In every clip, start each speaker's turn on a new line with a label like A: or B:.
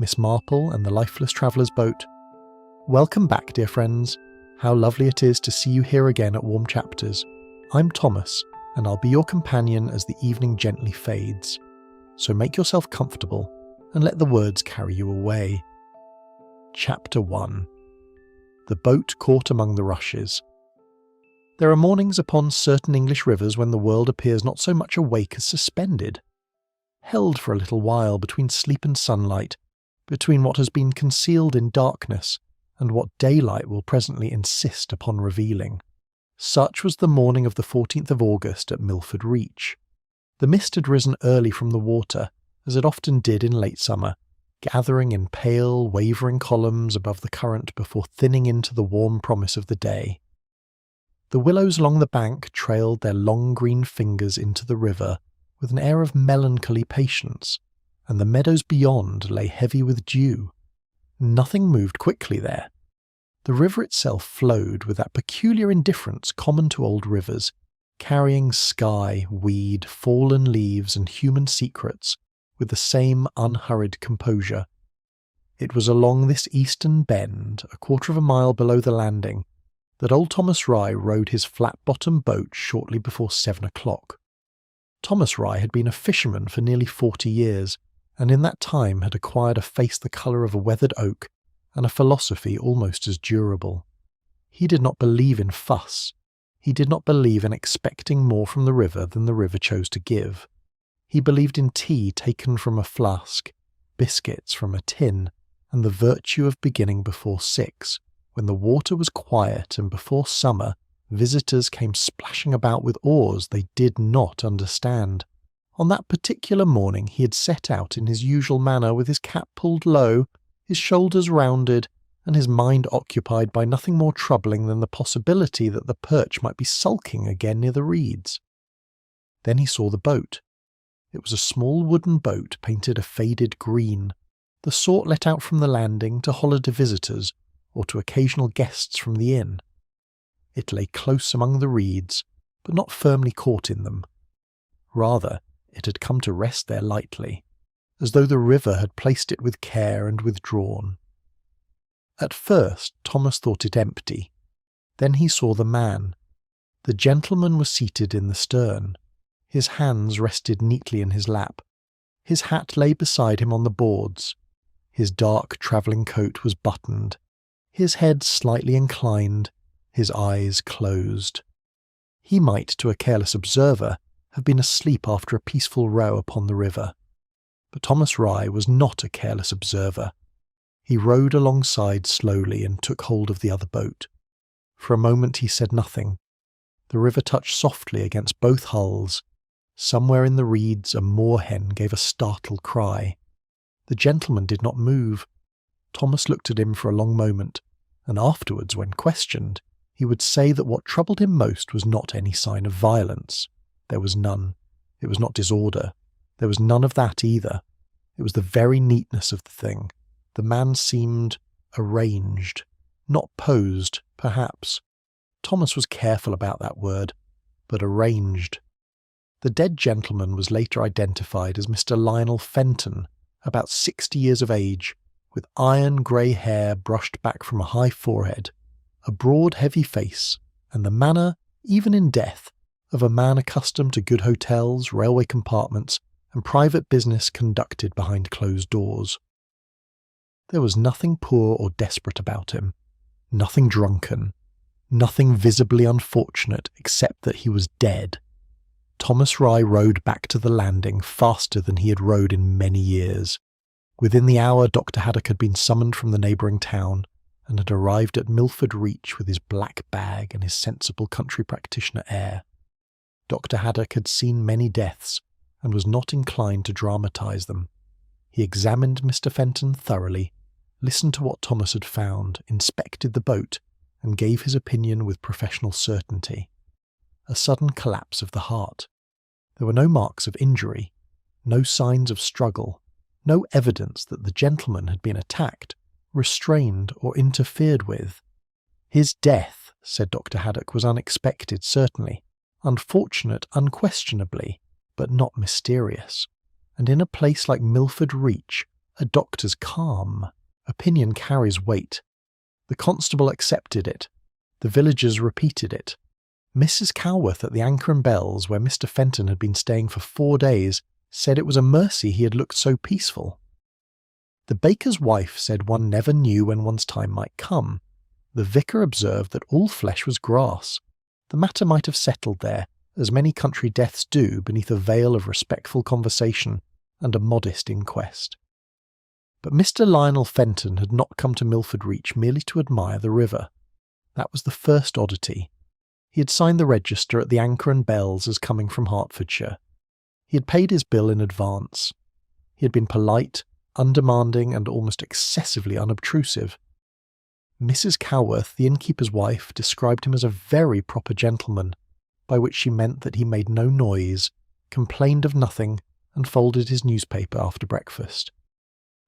A: Miss Marple and the Lifeless Traveller's Boat. Welcome back, dear friends. How lovely it is to see you here again at Warm Chapters. I'm Thomas, and I'll be your companion as the evening gently fades. So make yourself comfortable and let the words carry you away. Chapter 1. The Boat Caught Among the Rushes. There are mornings upon certain English rivers when the world appears not so much awake as suspended, held for a little while between sleep and sunlight, between what has been concealed in darkness and what daylight will presently insist upon revealing. Such was the morning of the 14th of August at Milford Reach. The mist had risen early from the water, as it often did in late summer, gathering in pale, wavering columns above the current before thinning into the warm promise of the day. The willows along the bank trailed their long green fingers into the river with an air of melancholy patience, and the meadows beyond lay heavy with dew. Nothing moved quickly there. The river itself flowed with that peculiar indifference common to old rivers, carrying sky, weed, fallen leaves, and human secrets with the same unhurried composure. It was along this eastern bend, a quarter of a mile below the landing, that old Thomas Rye rowed his flat-bottomed boat shortly before 7 o'clock. Thomas Rye had been a fisherman for nearly 40 years, and in that time had acquired a face the colour of a weathered oak and a philosophy almost as durable. He did not believe in fuss. He did not believe in expecting more from the river than the river chose to give. He believed in tea taken from a flask, biscuits from a tin, and the virtue of beginning before 6, when the water was quiet and before summer visitors came splashing about with oars they did not understand. On that particular morning he had set out in his usual manner with his cap pulled low, his shoulders rounded, and his mind occupied by nothing more troubling than the possibility that the perch might be sulking again near the reeds. Then he saw the boat. It was a small wooden boat painted a faded green, the sort let out from the landing to holiday visitors or to occasional guests from the inn. It lay close among the reeds, but not firmly caught in them. Rather, it had come to rest there lightly, as though the river had placed it with care and withdrawn. At first Thomas thought it empty. Then he saw the man. The gentleman was seated in the stern. His hands rested neatly in his lap. His hat lay beside him on the boards. His dark travelling coat was buttoned, his head slightly inclined, his eyes closed. He might, to a careless observer, have been asleep after a peaceful row upon the river. But Thomas Rye was not a careless observer. He rowed alongside slowly and took hold of the other boat. For a moment he said nothing. The river touched softly against both hulls. Somewhere in the reeds a moorhen gave a startled cry. The gentleman did not move. Thomas looked at him for a long moment, and afterwards, when questioned, he would say that what troubled him most was not any sign of violence. There was none. It was not disorder. There was none of that either. It was the very neatness of the thing. The man seemed arranged, not posed, perhaps. Thomas was careful about that word, but arranged. The dead gentleman was later identified as Mr. Lionel Fenton, about 60 years of age, with iron grey hair brushed back from a high forehead, a broad heavy face, and the manner, even in death, of a man accustomed to good hotels, railway compartments, and private business conducted behind closed doors. There was nothing poor or desperate about him, nothing drunken, nothing visibly unfortunate except that he was dead. Thomas Rye rowed back to the landing faster than he had rowed in many years. Within the hour Dr. Haddock had been summoned from the neighbouring town, and had arrived at Milford Reach with his black bag and his sensible country practitioner air. Dr. Haddock had seen many deaths, and was not inclined to dramatise them. He examined Mr. Fenton thoroughly, listened to what Thomas had found, inspected the boat, and gave his opinion with professional certainty. A sudden collapse of the heart. There were no marks of injury, no signs of struggle, no evidence that the gentleman had been attacked, restrained, or interfered with. His death, said Dr. Haddock, was unexpected, certainly, unfortunate, unquestionably, but not mysterious, and in a place like Milford Reach, A doctor's calm. Opinion carries weight. The constable accepted it. The villagers repeated it. Mrs. Calworth at the Anchor and Bells, where Mr. Fenton had been staying for 4 days, said it was a mercy he had looked so peaceful. The baker's wife said one never knew when one's time might come. The vicar observed that all flesh was grass. The matter might have settled there, as many country deaths do, beneath a veil of respectful conversation and a modest inquest. But Mr. Lionel Fenton had not come to Milford Reach merely to admire the river. That was the first oddity. He had signed the register at the Anchor and Bells as coming from Hertfordshire. He had paid his bill in advance. He had been polite, undemanding, and almost excessively unobtrusive. Mrs. Calworth, the innkeeper's wife, described him as a very proper gentleman, by which she meant that he made no noise, complained of nothing, and folded his newspaper after breakfast.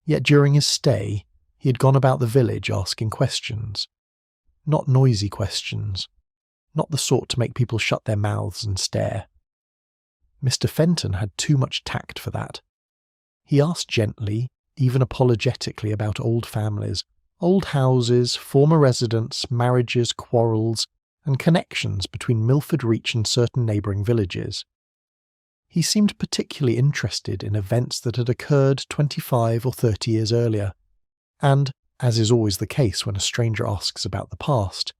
A: Yet during his stay, he had gone about the village asking questions. Not noisy questions. Not the sort to make people shut their mouths and stare. Mr. Fenton had too much tact for that. He asked gently, even apologetically, about old families, old houses, former residents, marriages, quarrels, and connections between Milford Reach and certain neighbouring villages. He seemed particularly interested in events that had occurred 25 or 30 years earlier, and, as is always the case when a stranger asks about the past,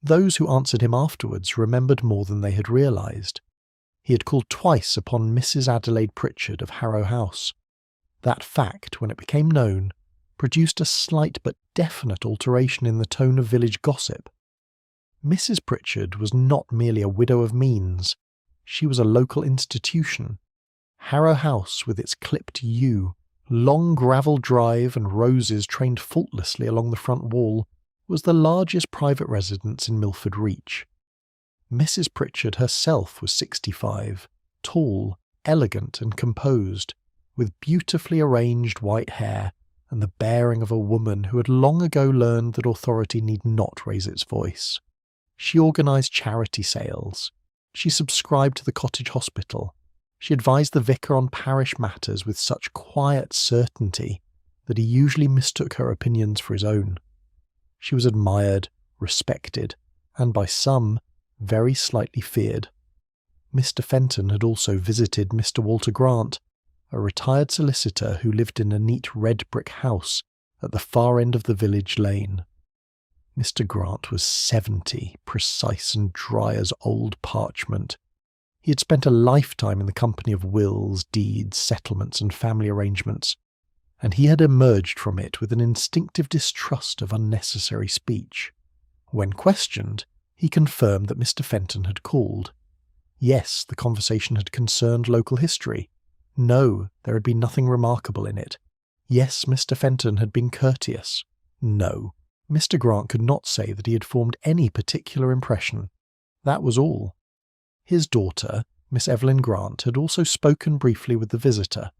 A: those who answered him afterwards remembered more than they had realised. He had called twice upon Mrs. Adelaide Pritchard of Harrow House. That fact, when it became known, produced a slight but definite alteration in the tone of village gossip. Mrs. Pritchard was not merely a widow of means. She was a local institution. Harrow House, with its clipped yew, long gravel drive and roses trained faultlessly along the front wall, was the largest private residence in Milford Reach. Mrs. Pritchard herself was 65, tall, elegant and composed, with beautifully arranged white hair and the bearing of a woman who had long ago learned that authority need not raise its voice. She organised charity sales. She subscribed to the cottage hospital. She advised the vicar on parish matters with such quiet certainty that he usually mistook her opinions for his own. She was admired, respected, and by some, very slightly feared. Mr. Fenton had also visited Mr. Walter Grant, a retired solicitor who lived in a neat red brick house at the far end of the village lane. Mr. Grant was 70, precise and dry as old parchment. He had spent a lifetime in the company of wills, deeds, settlements, and family arrangements, and he had emerged from it with an instinctive distrust of unnecessary speech. When questioned, he confirmed that Mr. Fenton had called. Yes, the conversation had concerned local history. No, there had been nothing remarkable in it. Yes, Mr. Fenton had been courteous. No, Mr. Grant could not say that he had formed any particular impression. That was all. His daughter, Miss Evelyn Grant, had also spoken briefly with the visitor.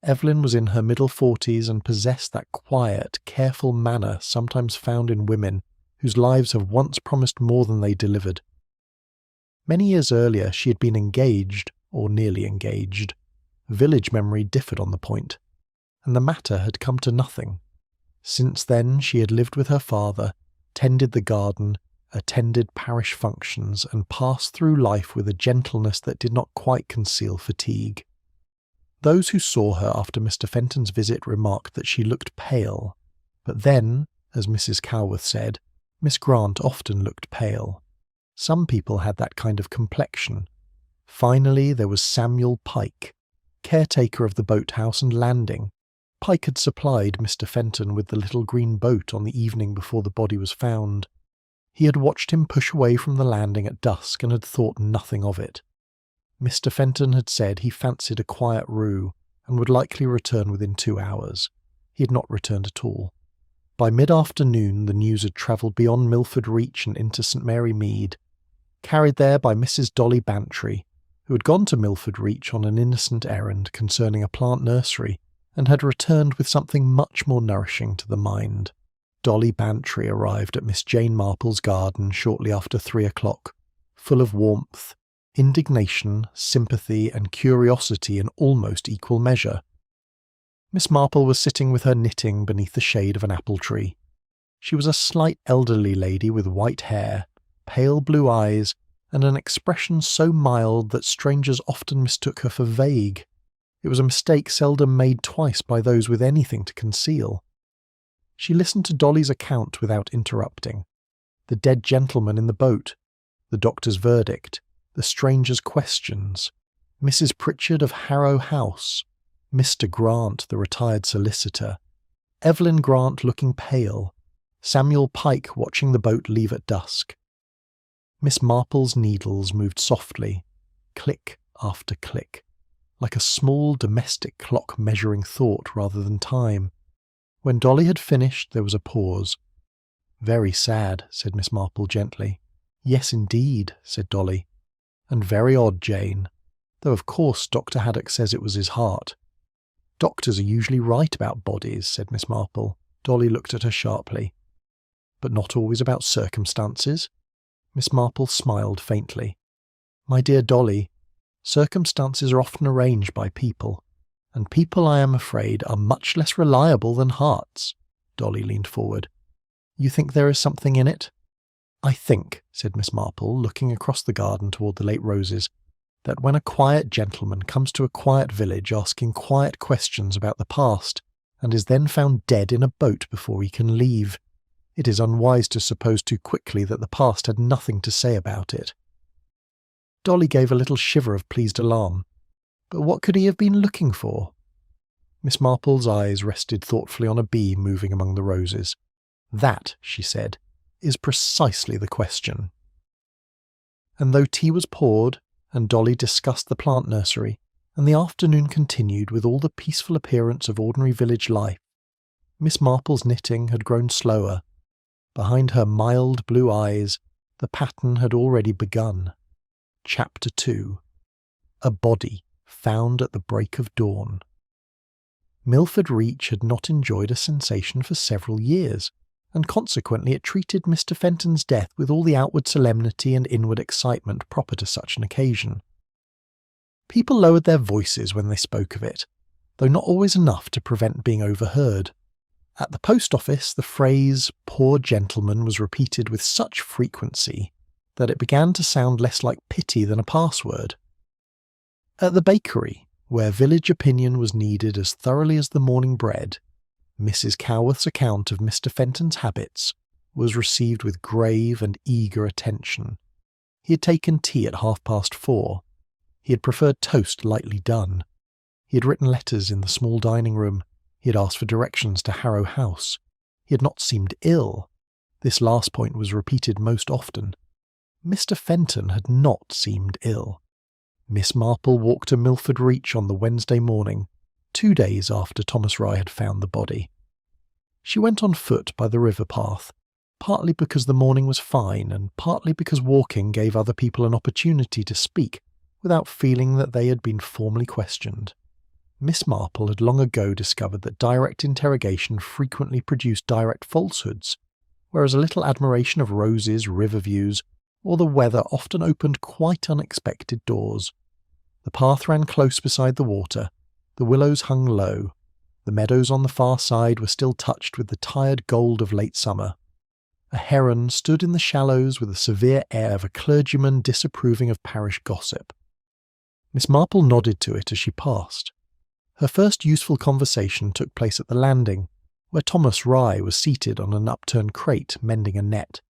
A: Evelyn was in her middle 40s and possessed that quiet, careful manner sometimes found in women whose lives have once promised more than they delivered. Many years earlier she had been engaged, or nearly engaged. Village memory differed on the point, and the matter had come to nothing. Since then she had lived with her father, tended the garden, attended parish functions, and passed through life with a gentleness that did not quite conceal fatigue. Those who saw her after Mr. Fenton's visit remarked that she looked pale, but then, as Mrs. Calworth said, Miss Grant often looked pale. Some people had that kind of complexion. Finally, there was Samuel Pike, caretaker of the boathouse and landing. Pike had supplied Mr. Fenton with the little green boat on the evening before the body was found. He had watched him push away from the landing at dusk and had thought nothing of it. Mr. Fenton had said he fancied a quiet row and would likely return within 2 hours. He had not returned at all. By mid-afternoon the news had travelled beyond Milford Reach and into St. Mary Mead, carried there by Mrs. Dolly Bantry, who had gone to Milford Reach on an innocent errand concerning a plant nursery, and had returned with something much more nourishing to the mind. Dolly Bantry arrived at Miss Jane Marple's garden shortly after 3 o'clock, full of warmth, indignation, sympathy, and curiosity in almost equal measure. Miss Marple was sitting with her knitting beneath the shade of an apple tree. She was a slight elderly lady with white hair, pale blue eyes, and an expression so mild that strangers often mistook her for vague. It was a mistake seldom made twice by those with anything to conceal. She listened to Dolly's account without interrupting. The dead gentleman in the boat, the doctor's verdict, the stranger's questions, Mrs. Pritchard of Harrow House, Mr. Grant, the retired solicitor, Evelyn Grant looking pale, Samuel Pike watching the boat leave at dusk. Miss Marple's needles moved softly, click after click, like a small domestic clock measuring thought rather than time. When Dolly had finished, there was a pause. "Very sad," said Miss Marple gently. "Yes, indeed," said Dolly. "And very odd, Jane. Though of course Dr. Haddock says it was his heart." "Doctors are usually right about bodies," said Miss Marple. Dolly looked at her sharply. "But not always about circumstances?" Miss Marple smiled faintly. "My dear Dolly, circumstances are often arranged by people, and people, I am afraid, are much less reliable than hearts." Dolly leaned forward. "You think there is something in it?" "I think," said Miss Marple, looking across the garden toward the late roses, "that when a quiet gentleman comes to a quiet village asking quiet questions about the past, and is then found dead in a boat before he can leave, it is unwise to suppose too quickly that the past had nothing to say about it." Dolly gave a little shiver of pleased alarm. But what could he have been looking for? Miss Marple's eyes rested thoughtfully on a bee moving among the roses. "That," she said, "is precisely the question." And though tea was poured, and Dolly discussed the plant nursery, and the afternoon continued with all the peaceful appearance of ordinary village life, Miss Marple's knitting had grown slower. Behind her mild blue eyes, the pattern had already begun. Chapter 2. A Body Found at the Break of Dawn. Milford Reach had not enjoyed a sensation for several years, and consequently it treated Mr. Fenton's death with all the outward solemnity and inward excitement proper to such an occasion. People lowered their voices when they spoke of it, though not always enough to prevent being overheard. At the post office, the phrase "poor gentleman" was repeated with such frequency that it began to sound less like pity than a password. At the bakery, where village opinion was needed as thoroughly as the morning bread, Mrs. Coworth's account of Mr. Fenton's habits was received with grave and eager attention. He had taken tea at 4:30. He had preferred toast lightly done. He had written letters in the small dining room. He had asked for directions to Harrow House. He had not seemed ill. This last point was repeated most often. Mr. Fenton had not seemed ill. Miss Marple walked to Milford Reach on the Wednesday morning, 2 days after Thomas Rye had found the body. She went on foot by the river path, partly because the morning was fine and partly because walking gave other people an opportunity to speak without feeling that they had been formally questioned. Miss Marple had long ago discovered that direct interrogation frequently produced direct falsehoods, whereas a little admiration of roses, river views, or the weather often opened quite unexpected doors. The path ran close beside the water, the willows hung low, the meadows on the far side were still touched with the tired gold of late summer. A heron stood in the shallows with the severe air of a clergyman disapproving of parish gossip. Miss Marple nodded to it as she passed. Her first useful conversation took place at the landing, where Thomas Rye was seated on an upturned crate mending a net.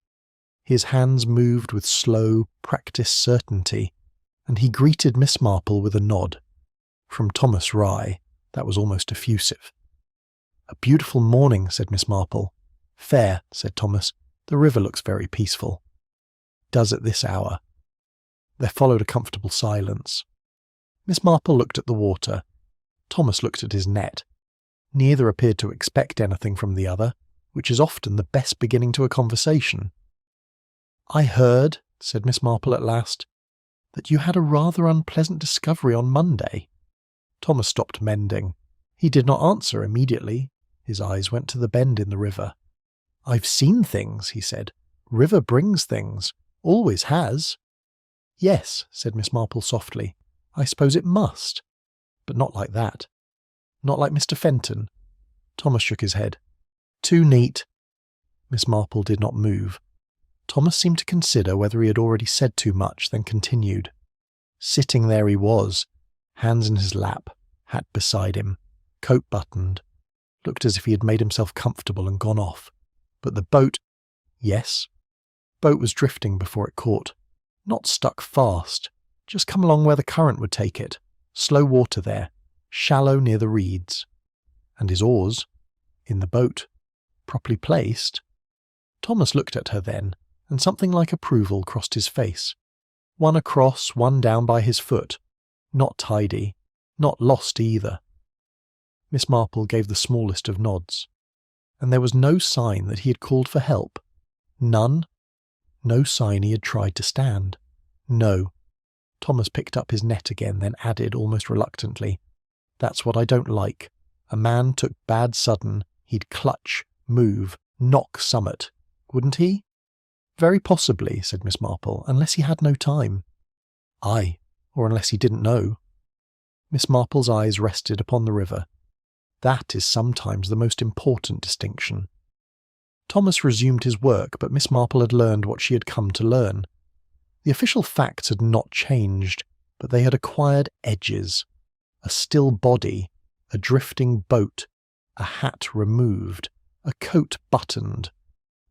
A: His hands moved with slow, practised certainty, and he greeted Miss Marple with a nod. From Thomas Rye, that was almost effusive. "A beautiful morning," said Miss Marple. "Fair," said Thomas. "The river looks very peaceful." "Does at this hour." There followed a comfortable silence. Miss Marple looked at the water. Thomas looked at his net. Neither appeared to expect anything from the other, which is often the best beginning to a conversation. "I heard," said Miss Marple at last, "that you had a rather unpleasant discovery on Monday." Thomas stopped mending. He did not answer immediately. His eyes went to the bend in the river. "I've seen things," he said. "River brings things. Always has." "Yes," said Miss Marple softly. "I suppose it must. But not like that." Not like Mr. Fenton? Thomas shook his head. Too neat. Miss Marple did not move. Thomas seemed to consider whether he had already said too much, then continued. Sitting there he was, hands in his lap, hat beside him, coat buttoned. Looked as if he had made himself comfortable and gone off. But the boat... Yes? Boat was drifting before it caught. Not stuck fast. Just come along where the current would take it. Slow water there. Shallow near the reeds. And his oars? In the boat. Properly placed? Thomas looked at her then, and something like approval crossed his face. One across, one down by his foot. Not tidy. Not lost either. Miss Marple gave the smallest of nods. And there was no sign that he had called for help. None. No sign he had tried to stand. No. Thomas picked up his net again, then added almost reluctantly, That's what I don't like. A man took bad sudden, he'd clutch, move, knock summit. Wouldn't he? Very possibly, said Miss Marple, unless he had no time. Aye, or unless he didn't know. Miss Marple's eyes rested upon the river. That is sometimes the most important distinction. Thomas resumed his work, but Miss Marple had learned what she had come to learn. The official facts had not changed, but they had acquired edges. A still body, a drifting boat, a hat removed, a coat buttoned.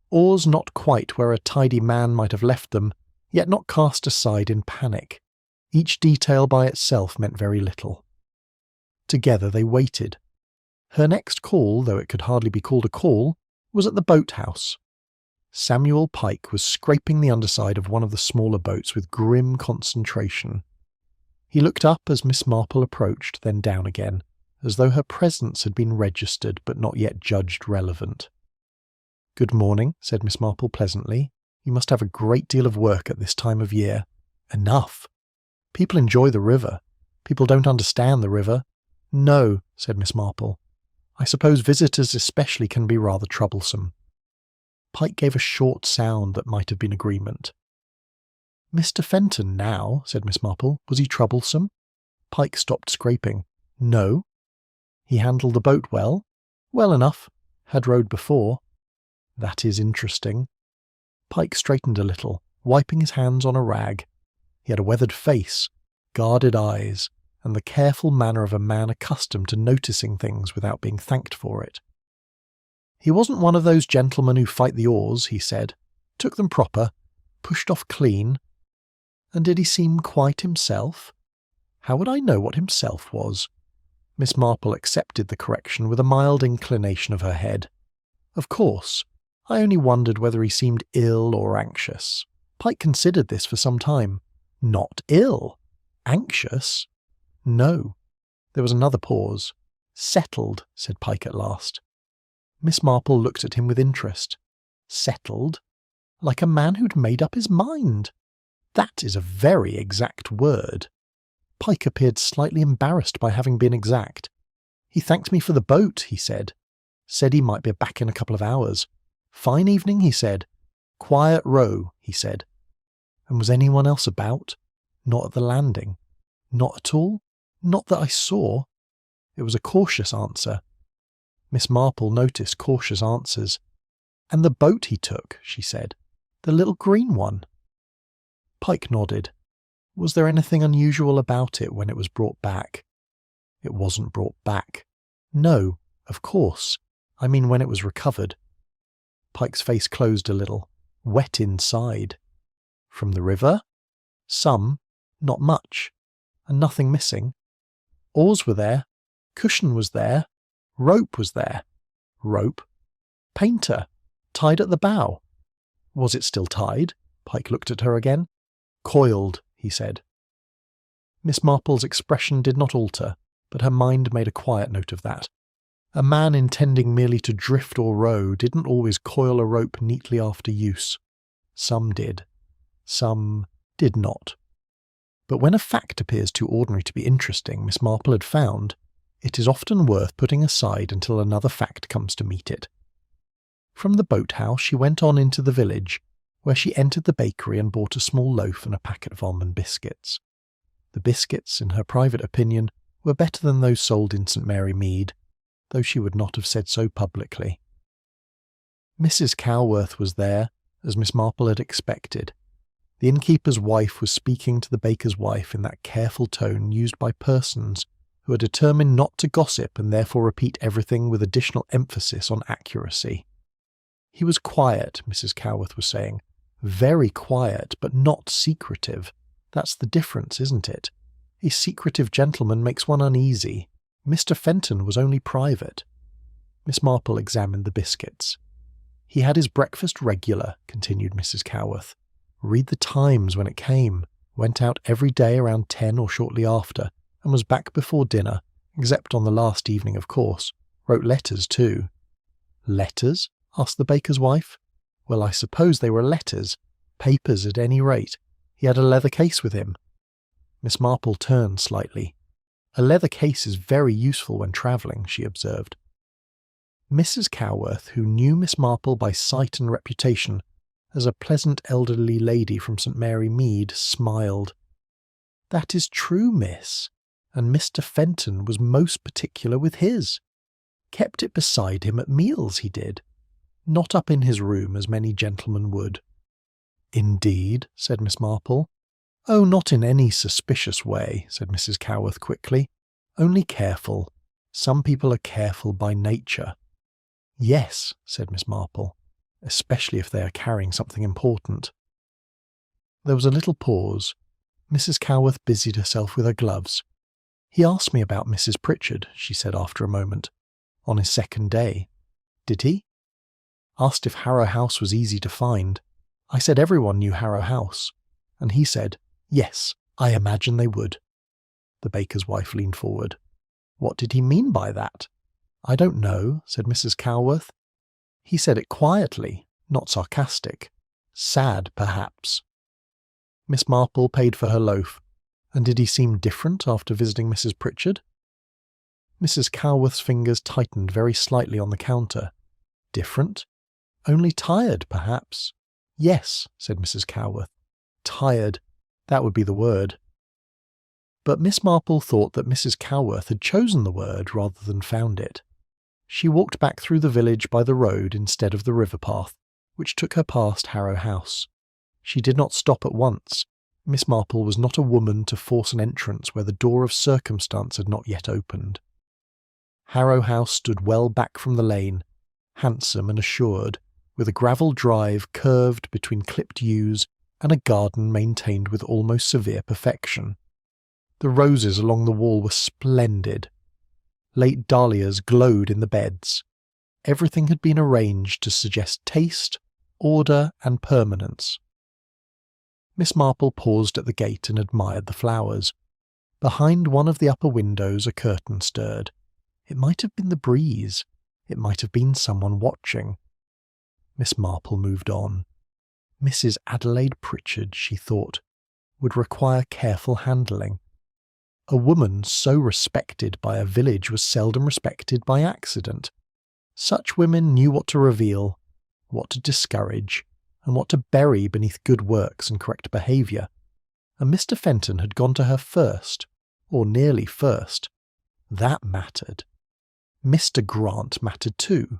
A: Oars not quite where a tidy man might have left them, yet not cast aside in panic. Each detail by itself meant very little. Together they waited. Her next call, though it could hardly be called a call, was at the boathouse. Samuel Pike was scraping the underside of one of the smaller boats with grim concentration. He looked up as Miss Marple approached, then down again, as though her presence had been registered but not yet judged relevant. "Good morning," said Miss Marple pleasantly. "You must have a great deal of work at this time of year." "Enough. People enjoy the river. People don't understand the river." "No," said Miss Marple. "I suppose visitors especially can be rather troublesome." Pike gave a short sound that might have been agreement. "Mr. Fenton now," said Miss Marple. "Was he troublesome?" Pike stopped scraping. "No." "He handled the boat well?" "Well enough. Had rowed before." "That is interesting." Pike straightened a little, wiping his hands on a rag. He had a weathered face, guarded eyes, and the careful manner of a man accustomed to noticing things without being thanked for it. "He wasn't one of those gentlemen who fight the oars," he said. "Took them proper, pushed off clean." "And did he seem quite himself?" "How would I know what himself was?" Miss Marple accepted the correction with a mild inclination of her head. "Of course. I only wondered whether he seemed ill or anxious." Pike considered this for some time. Not ill. Anxious? No. There was another pause. "Settled," said Pike at last. Miss Marple looked at him with interest. Settled? Like a man who'd made up his mind. That is a very exact word. Pike appeared slightly embarrassed by having been exact. "He thanked me for the boat," he said. "Said he might be back in a couple of hours. Fine evening," he said. "Quiet row," he said. "And was anyone else about?" "Not at the landing." "Not at all?" "Not that I saw." It was a cautious answer. Miss Marple noticed cautious answers. "And the boat he took," she said. "The little green one." Pike nodded. "Was there anything unusual about it when it was brought back?" "It wasn't brought back." "No, of course. I mean when it was recovered." Pike's face closed a little. "Wet inside." "From the river?" "Some. Not much. And nothing missing. Oars were there. Cushion was there. Rope was there." "Rope?" "Painter. Tied at the bow." "Was it still tied?" Pike looked at her again. "Coiled," he said. Miss Marple's expression did not alter, but her mind made a quiet note of that. A man intending merely to drift or row didn't always coil a rope neatly after use. Some did. Some did not. But when a fact appears too ordinary to be interesting, Miss Marple had found, it is often worth putting aside until another fact comes to meet it. From the boathouse she went on into the village, where she entered the bakery and bought a small loaf and a packet of almond biscuits. The biscuits, in her private opinion, were better than those sold in St Mary Mead, though she would not have said so publicly. Mrs. Calworth was there, as Miss Marple had expected. The innkeeper's wife was speaking to the baker's wife in that careful tone used by persons who are determined not to gossip and therefore repeat everything with additional emphasis on accuracy. He was quiet, Mrs. Calworth was saying. Very quiet, but not secretive. That's the difference, isn't it? A secretive gentleman makes one uneasy. Mr. Fenton was only private. Miss Marple examined the biscuits. He had his breakfast regular, continued Mrs. Calworth. Read the Times when it came, went out every day around 10 or shortly after, and was back before dinner, except on the last evening, of course. Wrote letters, too. Letters? Asked the baker's wife. Well, I suppose they were letters. Papers, at any rate. He had a leather case with him. Miss Marple turned slightly. A leather case is very useful when travelling, she observed. Mrs. Calworth, who knew Miss Marple by sight and reputation as a pleasant elderly lady from St Mary Mead, smiled. That is true, miss, and Mr. Fenton was most particular with his. Kept it beside him at meals, he did. Not up in his room as many gentlemen would. Indeed, said Miss Marple. Oh, not in any suspicious way, said Mrs. Calworth quickly. Only careful. Some people are careful by nature. Yes, said Miss Marple, especially if they are carrying something important. There was a little pause. Mrs. Calworth busied herself with her gloves. He asked me about Mrs. Pritchard, she said after a moment. On his second day. Did he? Asked if Harrow House was easy to find. I said everyone knew Harrow House. And he said, yes, I imagine they would. The baker's wife leaned forward. What did he mean by that? I don't know, said Mrs. Calworth. He said it quietly, not sarcastic. Sad, perhaps. Miss Marple paid for her loaf. And did he seem different after visiting Mrs. Pritchard? Mrs. Calworth's fingers tightened very slightly on the counter. Different? Only tired, perhaps. Yes, said Mrs. Calworth. Tired. That would be the word. But Miss Marple thought that Mrs. Calworth had chosen the word rather than found it. She walked back through the village by the road instead of the river path, which took her past Harrow House. She did not stop at once. Miss Marple was not a woman to force an entrance where the door of circumstance had not yet opened. Harrow House stood well back from the lane, handsome and assured, with a gravel drive curved between clipped yews and a garden maintained with almost severe perfection. The roses along the wall were splendid. Late dahlias glowed in the beds. Everything had been arranged to suggest taste, order, and permanence. Miss Marple paused at the gate and admired the flowers. Behind one of the upper windows a curtain stirred. It might have been the breeze. It might have been someone watching. Miss Marple moved on. Mrs. Adelaide Pritchard, she thought, would require careful handling. A woman so respected by a village was seldom respected by accident. Such women knew what to reveal, what to discourage, and what to bury beneath good works and correct behaviour. And Mr. Fenton had gone to her first, or nearly first. That mattered. Mr. Grant mattered too.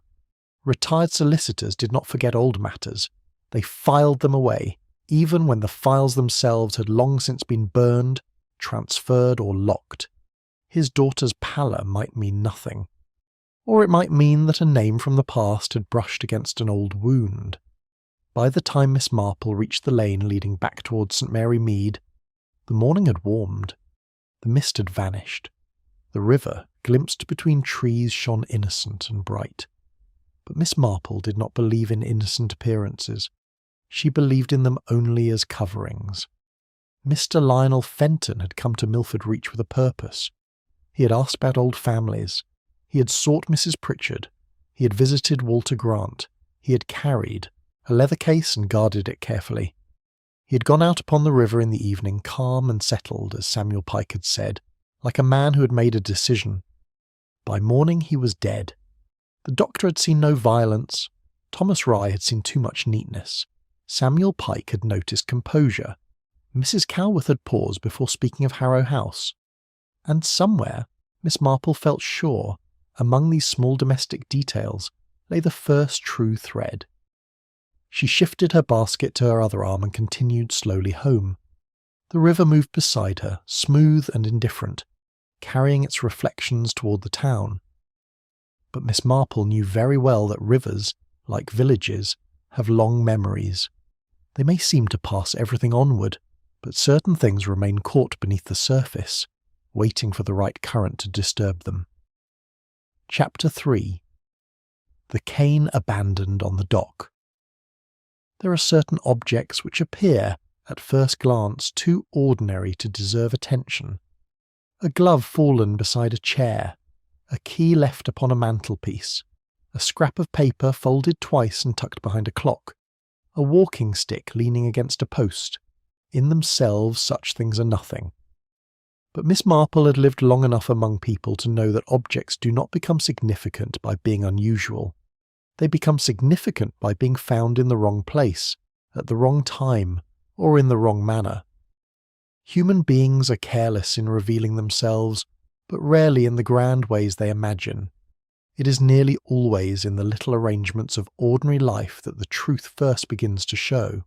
A: Retired solicitors did not forget old matters. They filed them away, even when the files themselves had long since been burned, transferred, or locked. His daughter's pallor might mean nothing. Or it might mean that a name from the past had brushed against an old wound. By the time Miss Marple reached the lane leading back towards St Mary Mead, the morning had warmed. The mist had vanished. The river, glimpsed between trees, shone innocent and bright. But Miss Marple did not believe in innocent appearances. She believed in them only as coverings. Mr. Lionel Fenton had come to Milford Reach with a purpose. He had asked about old families. He had sought Mrs. Pritchard. He had visited Walter Grant. He had carried a leather case and guarded it carefully. He had gone out upon the river in the evening, calm and settled, as Samuel Pike had said, like a man who had made a decision. By morning he was dead. The doctor had seen no violence. Thomas Rye had seen too much neatness. Samuel Pike had noticed composure. Mrs. Calworth had paused before speaking of Harrow House. And somewhere, Miss Marple felt sure, among these small domestic details, lay the first true thread. She shifted her basket to her other arm and continued slowly home. The river moved beside her, smooth and indifferent, carrying its reflections toward the town. But Miss Marple knew very well that rivers, like villages, have long memories. They may seem to pass everything onward, but certain things remain caught beneath the surface, waiting for the right current to disturb them. Chapter 3. The cane abandoned on the dock. There are certain objects which appear, at first glance, too ordinary to deserve attention. A glove fallen beside a chair, a key left upon a mantelpiece, a scrap of paper folded twice and tucked behind a clock, a walking stick leaning against a post. In themselves such things are nothing. But Miss Marple had lived long enough among people to know that objects do not become significant by being unusual. They become significant by being found in the wrong place, at the wrong time, or in the wrong manner. Human beings are careless in revealing themselves, but rarely in the grand ways they imagine. It is nearly always in the little arrangements of ordinary life that the truth first begins to show.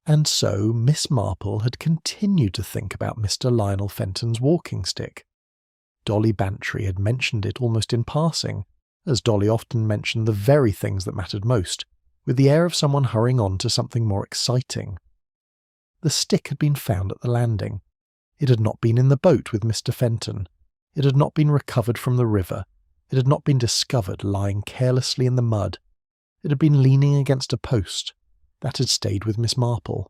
A: And so Miss Marple had continued to think about Mr. Lionel Fenton's walking stick. Dolly Bantry had mentioned it almost in passing, as Dolly often mentioned the very things that mattered most, with the air of someone hurrying on to something more exciting. The stick had been found at the landing. It had not been in the boat with Mr. Fenton. It had not been recovered from the river. It had not been discovered lying carelessly in the mud. It had been leaning against a post. That had stayed with Miss Marple.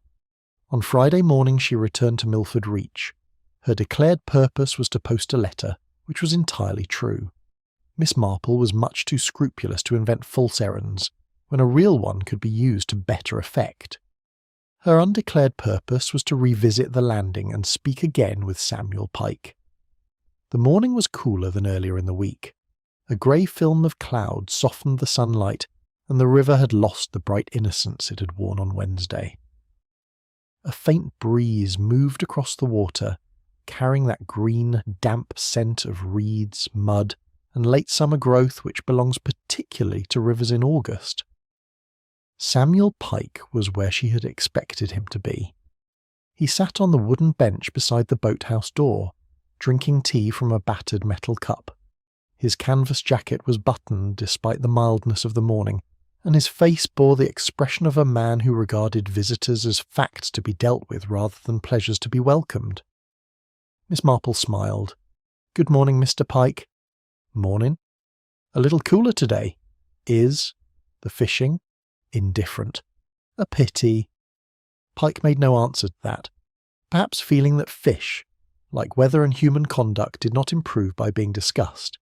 A: On Friday morning she returned to Milford Reach. Her declared purpose was to post a letter, which was entirely true. Miss Marple was much too scrupulous to invent false errands, when a real one could be used to better effect. Her undeclared purpose was to revisit the landing and speak again with Samuel Pike. The morning was cooler than earlier in the week. A grey film of cloud softened the sunlight, and the river had lost the bright innocence it had worn on Wednesday. A faint breeze moved across the water, carrying that green, damp scent of reeds, mud, and late summer growth which belongs particularly to rivers in August. Samuel Pike was where she had expected him to be. He sat on the wooden bench beside the boathouse door, drinking tea from a battered metal cup. His canvas jacket was buttoned despite the mildness of the morning, and his face bore the expression of a man who regarded visitors as facts to be dealt with rather than pleasures to be welcomed. Miss Marple smiled. "Good morning, Mr. Pike." "Morning." "A little cooler today." "Is." "The fishing?" "Indifferent." "A pity." Pike made no answer to that, perhaps feeling that fish, like weather and human conduct, did not improve by being discussed.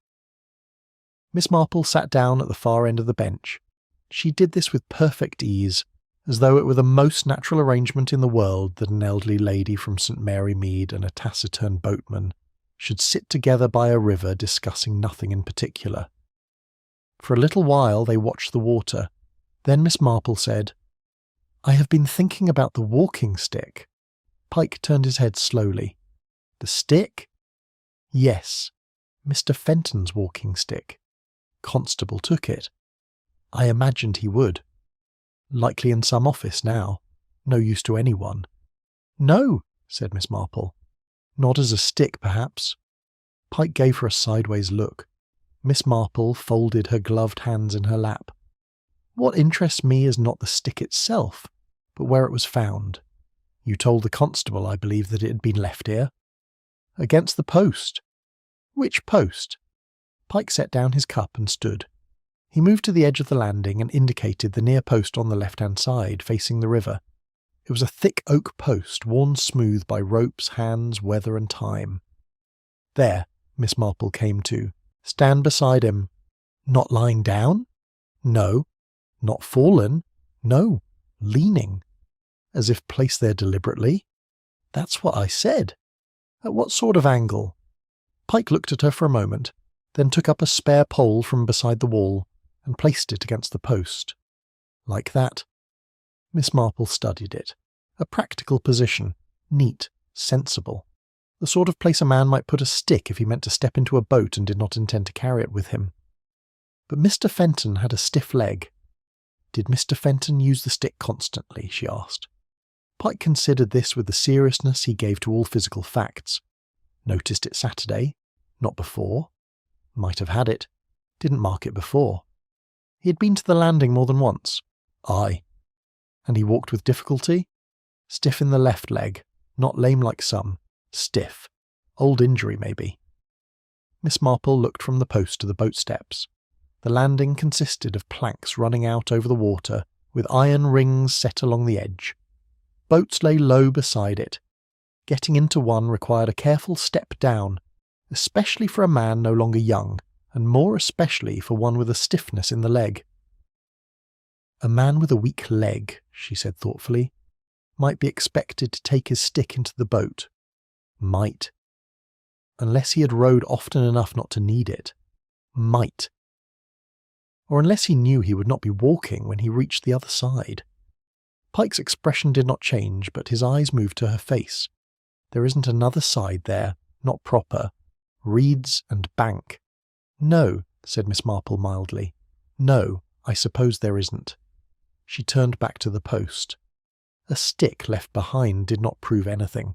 A: Miss Marple sat down at the far end of the bench. She did this with perfect ease, as though it were the most natural arrangement in the world that an elderly lady from St. Mary Mead and a taciturn boatman should sit together by a river discussing nothing in particular. For a little while they watched the water. Then Miss Marple said, "I have been thinking about the walking stick." Pike turned his head slowly. "The stick?" "Yes, Mr. Fenton's walking stick. Constable took it. I imagined he would. Likely in some office now. No use to anyone." "No," said Miss Marple. "Not as a stick, perhaps." Pike gave her a sideways look. Miss Marple folded her gloved hands in her lap. "What interests me is not the stick itself, but where it was found. You told the constable, I believe, that it had been left here." "Against the post." "Which post?" Pike set down his cup and stood. He moved to the edge of the landing and indicated the near post on the left-hand side, facing the river. It was a thick oak post, worn smooth by ropes, hands, weather and time. "There," Miss Marple came to. "Stand beside him." "Not lying down?" "No." "Not fallen?" "No. Leaning." "As if placed there deliberately?" "That's what I said." "At what sort of angle?" Pike looked at her for a moment, then took up a spare pole from beside the wall and placed it against the post. "Like that." Miss Marple studied it. A practical position, neat, sensible. The sort of place a man might put a stick if he meant to step into a boat and did not intend to carry it with him. But Mr. Fenton had a stiff leg. Did Mr. Fenton use the stick constantly, she asked. Pike considered this with the seriousness he gave to all physical facts. Noticed it Saturday, not before. Might have had it. Didn't mark it before. He had been to the landing more than once. Aye. And he walked with difficulty? Stiff in the left leg, not lame like some. Stiff. Old injury, maybe. Miss Marple looked from the post to the boat steps. The landing consisted of planks running out over the water, with iron rings set along the edge. Boats lay low beside it. Getting into one required a careful step down, especially for a man no longer young, and more especially for one with a stiffness in the leg. A man with a weak leg, she said thoughtfully, might be expected to take his stick into the boat. Might. Unless he had rowed often enough not to need it. Might. Or unless he knew he would not be walking when he reached the other side. Pike's expression did not change, but his eyes moved to her face. There isn't another side there, not proper. Reeds and bank. No, said Miss Marple mildly. No, I suppose there isn't. She turned back to the post. A stick left behind did not prove anything.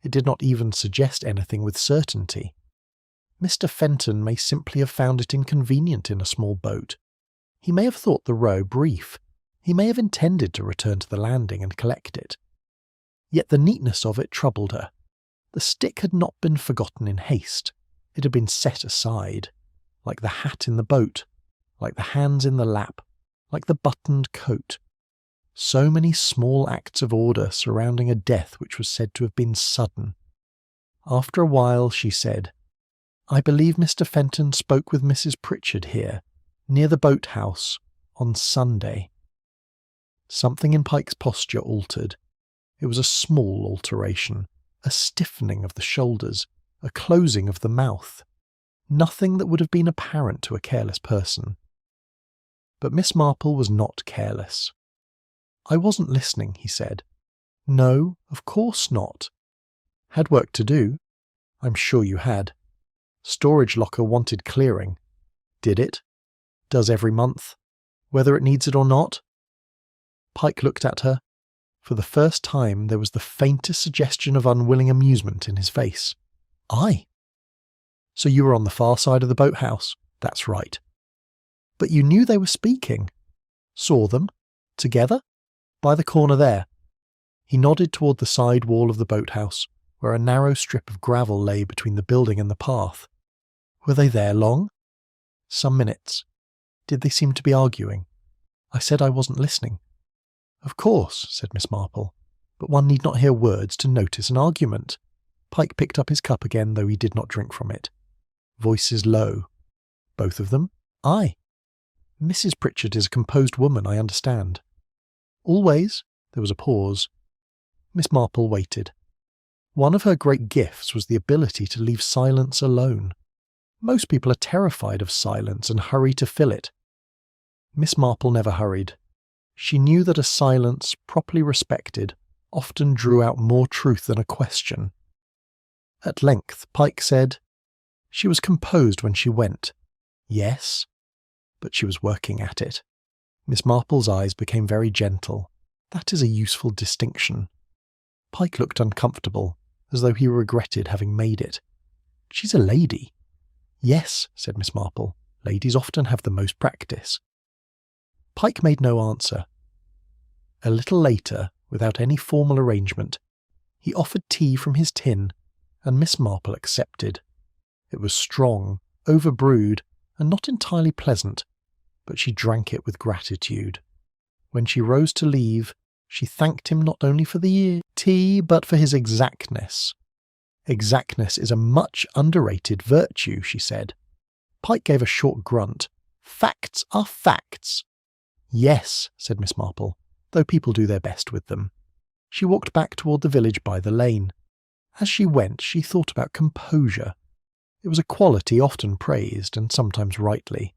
A: It did not even suggest anything with certainty. Mr. Fenton may simply have found it inconvenient in a small boat. He may have thought the row brief. He may have intended to return to the landing and collect it. Yet the neatness of it troubled her. The stick had not been forgotten in haste. It had been set aside, like the hat in the boat, like the hands in the lap, like the buttoned coat. So many small acts of order surrounding a death which was said to have been sudden. After a while she said, I believe Mr. Fenton spoke with Mrs. Pritchard here, near the Boathouse, on Sunday. Something in Pike's posture altered. It was a small alteration, a stiffening of the shoulders, a closing of the mouth. Nothing that would have been apparent to a careless person. But Miss Marple was not careless. I wasn't listening, he said. No, of course not. Had work to do. I'm sure you had. Storage locker wanted clearing. Did it? Does every month. Whether it needs it or not? Pike looked at her. For the first time there was the faintest suggestion of unwilling amusement in his face. Aye. So you were on the far side of the boathouse? That's right. But you knew they were speaking. Saw them? Together? By the corner there. He nodded toward the side wall of the boathouse, where a narrow strip of gravel lay between the building and the path. Were they there long? Some minutes. Did they seem to be arguing? I said I wasn't listening. Of course, said Miss Marple, but one need not hear words to notice an argument. Pike picked up his cup again, though he did not drink from it. Voices low. Both of them? Aye. Mrs. Pritchard is a composed woman, I understand. Always. There was a pause. Miss Marple waited. One of her great gifts was the ability to leave silence alone. Most people are terrified of silence and hurry to fill it. Miss Marple never hurried. She knew that a silence, properly respected, often drew out more truth than a question. At length, Pike said, She was composed when she went. Yes, but she was working at it. Miss Marple's eyes became very gentle. That is a useful distinction. Pike looked uncomfortable, as though he regretted having made it. She's a lady. Yes, said Miss Marple. Ladies often have the most practice. Pike made no answer. A little later, without any formal arrangement, he offered tea from his tin, and Miss Marple accepted. It was strong, overbrewed, and not entirely pleasant, but she drank it with gratitude. When she rose to leave, she thanked him not only for the tea, but for his exactness. Exactness is a much underrated virtue, she said. Pike gave a short grunt. Facts are facts. Yes, said Miss Marple, though people do their best with them. She walked back toward the village by the lane. As she went, she thought about composure. It was a quality often praised, and sometimes rightly.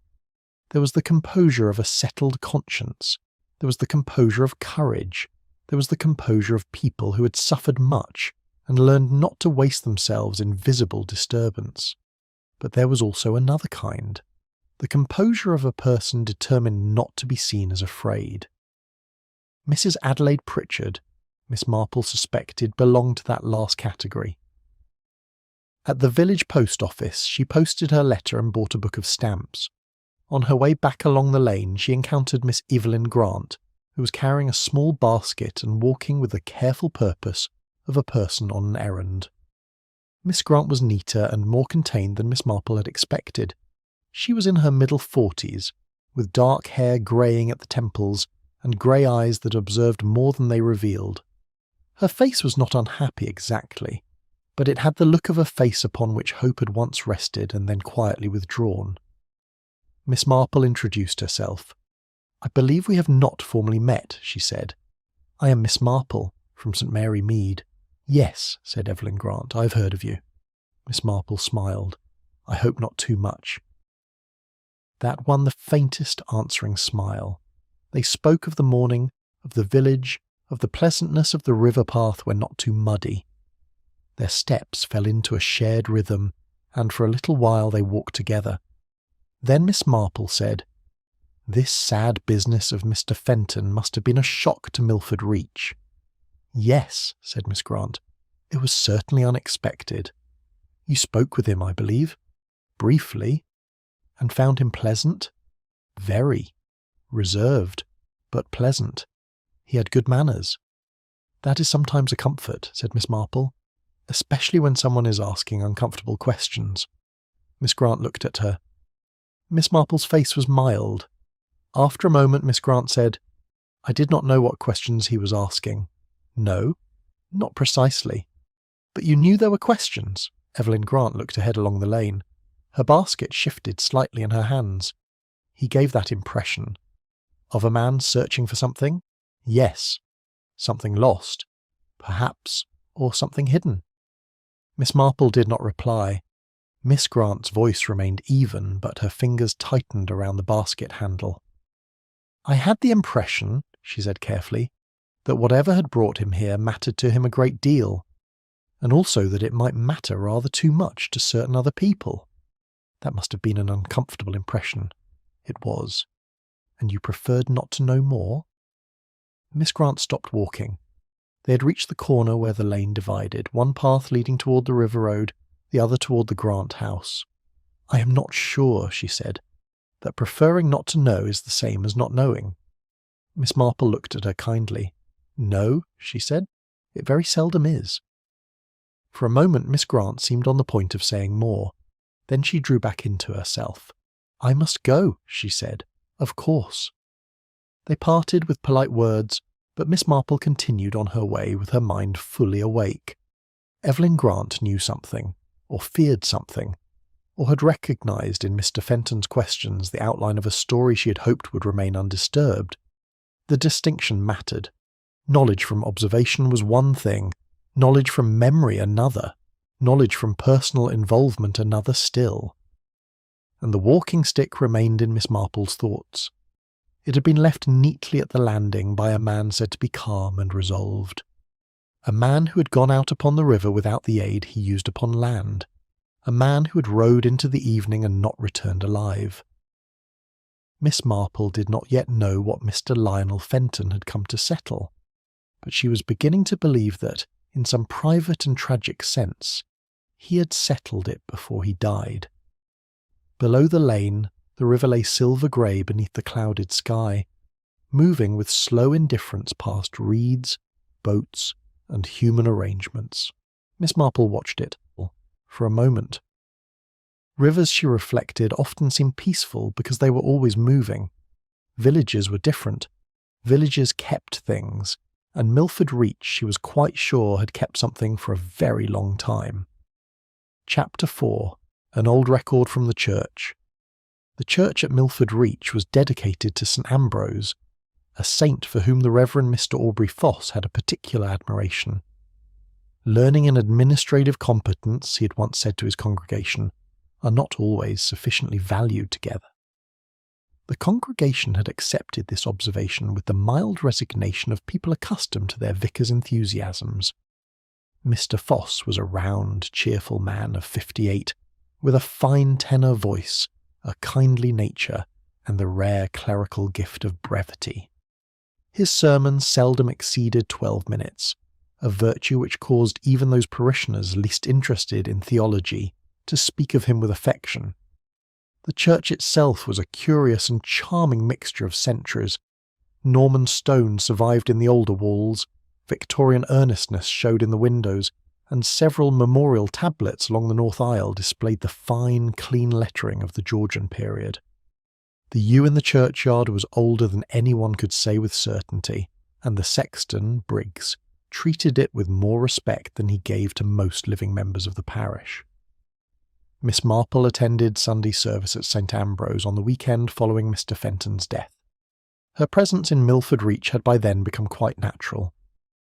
A: There was the composure of a settled conscience. There was the composure of courage. There was the composure of people who had suffered much, and learned not to waste themselves in visible disturbance. But there was also another kind, the composure of a person determined not to be seen as afraid. Mrs. Adelaide Pritchard, Miss Marple suspected, belonged to that last category. At the village post office, she posted her letter and bought a book of stamps. On her way back along the lane, she encountered Miss Evelyn Grant, who was carrying a small basket and walking with the careful purpose of a person on an errand. Miss Grant was neater and more contained than Miss Marple had expected. She was in her middle 40s, with dark hair greying at the temples and grey eyes that observed more than they revealed. Her face was not unhappy exactly, but it had the look of a face upon which hope had once rested and then quietly withdrawn. Miss Marple introduced herself. "I believe we have not formally met," she said. "I am Miss Marple, from St. Mary Mead." "Yes," said Evelyn Grant, "I've heard of you." Miss Marple smiled. "I hope not too much." That won the faintest answering smile. They spoke of the morning, of the village, of the pleasantness of the river path when not too muddy. Their steps fell into a shared rhythm, and for a little while they walked together. Then Miss Marple said, "This sad business of Mr. Fenton must have been a shock to Milford Reach." "Yes," said Miss Grant, "it was certainly unexpected. You spoke with him, I believe?" "Briefly." "And found him pleasant?" "Very. Reserved, but pleasant. He had good manners." "That is sometimes a comfort," said Miss Marple, "especially when someone is asking uncomfortable questions." Miss Grant looked at her. Miss Marple's face was mild. After a moment Miss Grant said, "I did not know what questions he was asking." "No, not precisely." "But you knew there were questions?" Evelyn Grant looked ahead along the lane. Her basket shifted slightly in her hands. "He gave that impression." "Of a man searching for something?" "Yes." "Something lost?" "Perhaps, or something hidden." Miss Marple did not reply. Miss Grant's voice remained even, but her fingers tightened around the basket handle. "I had the impression," she said carefully, "that whatever had brought him here mattered to him a great deal, and also that it might matter rather too much to certain other people. That must have been an uncomfortable impression." "It was." "And you preferred not to know more?" Miss Grant stopped walking. They had reached the corner where the lane divided, one path leading toward the river road, the other toward the Grant house. "I am not sure," she said, "that preferring not to know is the same as not knowing." Miss Marple looked at her kindly. "No," she said, "it very seldom is." For a moment Miss Grant seemed on the point of saying more. Then she drew back into herself. "I must go," she said. "Of course." They parted with polite words, but Miss Marple continued on her way with her mind fully awake. Evelyn Grant knew something, or feared something, or had recognised in Mr. Fenton's questions the outline of a story she had hoped would remain undisturbed. The distinction mattered. Knowledge from observation was one thing, knowledge from memory another, knowledge from personal involvement another still. And the walking stick remained in Miss Marple's thoughts. It had been left neatly at the landing by a man said to be calm and resolved. A man who had gone out upon the river without the aid he used upon land. A man who had rowed into the evening and not returned alive. Miss Marple did not yet know what Mr. Lionel Fenton had come to settle, but she was beginning to believe that, in some private and tragic sense, he had settled it before he died. Below the lane, the river lay silver-grey beneath the clouded sky, moving with slow indifference past reeds, boats, and human arrangements. Miss Marple watched it, for a moment. Rivers, she reflected, often seemed peaceful because they were always moving. Villages were different. Villages kept things, and Milford Reach, she was quite sure, had kept something for a very long time. Chapter 4. An old record from the church. The church at Milford Reach was dedicated to St. Ambrose, a saint for whom the Reverend Mr. Aubrey Foss had a particular admiration. Learning and administrative competence, he had once said to his congregation, are not always sufficiently valued together. The congregation had accepted this observation with the mild resignation of people accustomed to their vicar's enthusiasms. Mr. Foss was a round, cheerful man of 58, with a fine tenor voice, a kindly nature, and the rare clerical gift of brevity. His sermons seldom exceeded 12 minutes, a virtue which caused even those parishioners least interested in theology to speak of him with affection. The church itself was a curious and charming mixture of centuries. Norman stone survived in the older walls, Victorian earnestness showed in the windows, and several memorial tablets along the north aisle displayed the fine, clean lettering of the Georgian period. The yew in the churchyard was older than anyone could say with certainty, and the sexton, Briggs, treated it with more respect than he gave to most living members of the parish. Miss Marple attended Sunday service at St. Ambrose on the weekend following Mr. Fenton's death. Her presence in Milford Reach had by then become quite natural.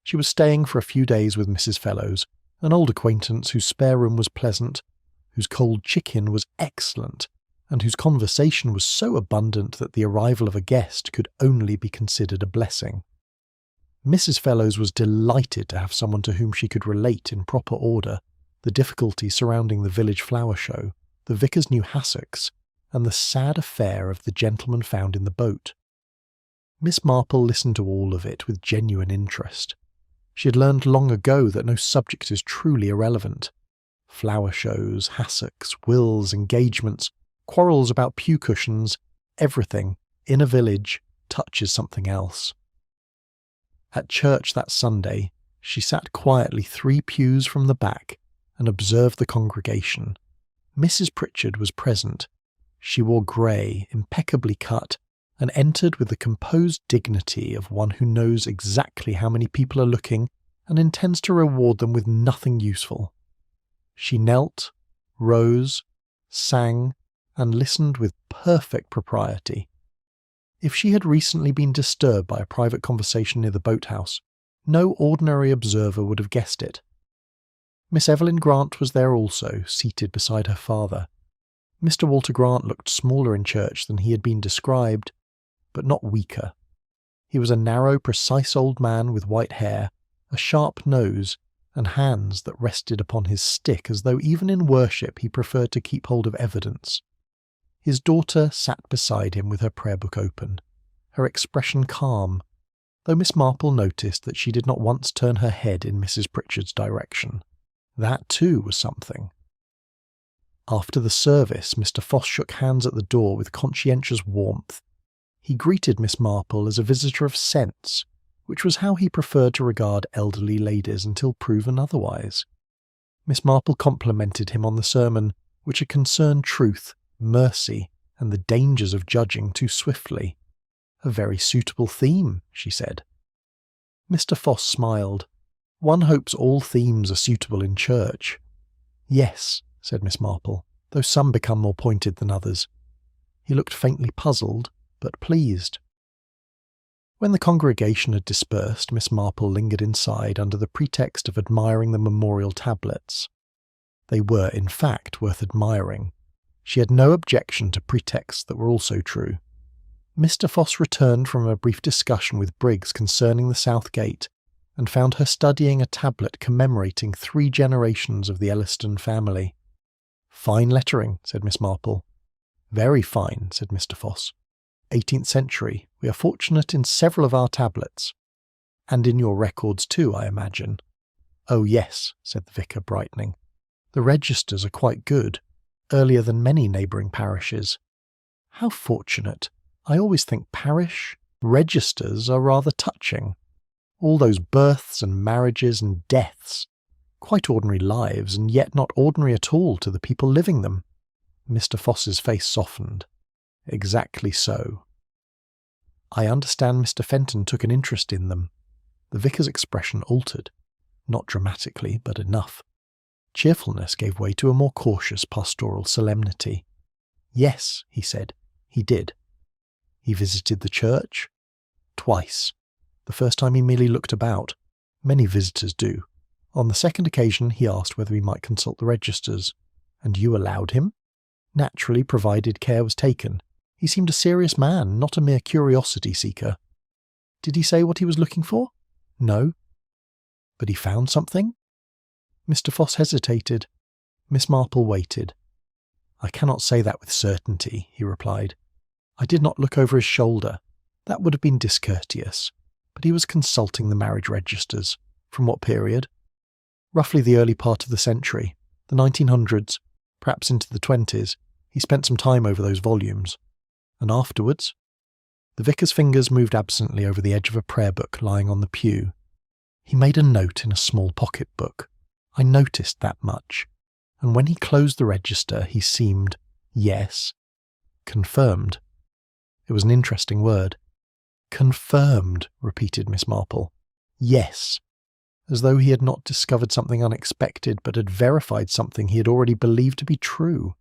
A: She was staying for a few days with Mrs. Fellows, an old acquaintance whose spare room was pleasant, whose cold chicken was excellent, and whose conversation was so abundant that the arrival of a guest could only be considered a blessing. Mrs. Fellows was delighted to have someone to whom she could relate in proper order the difficulties surrounding the village flower show, the vicar's new hassocks, and the sad affair of the gentleman found in the boat. Miss Marple listened to all of it with genuine interest. She had learned long ago that no subject is truly irrelevant. Flower shows, hassocks, wills, engagements, quarrels about pew cushions, everything, in a village, touches something else. At church that Sunday, she sat quietly 3 pews from the back and observed the congregation. Mrs. Pritchard was present. She wore grey, impeccably cut, and entered with the composed dignity of one who knows exactly how many people are looking and intends to reward them with nothing useful. She knelt, rose, sang, and listened with perfect propriety. If she had recently been disturbed by a private conversation near the boathouse, no ordinary observer would have guessed it. Miss Evelyn Grant was there also, seated beside her father. Mr. Walter Grant looked smaller in church than he had been described, but not weaker. He was a narrow, precise old man with white hair, a sharp nose, and hands that rested upon his stick as though even in worship he preferred to keep hold of evidence. His daughter sat beside him with her prayer book open, her expression calm, though Miss Marple noticed that she did not once turn her head in Mrs. Pritchard's direction. That too was something. After the service, Mr. Foss shook hands at the door with conscientious warmth. He greeted Miss Marple as a visitor of sense, which was how he preferred to regard elderly ladies until proven otherwise. Miss Marple complimented him on the sermon, which had concerned truth, mercy, and the dangers of judging too swiftly. A very suitable theme, she said. Mr. Foss smiled. One hopes all themes are suitable in church. Yes, said Miss Marple, though some become more pointed than others. He looked faintly puzzled, but pleased. When the congregation had dispersed, Miss Marple lingered inside under the pretext of admiring the memorial tablets. They were, in fact, worth admiring. She had no objection to pretexts that were also true. Mr. Foss returned from a brief discussion with Briggs concerning the South Gate, and found her studying a tablet commemorating 3 generations of the Elliston family. Fine lettering, said Miss Marple. Very fine, said Mr. Foss. 18th century. We are fortunate in several of our tablets. And in your records too, I imagine. Oh yes, said the vicar, brightening. The registers are quite good, earlier than many neighbouring parishes. How fortunate. I always think parish registers are rather touching. All those births and marriages and deaths. Quite ordinary lives, and yet not ordinary at all to the people living them. Mr. Foss's face softened. Exactly so. I understand Mr. Fenton took an interest in them. The vicar's expression altered. Not dramatically, but enough. Cheerfulness gave way to a more cautious pastoral solemnity. Yes, he said, he did. He visited the church? Twice. The first time he merely looked about. Many visitors do. On the second occasion he asked whether he might consult the registers. And you allowed him? Naturally, provided care was taken. He seemed a serious man, not a mere curiosity seeker. Did he say what he was looking for? No. But he found something? Mr. Foss hesitated. Miss Marple waited. "I cannot say that with certainty," he replied. "I did not look over his shoulder. That would have been discourteous. But he was consulting the marriage registers." "From what period?" "Roughly the early part of the century, the 1900s, perhaps into the 20s. He spent some time over those volumes." "And afterwards?" The vicar's fingers moved absently over the edge of a prayer book lying on the pew. "He made a note in a small pocket book. I noticed that much. And when he closed the register, he seemed, yes, confirmed." It was an interesting word. "Confirmed," repeated Miss Marple. "Yes." As though he had not discovered something unexpected, but had verified something he had already believed to be true.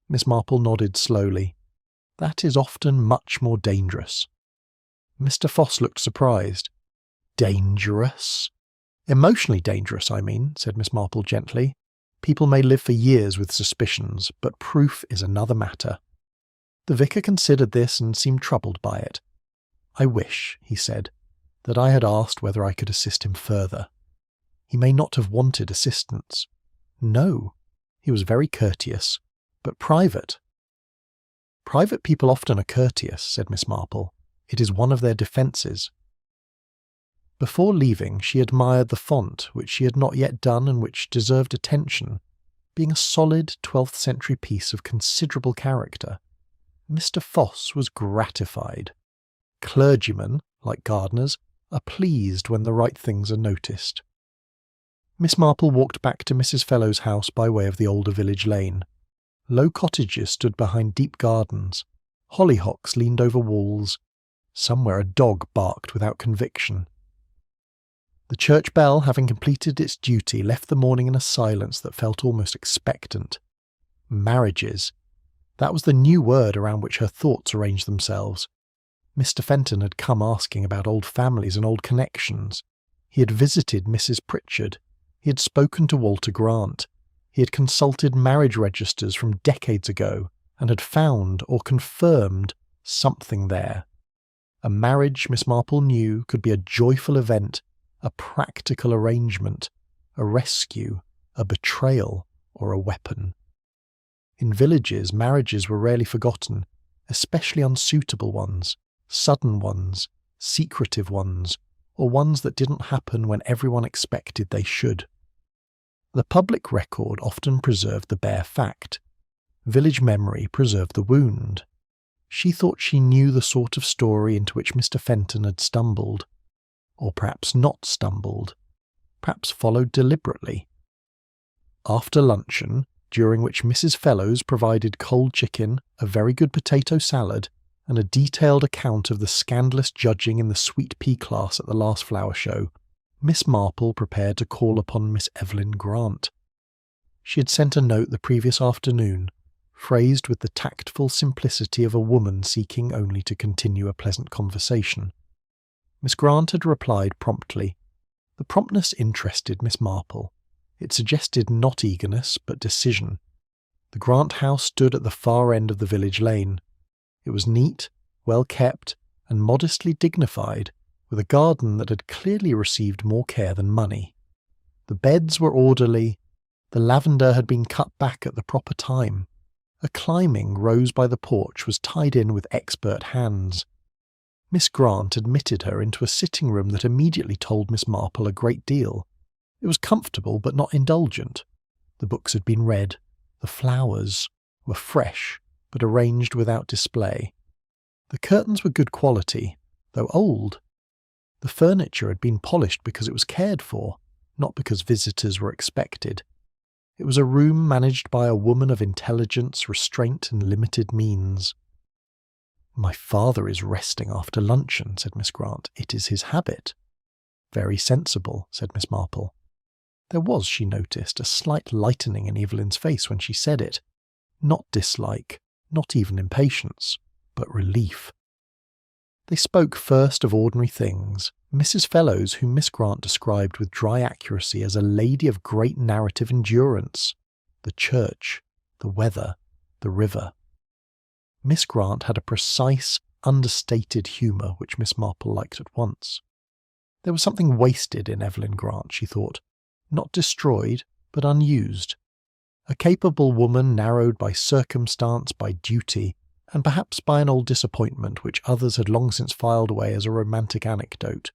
A: Miss Marple nodded slowly. "That is often much more dangerous." Mr. Foss looked surprised. "Dangerous?" "Emotionally dangerous, I mean," said Miss Marple gently. "People may live for years with suspicions, but proof is another matter." The vicar considered this and seemed troubled by it. "I wish," he said, "that I had asked whether I could assist him further. He may not have wanted assistance. No, he was very courteous, but private." "Private people often are courteous," said Miss Marple. "It is one of their defences." Before leaving, she admired the font, which she had not yet done and which deserved attention, being a solid 12th century piece of considerable character. Mr. Foss was gratified. Clergymen, like gardeners, are pleased when the right things are noticed. Miss Marple walked back to Mrs. Fellowes' house by way of the older village lane. Low cottages stood behind deep gardens. Hollyhocks leaned over walls. Somewhere a dog barked without conviction. The church bell, having completed its duty, left the morning in a silence that felt almost expectant. Marriages. That was the new word around which her thoughts arranged themselves. Mr. Fenton had come asking about old families and old connections. He had visited Mrs. Pritchard. He had spoken to Walter Grant. He had consulted marriage registers from decades ago and had found or confirmed something there. A marriage, Miss Marple knew, could be a joyful event, a practical arrangement, a rescue, a betrayal, or a weapon. In villages, marriages were rarely forgotten, especially unsuitable ones, sudden ones, secretive ones, or ones that didn't happen when everyone expected they should. The public record often preserved the bare fact. Village memory preserved the wound. She thought she knew the sort of story into which Mr. Fenton had stumbled. Or perhaps not stumbled, perhaps followed deliberately. After luncheon, during which Mrs. Fellowes provided cold chicken, a very good potato salad, and a detailed account of the scandalous judging in the sweet pea class at the last flower show, Miss Marple prepared to call upon Miss Evelyn Grant. She had sent a note the previous afternoon, phrased with the tactful simplicity of a woman seeking only to continue a pleasant conversation. Miss Grant had replied promptly. The promptness interested Miss Marple. It suggested not eagerness, but decision. The Grant house stood at the far end of the village lane. It was neat, well kept, and modestly dignified, with a garden that had clearly received more care than money. The beds were orderly. The lavender had been cut back at the proper time. A climbing rose by the porch was tied in with expert hands. Miss Grant admitted her into a sitting room that immediately told Miss Marple a great deal. It was comfortable but not indulgent. The books had been read. The flowers were fresh, but arranged without display. The curtains were good quality, though old. The furniture had been polished because it was cared for, not because visitors were expected. It was a room managed by a woman of intelligence, restraint, and limited means. "My father is resting after luncheon," said Miss Grant. "It is his habit." "Very sensible," said Miss Marple. There was, she noticed, a slight lightening in Evelyn's face when she said it. Not dislike, not even impatience, but relief. They spoke first of ordinary things. Mrs. Fellowes, whom Miss Grant described with dry accuracy as a lady of great narrative endurance. The church, the weather, the river. Miss Grant had a precise, understated humour which Miss Marple liked at once. There was something wasted in Evelyn Grant, she thought. Not destroyed, but unused. A capable woman narrowed by circumstance, by duty, and perhaps by an old disappointment which others had long since filed away as a romantic anecdote.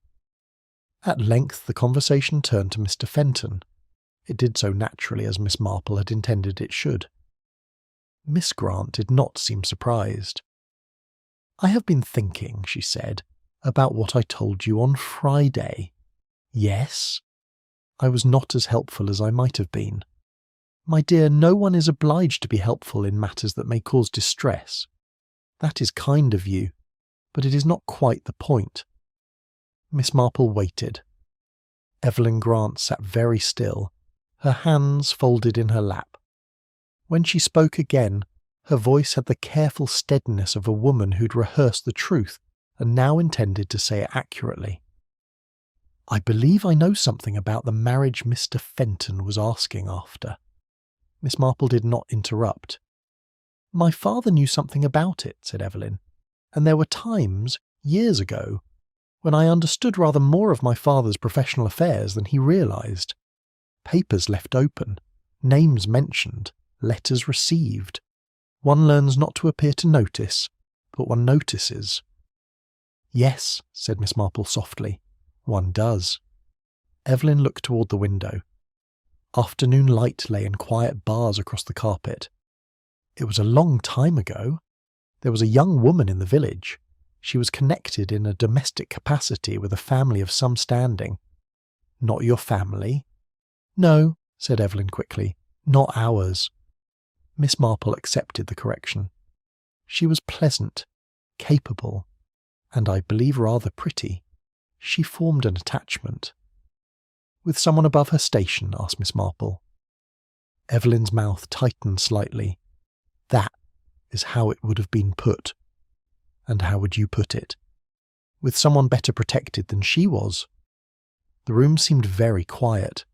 A: At length the conversation turned to Mr. Fenton. It did so naturally, as Miss Marple had intended it should. Miss Grant did not seem surprised. "I have been thinking," she said, "about what I told you on Friday." "Yes?" "I was not as helpful as I might have been." "My dear, no one is obliged to be helpful in matters that may cause distress. That is kind of you, but it is not quite the point." Miss Marple waited. Evelyn Grant sat very still, her hands folded in her lap. When she spoke again, her voice had the careful steadiness of a woman who'd rehearsed the truth and now intended to say it accurately. "I believe I know something about the marriage Mr. Fenton was asking after." Miss Marple did not interrupt. "My father knew something about it," said Evelyn, "and there were times, years ago, when I understood rather more of my father's professional affairs than he realised. Papers left open, names mentioned, letters received. One learns not to appear to notice, but one notices." "Yes," said Miss Marple softly, "one does." Evelyn looked toward the window. Afternoon light lay in quiet bars across the carpet. It was a long time ago. There was a young woman in the village. She was connected in a domestic capacity with a family of some standing. "Not your family?" "No," said Evelyn quickly, "not ours." Miss Marple accepted the correction. She was pleasant, capable, and I believe rather pretty. She formed an attachment. "With someone above her station?" asked Miss Marple. Evelyn's mouth tightened slightly. "That is how it would have been put." "And how would you put it?" "With someone better protected than she was." The room seemed very quiet.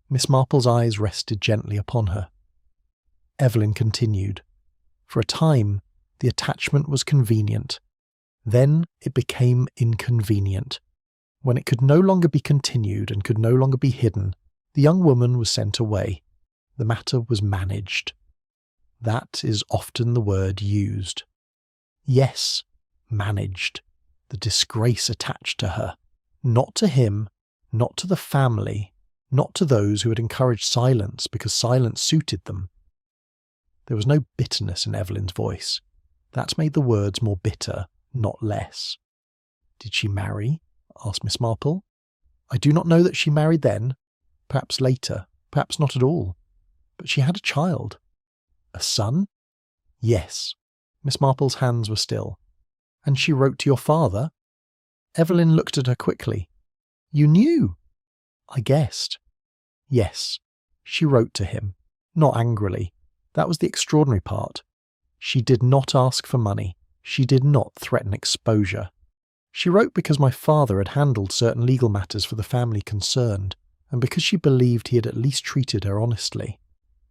A: Miss Marple's eyes rested gently upon her. Evelyn continued. "For a time, the attachment was convenient. Then it became inconvenient. When it could no longer be continued and could no longer be hidden, the young woman was sent away. The matter was managed. That is often the word used. Yes, managed. The disgrace attached to her. Not to him, not to the family, not to those who had encouraged silence because silence suited them." There was no bitterness in Evelyn's voice. That made the words more bitter, not less. "Did she marry?" asked Miss Marple. "I do not know that she married then. Perhaps later, perhaps not at all. But she had a child." "A son?" "Yes." Miss Marple's hands were still. "And she wrote to your father?" Evelyn looked at her quickly. "You knew?" "I guessed." "Yes. She wrote to him. Not angrily. That was the extraordinary part. She did not ask for money. She did not threaten exposure. She wrote because my father had handled certain legal matters for the family concerned, and because she believed he had at least treated her honestly.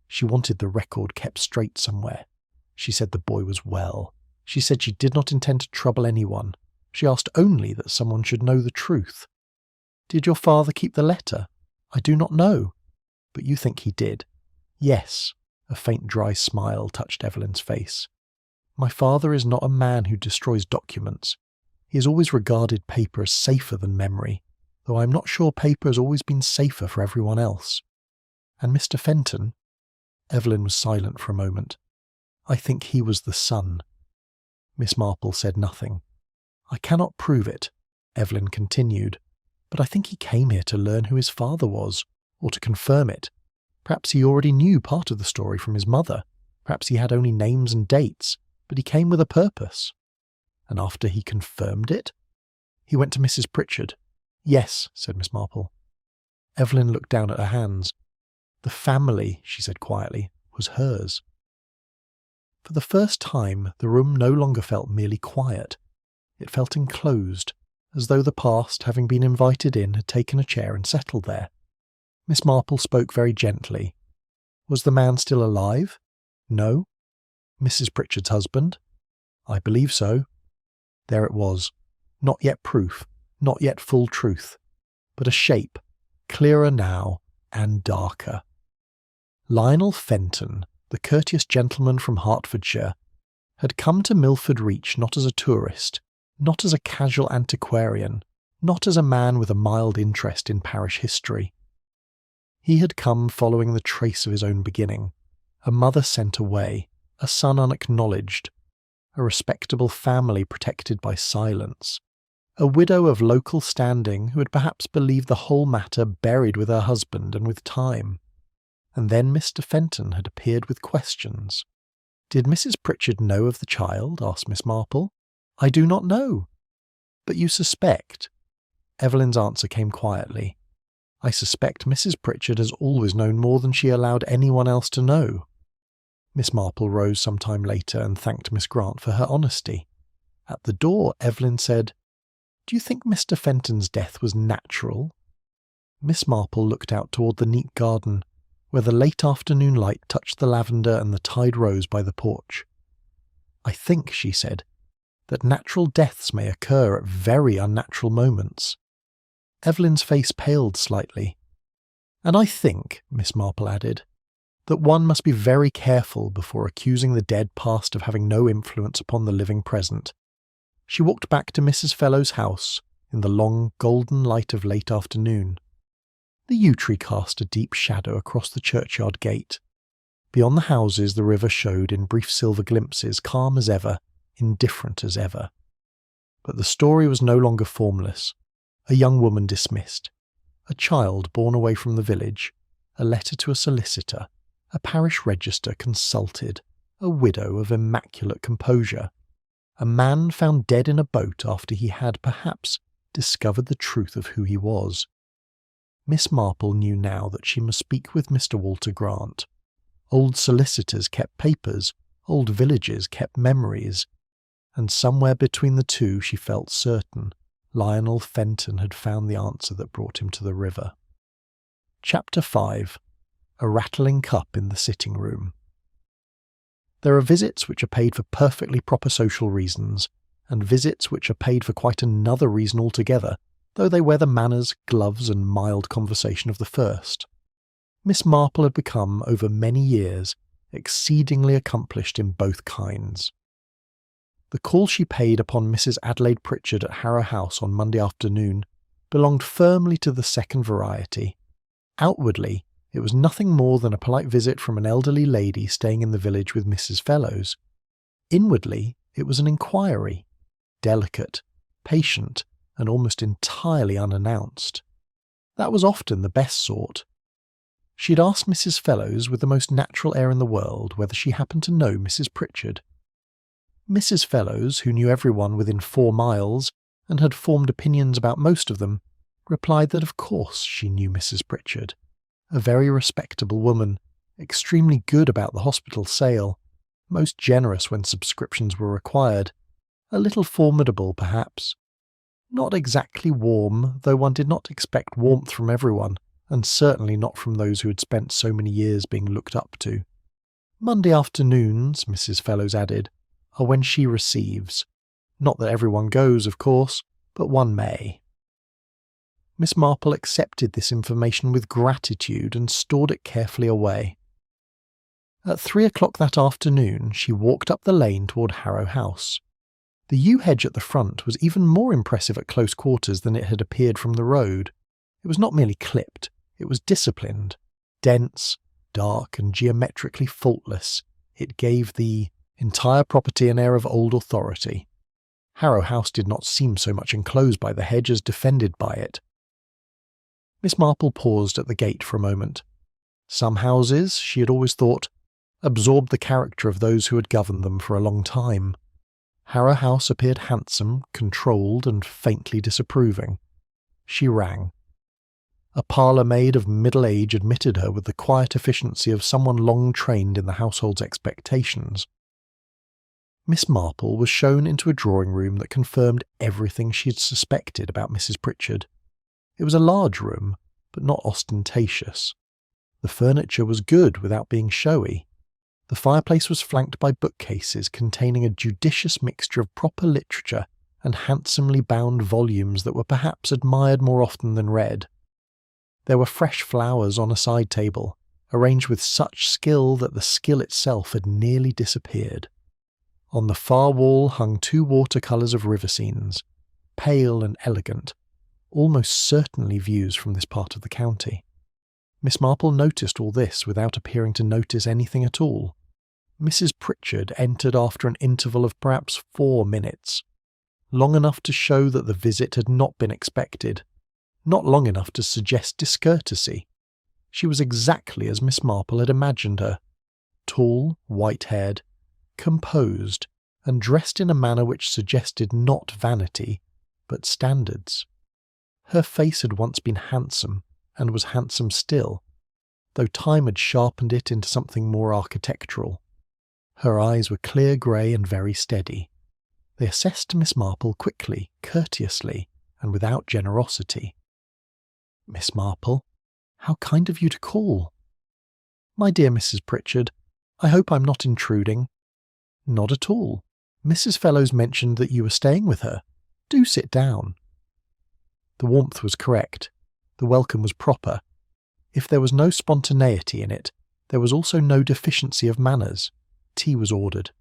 A: She wanted the record kept straight somewhere. She said the boy was well. She said she did not intend to trouble anyone. She asked only that someone should know the truth." "Did your father keep the letter?" "I do not know." "But you think he did?" "Yes." A faint dry smile touched Evelyn's face. "My father is not a man who destroys documents. He has always regarded paper as safer than memory, though I am not sure paper has always been safer for everyone else." "And Mr. Fenton?" Evelyn was silent for a moment. "I think he was the son." Miss Marple said nothing. "I cannot prove it," Evelyn continued, "but I think he came here to learn who his father was, or to confirm it. Perhaps he already knew part of the story from his mother. Perhaps he had only names and dates, but he came with a purpose." "And after he confirmed it?" "He went to Mrs. Pritchard." "Yes," said Miss Marple. Evelyn looked down at her hands. "The family," she said quietly, "was hers." For the first time, the room no longer felt merely quiet. It felt enclosed, as though the past, having been invited in, had taken a chair and settled there. Miss Marple spoke very gently. "Was the man still alive?" "No." "Mrs. Pritchard's husband?" "I believe so." There it was. Not yet proof, not yet full truth, but a shape, clearer now, and darker. Lionel Fenton, the courteous gentleman from Hertfordshire, had come to Milford Reach not as a tourist, not as a casual antiquarian, not as a man with a mild interest in parish history. He had come following the trace of his own beginning, a mother sent away, a son unacknowledged, a respectable family protected by silence, a widow of local standing who had perhaps believed the whole matter buried with her husband and with time. And then Mr. Fenton had appeared with questions. "Did Mrs. Pritchard know of the child?" asked Miss Marple. "I do not know." "But you suspect?" Evelyn's answer came quietly. "I suspect Mrs. Pritchard has always known more than she allowed anyone else to know." Miss Marple rose some time later and thanked Miss Grant for her honesty. At the door, Evelyn said, "Do you think Mr. Fenton's death was natural?" Miss Marple looked out toward the neat garden, where the late afternoon light touched the lavender and the tide rose by the porch. "I think," she said, "that natural deaths may occur at very unnatural moments." Evelyn's face paled slightly. "And I think," Miss Marple added, "that one must be very careful before accusing the dead past of having no influence upon the living present." She walked back to Mrs. Fellowes' house in the long golden light of late afternoon. The yew tree cast a deep shadow across the churchyard gate. Beyond the houses the river showed in brief silver glimpses, calm as ever, indifferent as ever. But the story was no longer formless. A young woman dismissed, a child borne away from the village, a letter to a solicitor, a parish register consulted, a widow of immaculate composure, a man found dead in a boat after he had, perhaps, discovered the truth of who he was. Miss Marple knew now that she must speak with Mr. Walter Grant. Old solicitors kept papers, old villages kept memories, and somewhere between the two she felt certain Lionel Fenton had found the answer that brought him to the river. Chapter 5. A Rattling Cup in the Sitting Room. There are visits which are paid for perfectly proper social reasons, and visits which are paid for quite another reason altogether, though they wear the manners, gloves, and mild conversation of the first. Miss Marple had become, over many years, exceedingly accomplished in both kinds. The call she paid upon Mrs. Adelaide Pritchard at Harrow House on Monday afternoon belonged firmly to the second variety. Outwardly, it was nothing more than a polite visit from an elderly lady staying in the village with Mrs. Fellowes. Inwardly, it was an inquiry, delicate, patient, and almost entirely unannounced. That was often the best sort. She had asked Mrs. Fellowes with the most natural air in the world whether she happened to know Mrs. Pritchard. Mrs. Fellowes, who knew everyone within 4 miles and had formed opinions about most of them, replied that of course she knew Mrs. Pritchard, a very respectable woman, extremely good about the hospital sale, most generous when subscriptions were required, a little formidable perhaps. Not exactly warm, though one did not expect warmth from everyone, and certainly not from those who had spent so many years being looked up to. Monday afternoons, Mrs. Fellowes added, are when she receives. Not that everyone goes, of course, but one may. Miss Marple accepted this information with gratitude and stored it carefully away. At 3 o'clock that afternoon, she walked up the lane toward Harrow House. The yew hedge at the front was even more impressive at close quarters than it had appeared from the road. It was not merely clipped, it was disciplined, dense, dark, and geometrically faultless. It gave the entire property an air of old authority. Harrow House did not seem so much enclosed by the hedge as defended by it. Miss Marple paused at the gate for a moment. Some houses, she had always thought, absorbed the character of those who had governed them for a long time. Harrow House appeared handsome, controlled, and faintly disapproving. She rang. A parlour-maid of middle age admitted her with the quiet efficiency of someone long trained in the household's expectations. Miss Marple was shown into a drawing-room that confirmed everything she had suspected about Mrs. Pritchard. It was a large room, but not ostentatious. The furniture was good without being showy. The fireplace was flanked by bookcases containing a judicious mixture of proper literature and handsomely bound volumes that were perhaps admired more often than read. There were fresh flowers on a side table, arranged with such skill that the skill itself had nearly disappeared. On the far wall hung 2 watercolours of river scenes, pale and elegant, almost certainly views from this part of the county. Miss Marple noticed all this without appearing to notice anything at all. Mrs. Pritchard entered after an interval of perhaps 4 minutes, long enough to show that the visit had not been expected, not long enough to suggest discourtesy. She was exactly as Miss Marple had imagined her, tall, white-haired, composed, and dressed in a manner which suggested not vanity, but standards. Her face had once been handsome, and was handsome still, though time had sharpened it into something more architectural. Her eyes were clear grey and very steady. They assessed Miss Marple quickly, courteously, and without generosity. "Miss Marple, how kind of you to call." "My dear Mrs. Pritchard, I hope I'm not intruding." "Not at all. Mrs. Fellows mentioned that you were staying with her. Do sit down." The warmth was correct. The welcome was proper. If there was no spontaneity in it, there was also no deficiency of manners. Tea was ordered.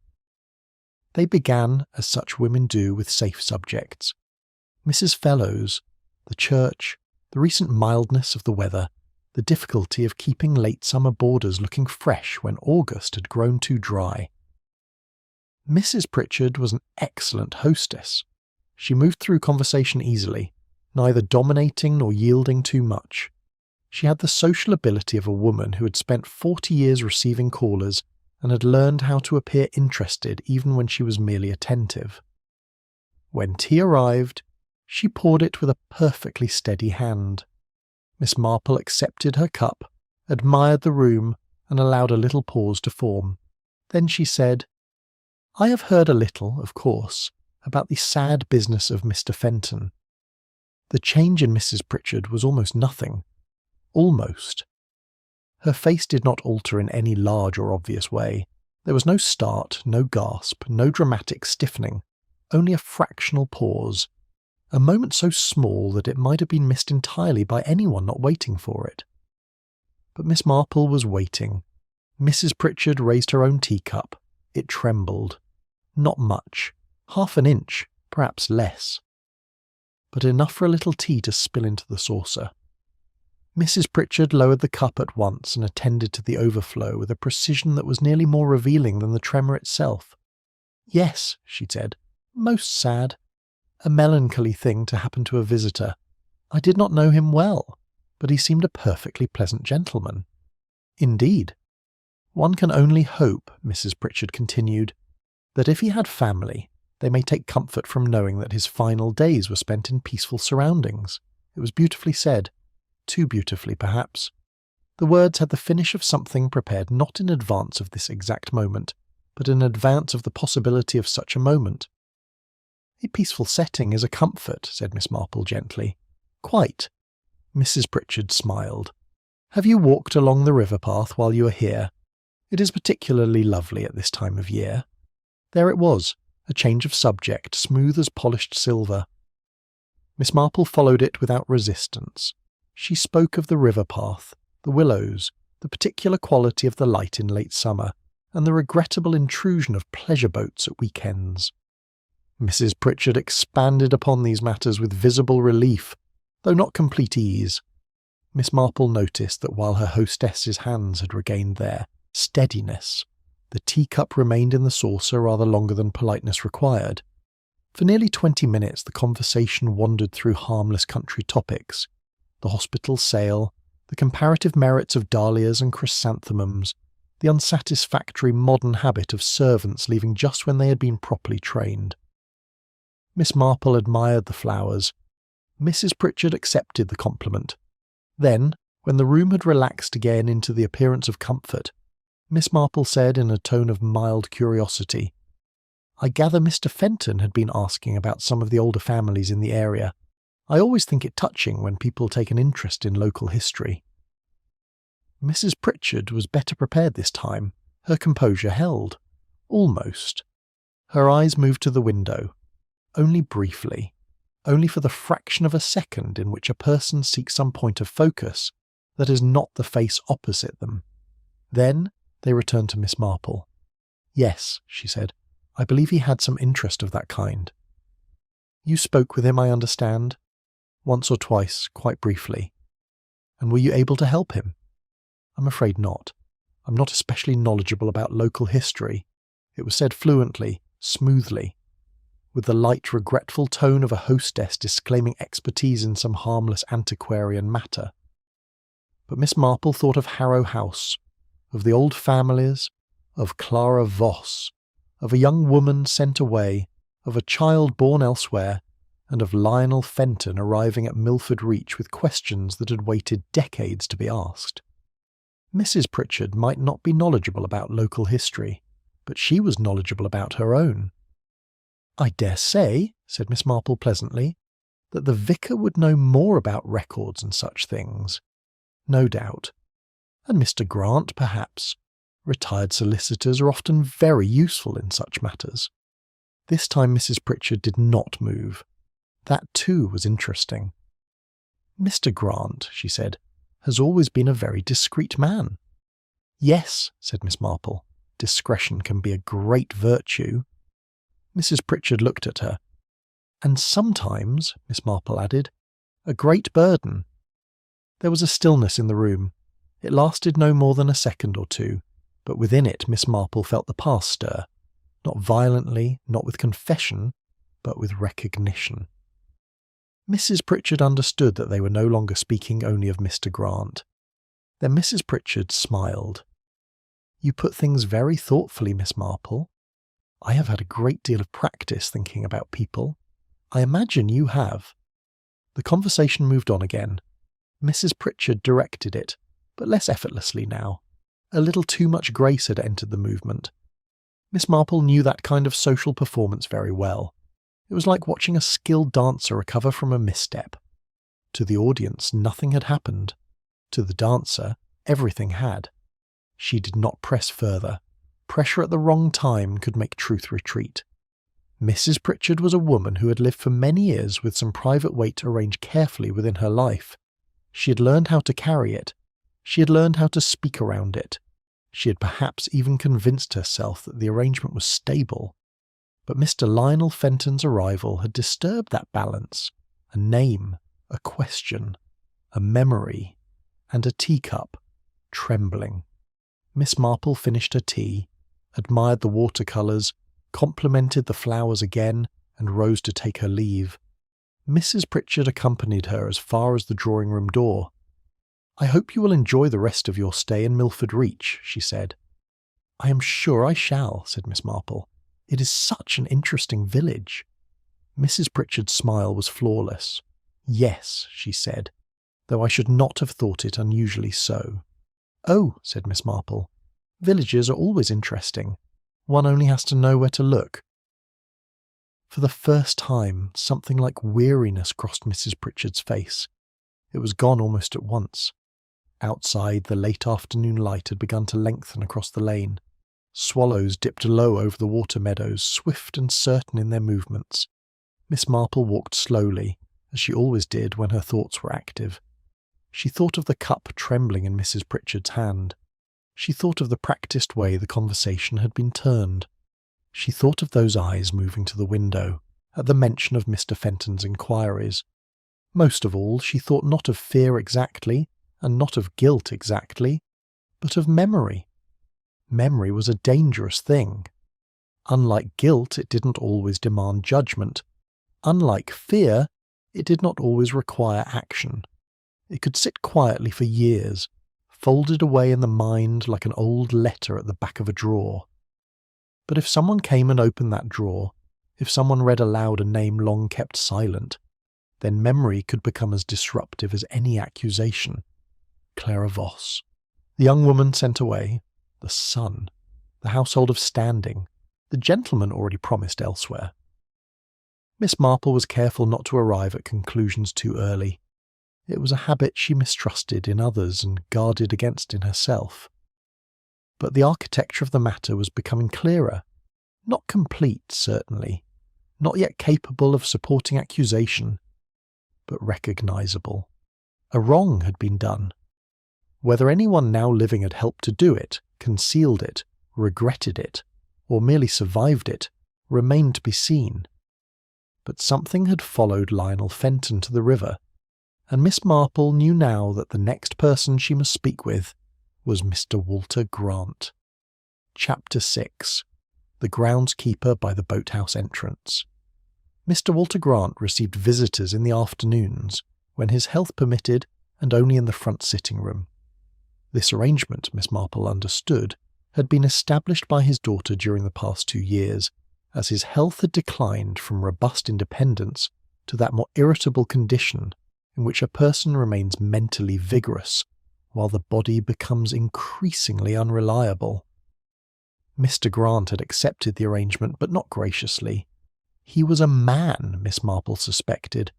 A: They began, as such women do, with safe subjects. Mrs. Fellows, the church, the recent mildness of the weather, the difficulty of keeping late summer boarders looking fresh when August had grown too dry. Mrs. Pritchard was an excellent hostess. She moved through conversation easily, neither dominating nor yielding too much. She had the social ability of a woman who had spent 40 years receiving callers and had learned how to appear interested even when she was merely attentive. When tea arrived, she poured it with a perfectly steady hand. Miss Marple accepted her cup, admired the room, and allowed a little pause to form. Then she said, "I have heard a little, of course, about the sad business of Mr. Fenton." The change in Mrs. Pritchard was almost nothing. Almost. Her face did not alter in any large or obvious way. There was no start, no gasp, no dramatic stiffening, only a fractional pause, a moment so small that it might have been missed entirely by anyone not waiting for it. But Miss Marple was waiting. Mrs. Pritchard raised her own teacup. It trembled. Not much. 1/2 inch, perhaps less. But enough for a little tea to spill into the saucer. Mrs. Pritchard lowered the cup at once and attended to the overflow with a precision that was nearly more revealing than the tremor itself. "Yes," she said, "most sad. A melancholy thing to happen to a visitor. I did not know him well, but he seemed a perfectly pleasant gentleman." "Indeed. One can only hope," Mrs. Pritchard continued, "that if he had family, they may take comfort from knowing that his final days were spent in peaceful surroundings." It was beautifully said. Too beautifully, perhaps. The words had the finish of something prepared not in advance of this exact moment, but in advance of the possibility of such a moment. "A peaceful setting is a comfort," said Miss Marple gently. "Quite." Mrs. Pritchard smiled. "Have you walked along the river path while you were here? It is particularly lovely at this time of year." There it was, a change of subject, smooth as polished silver. Miss Marple followed it without resistance. She spoke of the river path, the willows, the particular quality of the light in late summer, and the regrettable intrusion of pleasure boats at weekends. Mrs. Pritchard expanded upon these matters with visible relief, though not complete ease. Miss Marple noticed that while her hostess's hands had regained their steadiness, the teacup remained in the saucer rather longer than politeness required. For nearly 20 minutes the conversation wandered through harmless country topics: the hospital sale, the comparative merits of dahlias and chrysanthemums, the unsatisfactory modern habit of servants leaving just when they had been properly trained. Miss Marple admired the flowers. Mrs. Pritchard accepted the compliment. Then, when the room had relaxed again into the appearance of comfort, Miss Marple said in a tone of mild curiosity, "I gather Mr. Fenton had been asking about some of the older families in the area. I always think it touching when people take an interest in local history." Mrs. Pritchard was better prepared this time. Her composure held. Almost. Her eyes moved to the window. Only briefly. only for the fraction of a second in which a person seeks some point of focus that is not the face opposite them. Then they returned to Miss Marple. "Yes," she said, "I believe he had some interest of that kind." "You spoke with him, I understand?" "Once or twice, quite briefly." "And were you able to help him?" "I'm afraid not. I'm not especially knowledgeable about local history." It was said fluently, smoothly, with the light, regretful tone of a hostess disclaiming expertise in some harmless antiquarian matter. But Miss Marple thought of Harrow House, of the old families, of Clara Voss, of a young woman sent away, of a child born elsewhere, and of Lionel Fenton arriving at Milford Reach with questions that had waited decades to be asked. Mrs. Pritchard might not be knowledgeable about local history, but she was knowledgeable about her own. "I dare say," said Miss Marple pleasantly, "that the vicar would know more about records and such things. No doubt. And Mr. Grant, perhaps. Retired solicitors are often very useful in such matters." This time Mrs. Pritchard did not move. That too was interesting. "Mr. Grant," she said, "has always been a very discreet man." "Yes," said Miss Marple, "discretion can be a great virtue." Mrs. Pritchard looked at her. "And sometimes," Miss Marple added, "a great burden." There was a stillness in the room. It lasted no more than a second or two, but within it Miss Marple felt the past stir, not violently, not with confession, but with recognition. Mrs. Pritchard understood that they were no longer speaking only of Mr. Grant. Then Mrs. Pritchard smiled. "You put things very thoughtfully, Miss Marple. I have had a great deal of practice thinking about people. I imagine you have." The conversation moved on again. Mrs. Pritchard directed it, but less effortlessly now. A little too much grace had entered the movement. Miss Marple knew that kind of social performance very well. It was like watching a skilled dancer recover from a misstep. To the audience, nothing had happened. To the dancer, everything had. She did not press further. Pressure at the wrong time could make truth retreat. Mrs. Pritchard was a woman who had lived for many years with some private weight arranged carefully within her life. She had learned how to carry it. She had learned how to speak around it. She had perhaps even convinced herself that the arrangement was stable. But Mr. Lionel Fenton's arrival had disturbed that balance. A name, a question, a memory, and a teacup, trembling. Miss Marple finished her tea, admired the watercolours, complimented the flowers again, and rose to take her leave. Mrs. Pritchard accompanied her as far as the drawing-room door. "I hope you will enjoy the rest of your stay in Milford Reach," she said. "I am sure I shall," said Miss Marple. "It is such an interesting village." Mrs. Pritchard's smile was flawless. "Yes," she said, "though I should not have thought it unusually so." "Oh," said Miss Marple, "villages are always interesting. One only has to know where to look." For the first time, something like weariness crossed Mrs. Pritchard's face. It was gone almost at once. Outside, the late afternoon light had begun to lengthen across the lane. Swallows dipped low over the water meadows, swift and certain in their movements. Miss Marple walked slowly, as she always did when her thoughts were active. She thought of the cup trembling in Mrs. Pritchard's hand. She thought of the practised way the conversation had been turned. She thought of those eyes moving to the window, at the mention of Mr. Fenton's inquiries. Most of all, she thought not of fear exactly, and not of guilt exactly, but of memory. Memory was a dangerous thing. Unlike guilt, it didn't always demand judgment. Unlike fear, it did not always require action. It could sit quietly for years, folded away in the mind like an old letter at the back of a drawer. But if someone came and opened that drawer, if someone read aloud a name long kept silent, then memory could become as disruptive as any accusation. Clara Voss. The young woman sent away. The son. The household of standing. The gentleman already promised elsewhere. Miss Marple was careful not to arrive at conclusions too early. It was a habit she mistrusted in others and guarded against in herself. But the architecture of the matter was becoming clearer. Not complete, certainly. not yet capable of supporting accusation, but recognisable. A wrong had been done. Whether anyone now living had helped to do it, concealed it, regretted it, or merely survived it, remained to be seen. But something had followed Lionel Fenton to the river, and Miss Marple knew now that the next person she must speak with was Mr. Walter Grant. Chapter 6. The Groundskeeper by the Boathouse Entrance. Mr. Walter Grant received visitors in the afternoons, when his health permitted, and only in the front sitting room. This arrangement, Miss Marple understood, had been established by his daughter during the past 2 years, as his health had declined from robust independence to that more irritable condition in which a person remains mentally vigorous, while the body becomes increasingly unreliable. Mr. Grant had accepted the arrangement, but not graciously. He was a man, Miss Marple suspected,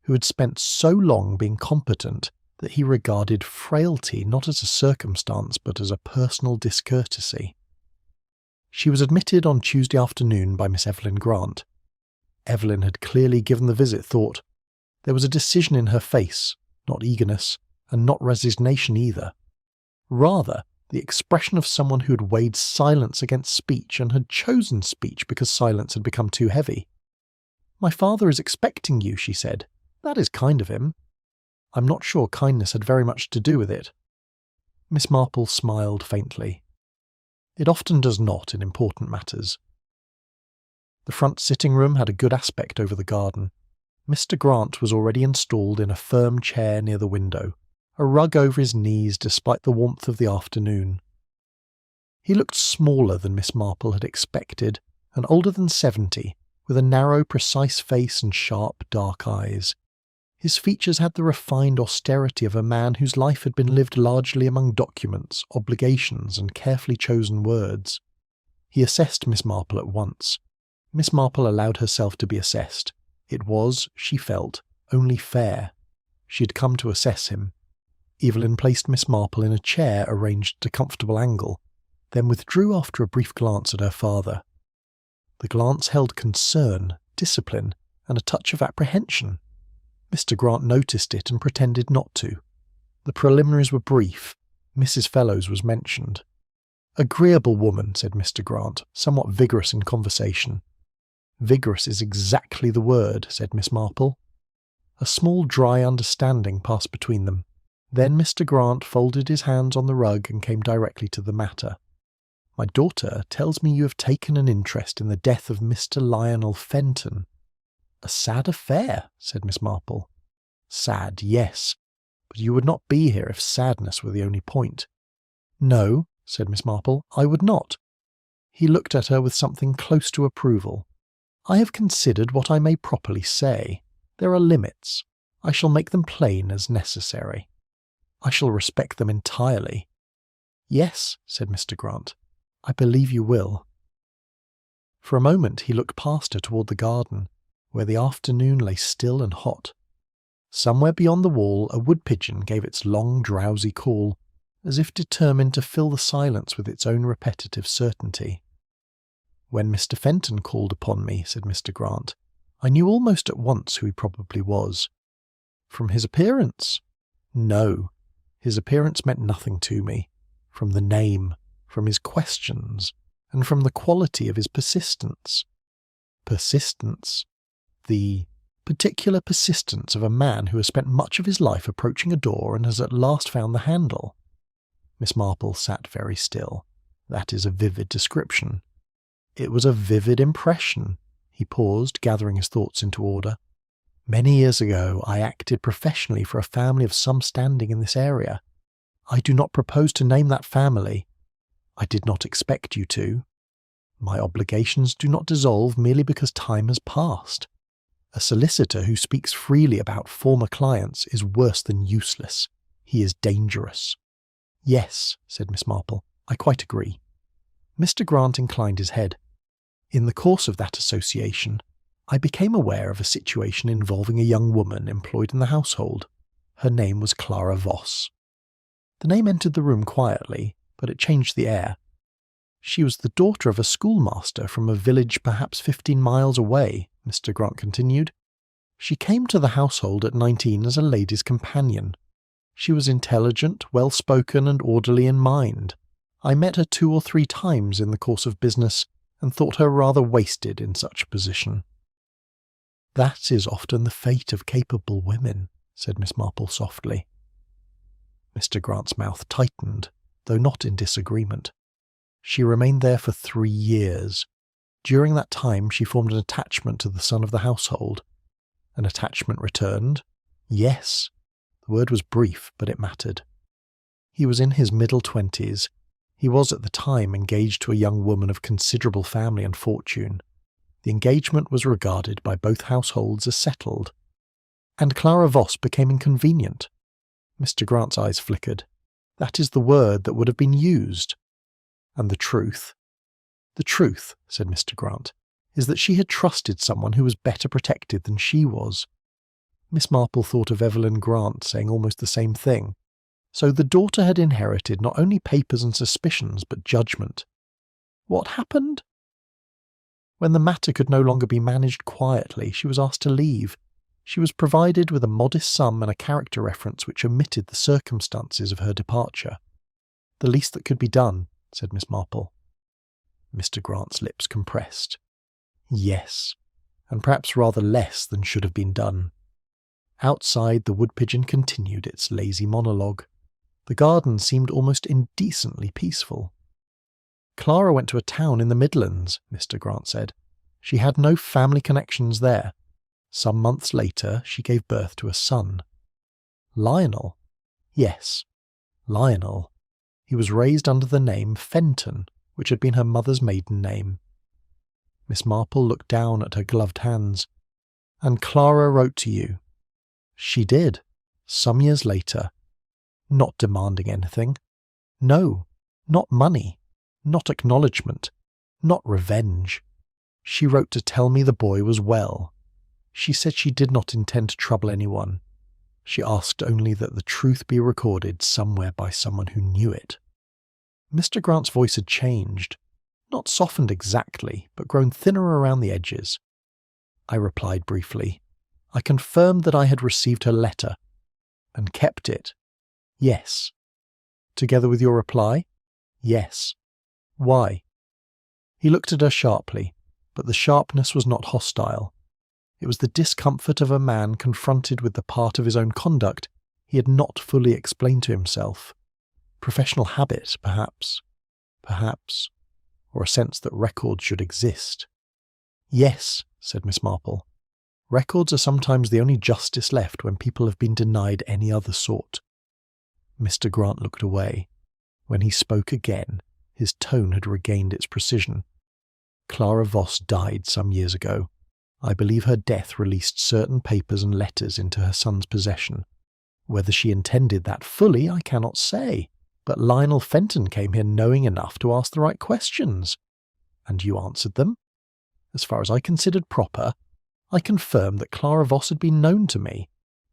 A: who had spent so long being competent that he regarded frailty not as a circumstance but as a personal discourtesy. She was admitted on Tuesday afternoon by Miss Evelyn Grant. Evelyn had clearly given the visit thought. There was a decision in her face, not eagerness, and not resignation either. Rather, the expression of someone who had weighed silence against speech and had chosen speech because silence had become too heavy. "My father is expecting you," she said. "That is kind of him." "I'm not sure kindness had very much to do with it." Miss Marple smiled faintly. It often does not in important matters. The front sitting room had a good aspect over the garden. Mr. Grant was already installed in a firm chair near the window, a rug over his knees despite the warmth of the afternoon. He looked smaller than Miss Marple had expected, and older than 70, with a narrow, precise face and sharp, dark eyes. His features had the refined austerity of a man whose life had been lived largely among documents, obligations, and carefully chosen words. He assessed Miss Marple at once. Miss Marple allowed herself to be assessed. It was, she felt, only fair. She had come to assess him. Evelyn placed Miss Marple in a chair arranged at a comfortable angle, then withdrew after a brief glance at her father. The glance held concern, discipline, and a touch of apprehension. Mr. Grant noticed it and pretended not to. The preliminaries were brief. Mrs. Fellows was mentioned. "Agreeable woman," said Mr. Grant, somewhat vigorous in conversation. "Vigorous is exactly the word," said Miss Marple. A small dry understanding passed between them. Then Mr. Grant folded his hands on the rug and came directly to the matter. "My daughter tells me you have taken an interest in the death of Mr. Lionel Fenton." "A sad affair," said Miss Marple. "Sad, yes, but you would not be here if sadness were the only point." "No," said Miss Marple, "I would not." He looked at her with something close to approval. "I have considered what I may properly say. There are limits. I shall make them plain as necessary. I shall respect them entirely." "Yes," said Mr. Grant, "I believe you will." For a moment he looked past her toward the garden, where the afternoon lay still and hot. Somewhere beyond the wall a wood-pigeon gave its long, drowsy call, as if determined to fill the silence with its own repetitive certainty. "When Mr. Fenton called upon me," said Mr. Grant, "I knew almost at once who he probably was." "From his appearance?" "No. His appearance meant nothing to me. From the name, from his questions, and from the quality of his persistence." Persistence? The particular persistence of a man who has spent much of his life approaching a door and has at last found the handle. Miss Marple sat very still. "That is a vivid description." "It was a vivid impression." He paused, gathering his thoughts into order. "Many years ago I acted professionally for a family of some standing in this area. I do not propose to name that family. I did not expect you to. My obligations do not dissolve merely because time has passed. A solicitor who speaks freely about former clients is worse than useless. He is dangerous." "Yes," said Miss Marple, "I quite agree." Mr. Grant inclined his head. "In the course of that association, I became aware of a situation involving a young woman employed in the household. Her name was Clara Voss." The name entered the room quietly, but it changed the air. She was the daughter of a schoolmaster from a village perhaps 15 miles away, Mr. Grant continued. She came to the household at 19 as a lady's companion. She was intelligent, well-spoken and orderly in mind. I met her 2 or 3 times in the course of business and thought her rather wasted in such a position. That is often the fate of capable women, said Miss Marple softly. Mr. Grant's mouth tightened, though not in disagreement. She remained there for 3 years. During that time she formed an attachment to the son of the household. An attachment returned? Yes. The word was brief, but it mattered. He was in his middle 20s. He was at the time engaged to a young woman of considerable family and fortune. The engagement was regarded by both households as settled. And Clara Voss became inconvenient. Mr. Grant's eyes flickered. That is the word that would have been used. And the truth? The truth, said Mr. Grant, is that she had trusted someone who was better protected than she was. Miss Marple thought of Evelyn Grant saying almost the same thing. So the daughter had inherited not only papers and suspicions, but judgment. What happened? When the matter could no longer be managed quietly, she was asked to leave. She was provided with a modest sum and a character reference which omitted the circumstances of her departure. The least that could be done, said Miss Marple. Mr. Grant's lips compressed. Yes, and perhaps rather less than should have been done. Outside, the wood-pigeon continued its lazy monologue. The garden seemed almost indecently peaceful. Clara went to a town in the Midlands, Mr. Grant said. She had no family connections there. Some months later, she gave birth to a son. Lionel? Yes, Lionel. He was raised under the name Fenton, which had been her mother's maiden name. Miss Marple looked down at her gloved hands. And Clara wrote to you. She did, some years later. Not demanding anything. No, not money. Not acknowledgement. Not revenge. She wrote to tell me the boy was well. She said she did not intend to trouble anyone. She asked only that the truth be recorded somewhere by someone who knew it. Mr. Grant's voice had changed. Not softened exactly, but grown thinner around the edges. I replied briefly. I confirmed that I had received her letter. And kept it. Yes. Together with your reply? Yes. Why? He looked at her sharply, but the sharpness was not hostile. It was the discomfort of a man confronted with the part of his own conduct he had not fully explained to himself. Professional habit, perhaps. Perhaps. Or a sense that records should exist. Yes, said Miss Marple. Records are sometimes the only justice left when people have been denied any other sort. Mr. Grant looked away. When he spoke again, his tone had regained its precision. Clara Voss died some years ago. I believe her death released certain papers and letters into her son's possession. Whether she intended that fully, I cannot say. But Lionel Fenton came here knowing enough to ask the right questions. And you answered them? As far as I considered proper, I confirmed that Clara Voss had been known to me.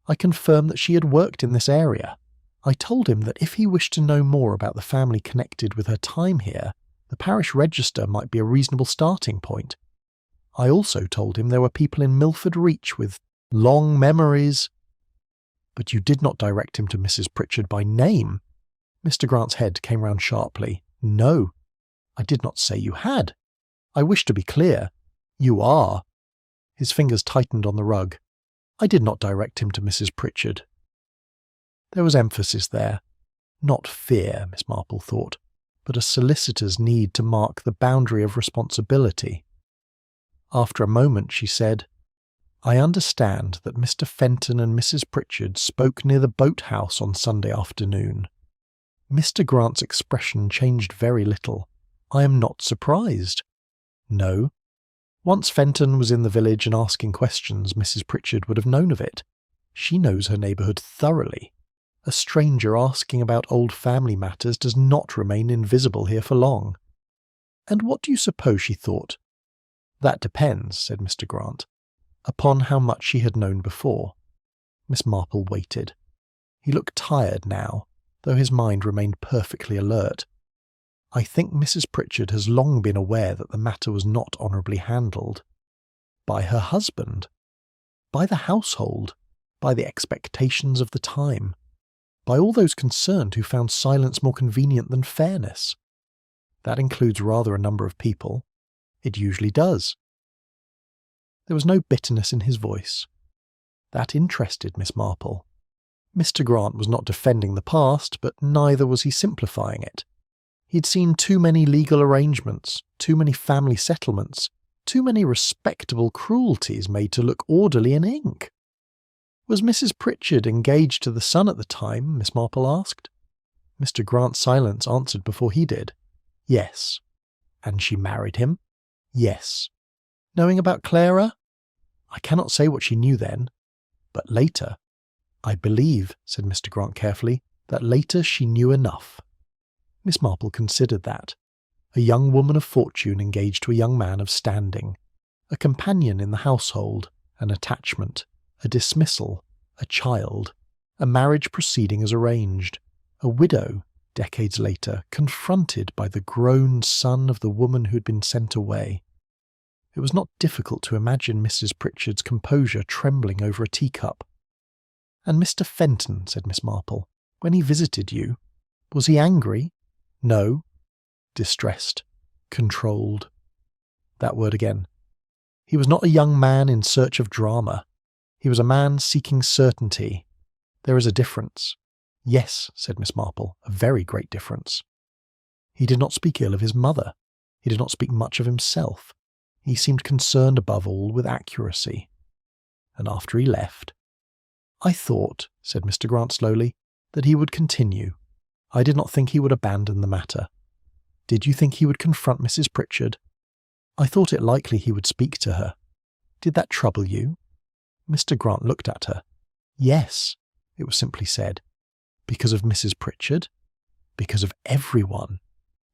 A: I confirmed that she had worked in this area. I told him that if he wished to know more about the family connected with her time here, the parish register might be a reasonable starting point. I also told him there were people in Milford Reach with long memories. But you did not direct him to Mrs. Pritchard by name. Mr. Grant's head came round sharply. No, I did not say you had. I wish to be clear. You are. His fingers tightened on the rug. I did not direct him to Mrs. Pritchard. There was emphasis there. Not fear, Miss Marple thought, but a solicitor's need to mark the boundary of responsibility. After a moment she said, I understand that Mr. Fenton and Mrs. Pritchard spoke near the Boathouse on Sunday afternoon. Mr. Grant's expression changed very little. I am not surprised. No. Once Fenton was in the village and asking questions, Mrs. Pritchard would have known of it. She knows her neighbourhood thoroughly. A stranger asking about old family matters does not remain invisible here for long. And what do you suppose she thought? That depends, said Mr. Grant, upon how much she had known before. Miss Marple waited. He looked tired now, though his mind remained perfectly alert. I think Mrs. Pritchard has long been aware that the matter was not honourably handled. By her husband. By the household. By the expectations of the time. By all those concerned who found silence more convenient than fairness. That includes rather a number of people. It usually does. There was no bitterness in his voice. That interested Miss Marple. Mr. Grant was not defending the past, but neither was he simplifying it. He'd seen too many legal arrangements, too many family settlements, too many respectable cruelties made to look orderly in ink. Was Mrs. Pritchard engaged to the son at the time? Miss Marple asked. Mr. Grant's silence answered before he did. Yes. And she married him? Yes. Knowing about Clara? I cannot say what she knew then. But later, I believe, said Mr. Grant carefully, that later she knew enough. Miss Marple considered that. A young woman of fortune engaged to a young man of standing. A companion in the household, an attachment, a dismissal, a child, a marriage proceeding as arranged, a widow, decades later, confronted by the grown son of the woman who had been sent away. It was not difficult to imagine Mrs. Pritchard's composure trembling over a teacup. And Mr. Fenton, said Miss Marple, when he visited you, was he angry? No. Distressed. Controlled. That word again. He was not a young man in search of drama. He was a man seeking certainty. There is a difference. Yes, said Miss Marple, a very great difference. He did not speak ill of his mother. He did not speak much of himself. He seemed concerned above all with accuracy. And after he left, I thought, said Mr. Grant slowly, that he would continue. I did not think he would abandon the matter. Did you think he would confront Mrs. Pritchard? I thought it likely he would speak to her. Did that trouble you? Mr. Grant looked at her. Yes, it was simply said. Because of Mrs. Pritchard? Because of everyone.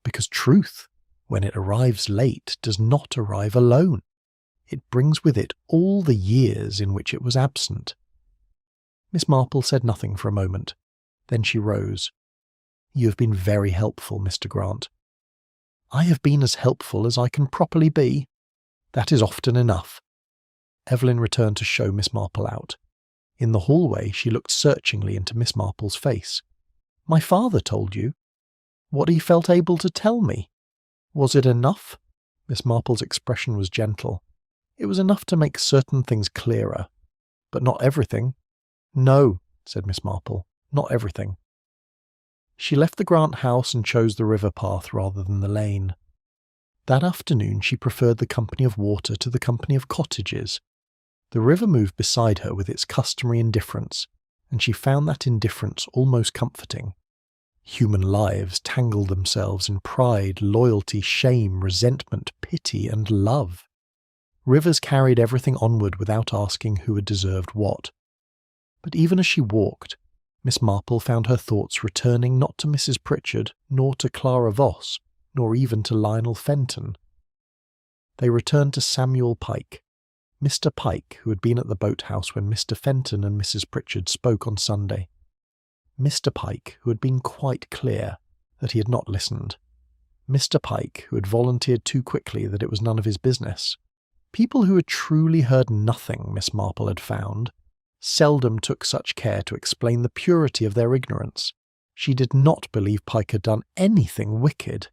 A: Because truth, when it arrives late, does not arrive alone. It brings with it all the years in which it was absent. Miss Marple said nothing for a moment. Then she rose. You have been very helpful, Mr. Grant. I have been as helpful as I can properly be. That is often enough. Evelyn returned to show Miss Marple out. In the hallway she looked searchingly into Miss Marple's face. My father told you? What he felt able to tell me? Was it enough? Miss Marple's expression was gentle. It was enough to make certain things clearer. But not everything. No, said Miss Marple, not everything. She left the Grant house and chose the river path rather than the lane. That afternoon she preferred the company of water to the company of cottages. The river moved beside her with its customary indifference, and she found that indifference almost comforting. Human lives tangled themselves in pride, loyalty, shame, resentment, pity, and love. Rivers carried everything onward without asking who had deserved what. But even as she walked, Miss Marple found her thoughts returning not to Mrs. Pritchard, nor to Clara Voss, nor even to Lionel Fenton. They returned to Samuel Pike, Mr. Pike, who had been at the Boathouse when Mr. Fenton and Mrs. Pritchard spoke on Sunday. Mr. Pike, who had been quite clear that he had not listened. Mr. Pike, who had volunteered too quickly that it was none of his business. People who had truly heard nothing, Miss Marple had found, seldom took such care to explain the purity of their ignorance. She did not believe Pike had done anything wicked.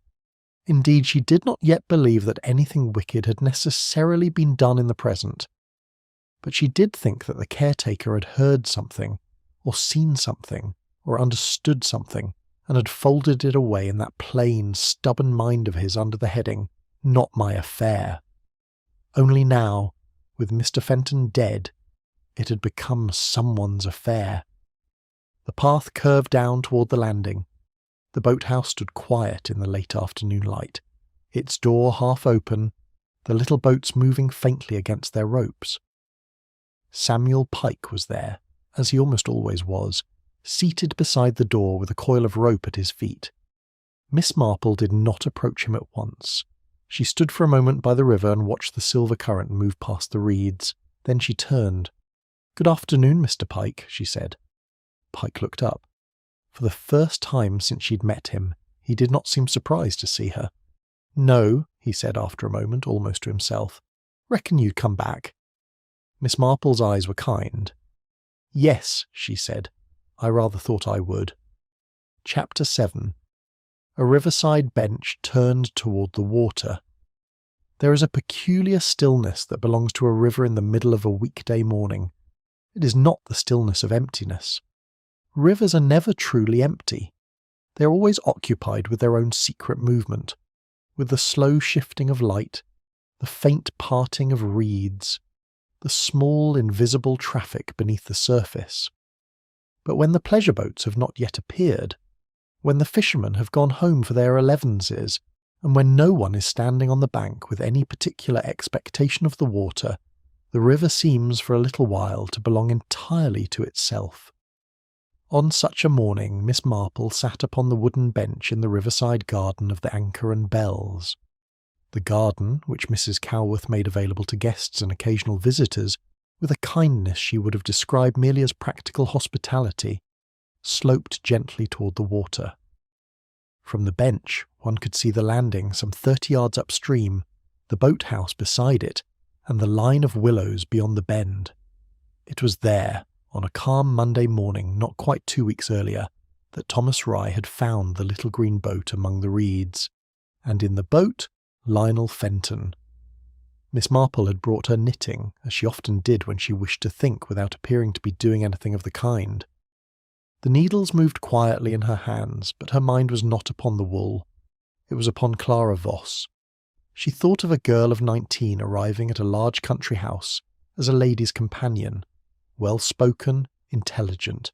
A: Indeed, she did not yet believe that anything wicked had necessarily been done in the present. But she did think that the caretaker had heard something, or seen something, or understood something, and had folded it away in that plain, stubborn mind of his under the heading, "Not my affair." Only now, with Mr. Fenton dead, it had become someone's affair. The path curved down toward the landing. The boathouse stood quiet in the late afternoon light, its door half open, the little boats moving faintly against their ropes. Samuel Pike was there, as he almost always was, seated beside the door with a coil of rope at his feet. Miss Marple did not approach him at once. She stood for a moment by the river and watched the silver current move past the reeds. Then she turned. "Good afternoon, Mr. Pike," she said. Pike looked up. For the first time since she'd met him, he He did not seem surprised to see her. "No," he said after a moment, almost to himself. "Reckon you'd come back." Miss Marple's eyes were kind. "Yes," she said. "I rather thought I would." Chapter 7. A riverside bench turned toward the water. There is a peculiar stillness that belongs to a river in the middle of a weekday morning. It is not the stillness of emptiness. Rivers are never truly empty. They are always occupied with their own secret movement, with the slow shifting of light, the faint parting of reeds, the small invisible traffic beneath the surface. But when the pleasure boats have not yet appeared, when the fishermen have gone home for their elevenses, and when no one is standing on the bank with any particular expectation of the water, the river seems for a little while to belong entirely to itself. On such a morning Miss Marple sat upon the wooden bench in the riverside garden of the Anchor and Bells. The garden, which Mrs. Cowworth made available to guests and occasional visitors, with a kindness she would have described merely as practical hospitality, sloped gently toward the water. From the bench one could see the landing some 30 yards upstream, the boathouse beside it, and the line of willows beyond the bend. It was there, on a calm Monday morning not quite 2 weeks earlier, that Thomas Rye had found the little green boat among the reeds, and in the boat Lionel Fenton. Miss Marple had brought her knitting, as she often did when she wished to think without appearing to be doing anything of the kind. The needles moved quietly in her hands, but her mind was not upon the wool. It was upon Clara Voss. She thought of a girl of 19 arriving at a large country house as a lady's companion, well-spoken, intelligent,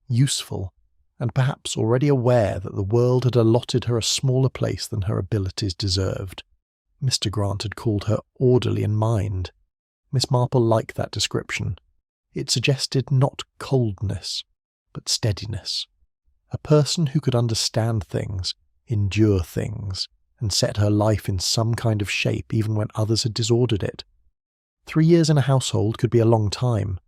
A: useful, and perhaps already aware that the world had allotted her a smaller place than her abilities deserved. Mr. Grant had called her orderly in mind. Miss Marple liked that description. It suggested not coldness, but steadiness. A person who could understand things, endure things, and set her life in some kind of shape even when others had disordered it. 3 years in a household could be a long time.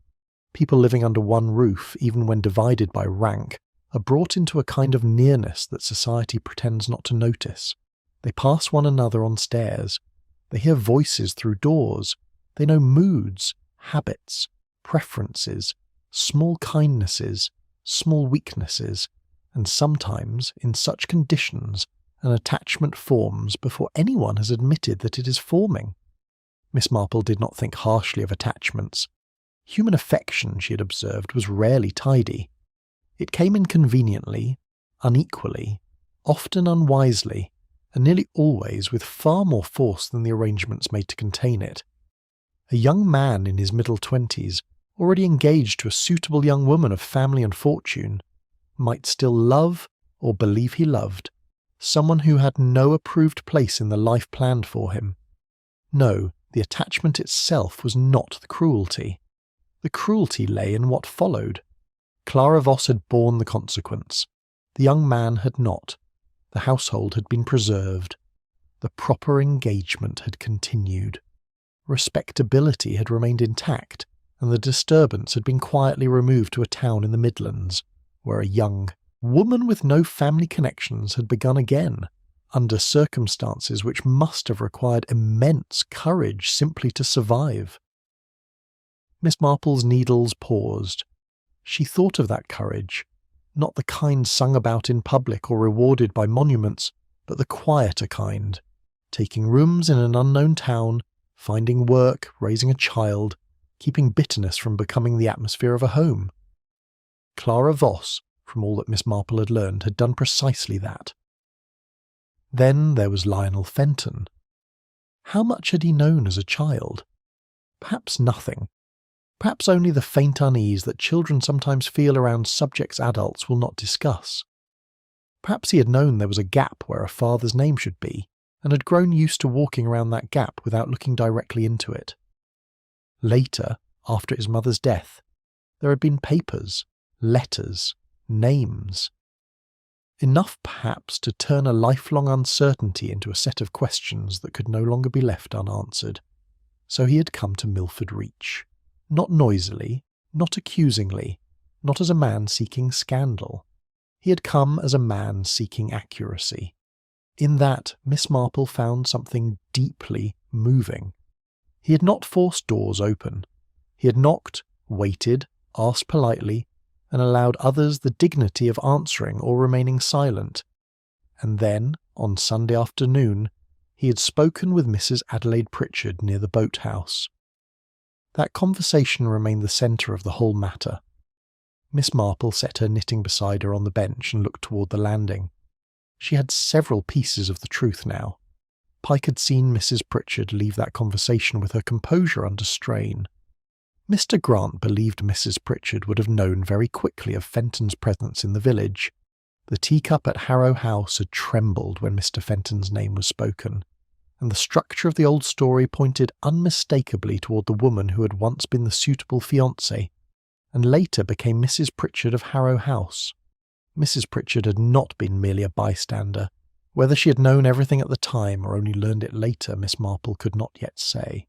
A: People living under one roof, even when divided by rank, are brought into a kind of nearness that society pretends not to notice. They pass one another on stairs. They hear voices through doors. They know moods, habits, preferences, small kindnesses, small weaknesses, and sometimes, in such conditions, an attachment forms before anyone has admitted that it is forming. Miss Marple did not think harshly of attachments. Human affection, she had observed, was rarely tidy. It came inconveniently, unequally, often unwisely, and nearly always with far more force than the arrangements made to contain it. A young man in his middle 20s, already engaged to a suitable young woman of family and fortune, might still love, or believe he loved, someone who had no approved place in the life planned for him. No, the attachment itself was not the cruelty. The cruelty lay in what followed. Clara Voss had borne the consequence. The young man had not. The household had been preserved. The proper engagement had continued. Respectability had remained intact, and the disturbance had been quietly removed to a town in the Midlands, where a young woman with no family connections had begun again, under circumstances which must have required immense courage simply to survive. Miss Marple's needles paused. She thought of that courage, not the kind sung about in public or rewarded by monuments, but the quieter kind, taking rooms in an unknown town, finding work, raising a child, keeping bitterness from becoming the atmosphere of a home. Clara Voss, from all that Miss Marple had learned, had done precisely that. Then there was Lionel Fenton. How much had he known as a child? Perhaps nothing. Perhaps only the faint unease that children sometimes feel around subjects adults will not discuss. Perhaps he had known there was a gap where a father's name should be, and had grown used to walking around that gap without looking directly into it. Later, after his mother's death, there had been papers, letters, names. Enough, perhaps, to turn a lifelong uncertainty into a set of questions that could no longer be left unanswered. So he had come to Milford Reach. Not noisily, not accusingly, not as a man seeking scandal. He had come as a man seeking accuracy. In that, Miss Marple found something deeply moving. He had not forced doors open. He had knocked, waited, asked politely, and allowed others the dignity of answering or remaining silent. And then, on Sunday afternoon, he had spoken with Mrs. Adelaide Pritchard near the Boathouse. That conversation remained the centre of the whole matter. Miss Marple set her knitting beside her on the bench and looked toward the landing. She had several pieces of the truth now. Pike had seen Mrs. Pritchard leave that conversation with her composure under strain. Mr. Grant believed Mrs. Pritchard would have known very quickly of Fenton's presence in the village. The teacup at Harrow House had trembled when Mr. Fenton's name was spoken, and the structure of the old story pointed unmistakably toward the woman who had once been the suitable fiancée, and later became Mrs. Pritchard of Harrow House. Mrs. Pritchard had not been merely a bystander. Whether she had known everything at the time or only learned it later, Miss Marple could not yet say.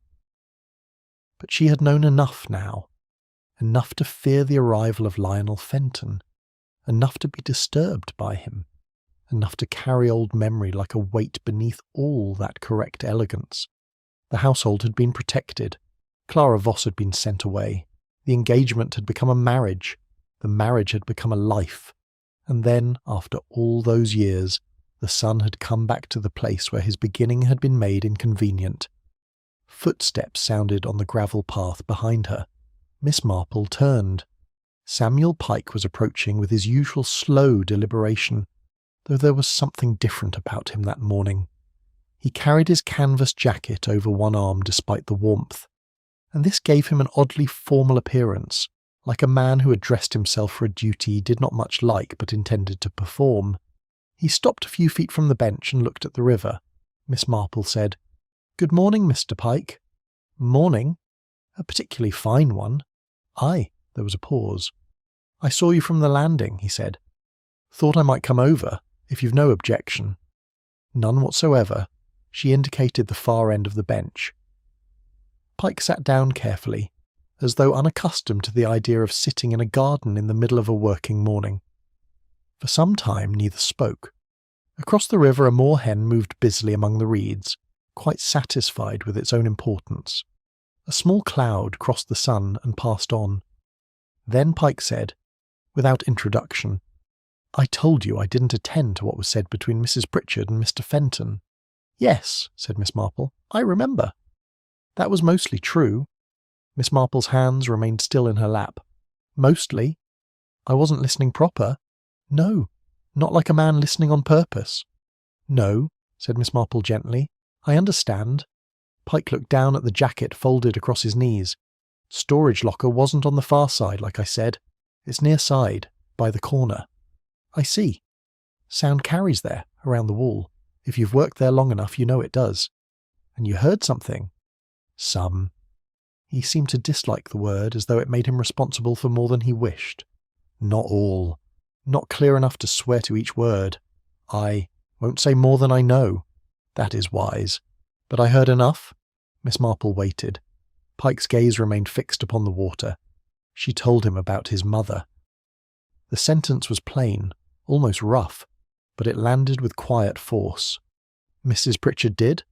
A: But she had known enough now, enough to fear the arrival of Lionel Fenton, enough to be disturbed by him, enough to carry old memory like a weight beneath all that correct elegance. The household had been protected. Clara Voss had been sent away. The engagement had become a marriage. The marriage had become a life. And then, after all those years, the son had come back to the place where his beginning had been made inconvenient. Footsteps sounded on the gravel path behind her. Miss Marple turned. Samuel Pike was approaching with his usual slow deliberation, though there was something different about him that morning. He carried his canvas jacket over one arm despite the warmth, and this gave him an oddly formal appearance, like a man who had dressed himself for a duty he did not much like but intended to perform. He stopped a few feet from the bench and looked at the river. Miss Marple said, "Good morning, Mr. Pike." "Morning. A particularly fine one." "Aye." There was a pause. "I saw you from the landing," he said. "Thought I might come over, if you've no objection." "None whatsoever." She indicated the far end of the bench. Pike sat down carefully, as though unaccustomed to the idea of sitting in a garden in the middle of a working morning. For some time neither spoke. Across the river a moorhen moved busily among the reeds, quite satisfied with its own importance. A small cloud crossed the sun and passed on. Then Pike said, without introduction, "I told you I didn't attend to what was said between Mrs. Pritchard and Mr. Fenton." "Yes," said Miss Marple, "I remember." "That was mostly true." Miss Marple's hands remained still in her lap. "Mostly. I wasn't listening proper." "No, not like a man listening on purpose." "No," said Miss Marple gently, "I understand." Pike looked down at the jacket folded across his knees. "Storage locker wasn't on the far side, like I said. It's near side, by the corner." "I see. Sound carries there, around the wall. If you've worked there long enough, you know it does." "And you heard something?" "Some." He seemed to dislike the word, as though it made him responsible for more than he wished. "Not all. Not clear enough to swear to each word. I won't say more than I know. That is wise. But I heard enough." Miss Marple waited. Pike's gaze remained fixed upon the water. She told him about his mother. The sentence was plain, almost rough, but it landed with quiet force. "Mrs. Pritchard did?"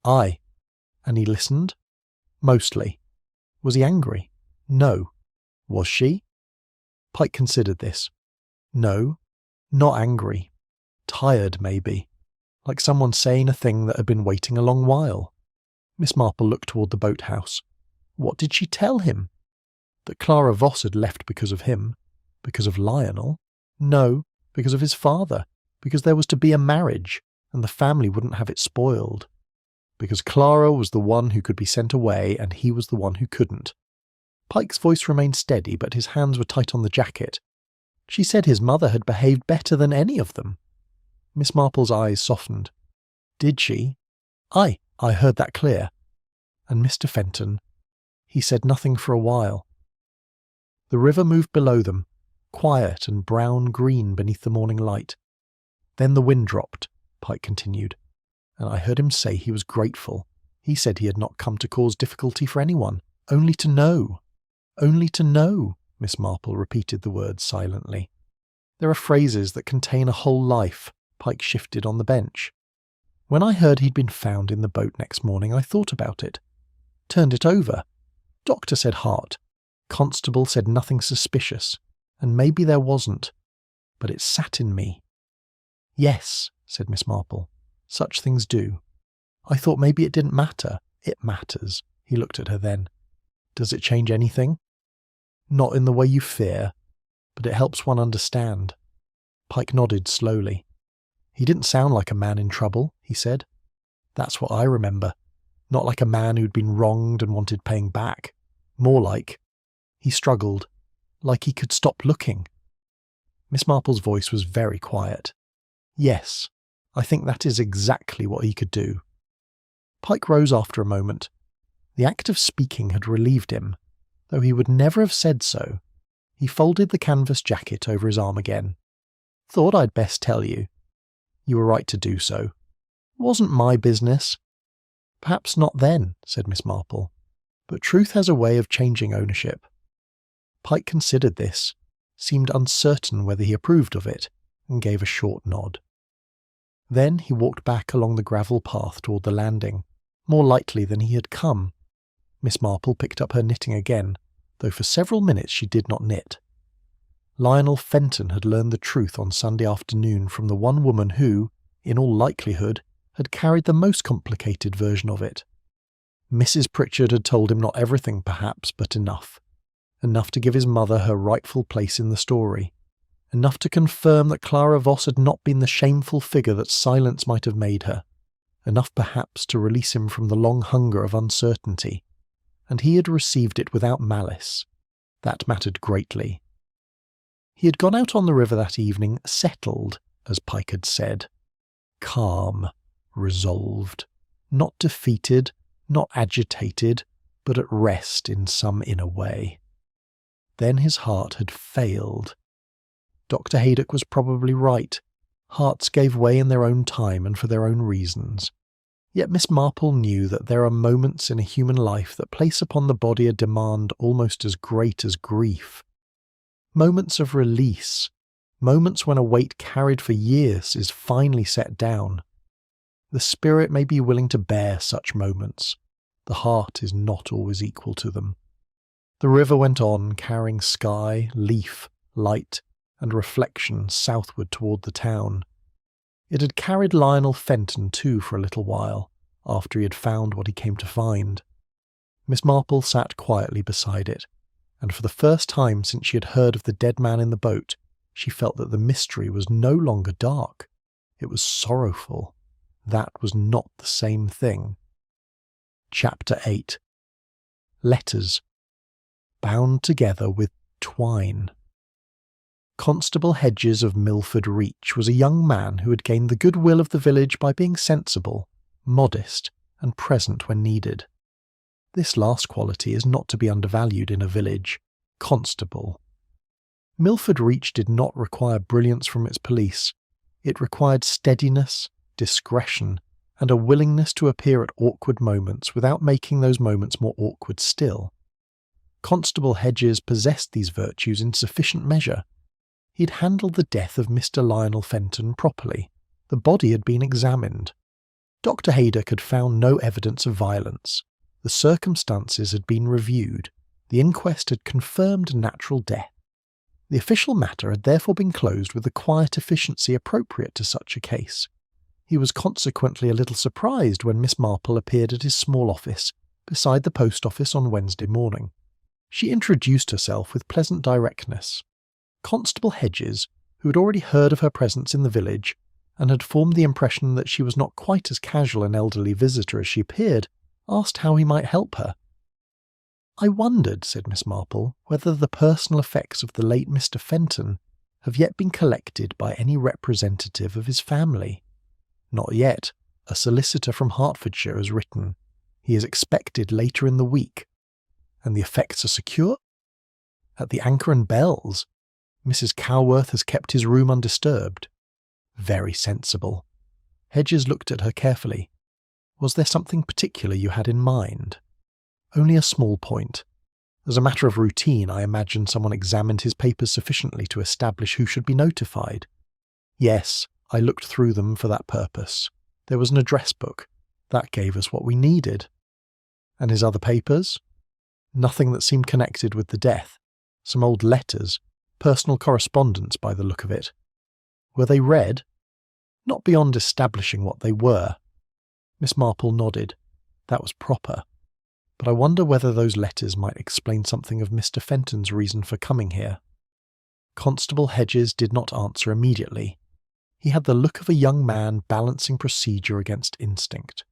A: "Aye." "And he listened?" "Mostly." "Was he angry?" "No." "Was she?" Pike considered this. "No, not angry. Tired, maybe. Like someone saying a thing that had been waiting a long while." Miss Marple looked toward the boathouse. "What did she tell him?" "That Clara Voss had left because of him." "Because of Lionel?" "No, because of his father. Because there was to be a marriage, and the family wouldn't have it spoiled. Because Clara was the one who could be sent away, and he was the one who couldn't." Pike's voice remained steady, but his hands were tight on the jacket. "She said his mother had behaved better than any of them." Miss Marple's eyes softened. "Did she?" "Aye, I heard that clear." "And Mr. Fenton?" "He said nothing for a while." The river moved below them, quiet and brown-green beneath the morning light. "Then the wind dropped," Pike continued, "and I heard him say he was grateful. He said he had not come to cause difficulty for anyone, only to know." "Only to know," Miss Marple repeated the words silently. "There are phrases that contain a whole life." Pike shifted on the bench. When I heard he'd been found in the boat next morning, I thought about it. Turned it over. Doctor said heart. Constable said nothing suspicious. And maybe there wasn't. But it sat in me. Yes, said Miss Marple. Such things do. I thought maybe it didn't matter. It matters. He looked at her then. Does it change anything? Not in the way you fear, but it helps one understand. Pike nodded slowly. He didn't sound like a man in trouble, he said. That's what I remember. Not like a man who'd been wronged and wanted paying back. More like... He struggled. Like he could stop looking. Miss Marple's voice was very quiet. Yes, I think that is exactly what he could do. Pike rose after a moment. The act of speaking had relieved him, though he would never have said so. He folded the canvas jacket over his arm again. Thought I'd best tell you. You were right to do so. It wasn't my business. Perhaps not then, said Miss Marple, but truth has a way of changing ownership. Pike considered this, seemed uncertain whether he approved of it, and gave a short nod. Then he walked back along the gravel path toward the landing, more lightly than he had come. Miss Marple picked up her knitting again, though for several minutes she did not knit. Lionel Fenton had learned the truth on Sunday afternoon from the one woman who, in all likelihood, had carried the most complicated version of it. Mrs. Pritchard had told him not everything, perhaps, but enough. Enough to give his mother her rightful place in the story. Enough to confirm that Clara Voss had not been the shameful figure that silence might have made her. Enough, perhaps, to release him from the long hunger of uncertainty. And he had received it without malice. That mattered greatly. He had gone out on the river that evening, settled, as Pike had said. Calm, resolved, not defeated, not agitated, but at rest in some inner way. Then his heart had failed. Dr. Haydock was probably right. Hearts gave way in their own time and for their own reasons. Yet Miss Marple knew that there are moments in a human life that place upon the body a demand almost as great as grief. Moments of release, moments when a weight carried for years is finally set down. The spirit may be willing to bear such moments. The heart is not always equal to them. The river went on, carrying sky, leaf, light, and reflection southward toward the town. It had carried Lionel Fenton too for a little while, after he had found what he came to find. Miss Marple sat quietly beside it, and for the first time since she had heard of the dead man in the boat, she felt that the mystery was no longer dark. It was sorrowful. That was not the same thing. Chapter 8. Letters. Bound together with twine. Constable Hedges of Milford Reach was a young man who had gained the goodwill of the village by being sensible, modest, and present when needed. This last quality is not to be undervalued in a village. Constable. Milford Reach did not require brilliance from its police. It required steadiness, discretion, and a willingness to appear at awkward moments without making those moments more awkward still. Constable Hedges possessed these virtues in sufficient measure. He had handled the death of Mr. Lionel Fenton properly. The body had been examined. Dr. Haydock had found no evidence of violence. The circumstances had been reviewed. The inquest had confirmed natural death. The official matter had therefore been closed with the quiet efficiency appropriate to such a case. He was consequently a little surprised when Miss Marple appeared at his small office, beside the post office on Wednesday morning. She introduced herself with pleasant directness. Constable Hedges, who had already heard of her presence in the village, and had formed the impression that she was not quite as casual an elderly visitor as she appeared, asked how he might help her. "I wondered," said Miss Marple, "whether the personal effects of the late Mr. Fenton have yet been collected by any representative of his family." "Not yet. A solicitor from Hertfordshire has written. He is expected later in the week." "And the effects are secure?" "At the Anchor and Bells. Mrs. Cowworth has kept his room undisturbed." "Very sensible." Hedges looked at her carefully. "Was there something particular you had in mind?" "Only a small point. As a matter of routine, I imagine someone examined his papers sufficiently to establish who should be notified." "Yes, I looked through them for that purpose." There was an address book. That gave us what we needed. And his other papers? Nothing that seemed connected with the death. Some old letters, personal correspondence by the look of it. Were they read? Not beyond establishing what they were. Miss Marple nodded. That was proper. But I wonder whether those letters might explain something of Mr. Fenton's reason for coming here. Constable Hedges did not answer immediately. He had the look of a young man balancing procedure against instinct.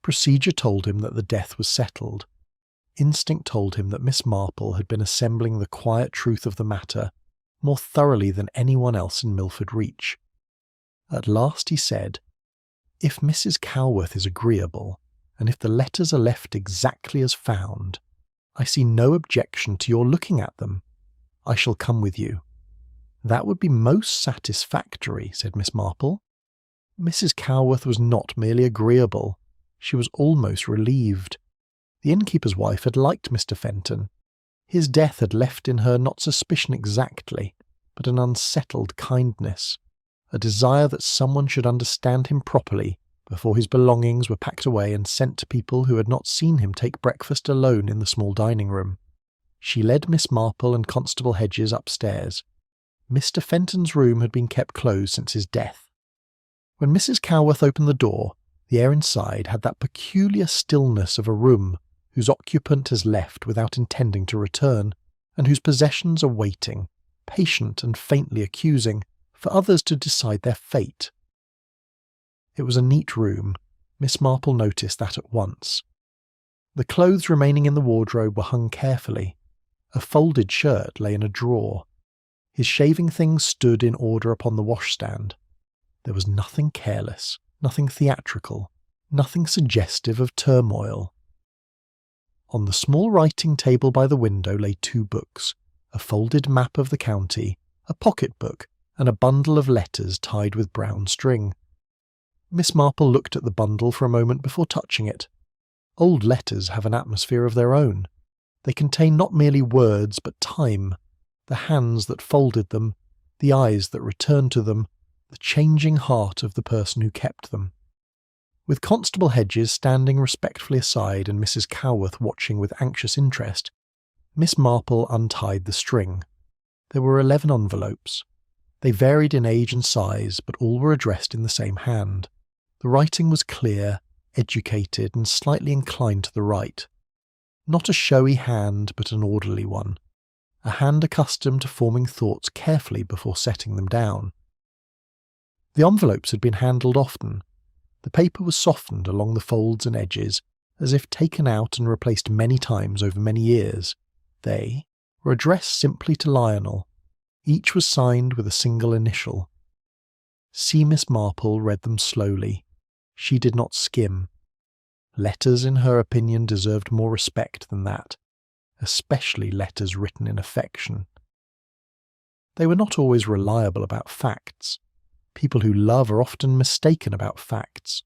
A: Procedure told him that the death was settled. Instinct told him that Miss Marple had been assembling the quiet truth of the matter more thoroughly than anyone else in Milford Reach. At last he said, "If Mrs. Calworth is agreeable, and if the letters are left exactly as found, I see no objection to your looking at them. I shall come with you." "That would be most satisfactory," said Miss Marple. Mrs. Calworth was not merely agreeable, she was almost relieved. The innkeeper's wife had liked Mr. Fenton. His death had left in her not suspicion exactly, but an unsettled kindness, a desire that someone should understand him properly before his belongings were packed away and sent to people who had not seen him take breakfast alone in the small dining room. She led Miss Marple and Constable Hedges upstairs. Mr. Fenton's room had been kept closed since his death. When Mrs. Calworth opened the door, the air inside had that peculiar stillness of a room whose occupant has left without intending to return, and whose possessions are waiting, patient and faintly accusing, for others to decide their fate. It was a neat room. Miss Marple noticed that at once. The clothes remaining in the wardrobe were hung carefully. A folded shirt lay in a drawer. His shaving things stood in order upon the washstand. There was nothing careless, nothing theatrical, nothing suggestive of turmoil. On the small writing table by the window lay 2 books, a folded map of the county, a pocket-book, and a bundle of letters tied with brown string. Miss Marple looked at the bundle for a moment before touching it. Old letters have an atmosphere of their own. They contain not merely words but time, the hands that folded them, the eyes that returned to them, the changing heart of the person who kept them. With Constable Hedges standing respectfully aside and Mrs. Calworth watching with anxious interest, Miss Marple untied the string. There were 11 envelopes. They varied in age and size, but all were addressed in the same hand. The writing was clear, educated, and slightly inclined to the right. Not a showy hand, but an orderly one. A hand accustomed to forming thoughts carefully before setting them down. The envelopes had been handled often. The paper was softened along the folds and edges, as if taken out and replaced many times over many years. They were addressed simply to Lionel. Each was signed with a single initial. See Miss Marple read them slowly. She did not skim. Letters, in her opinion, deserved more respect than that, especially letters written in affection. They were not always reliable about facts. People who love are often mistaken about facts.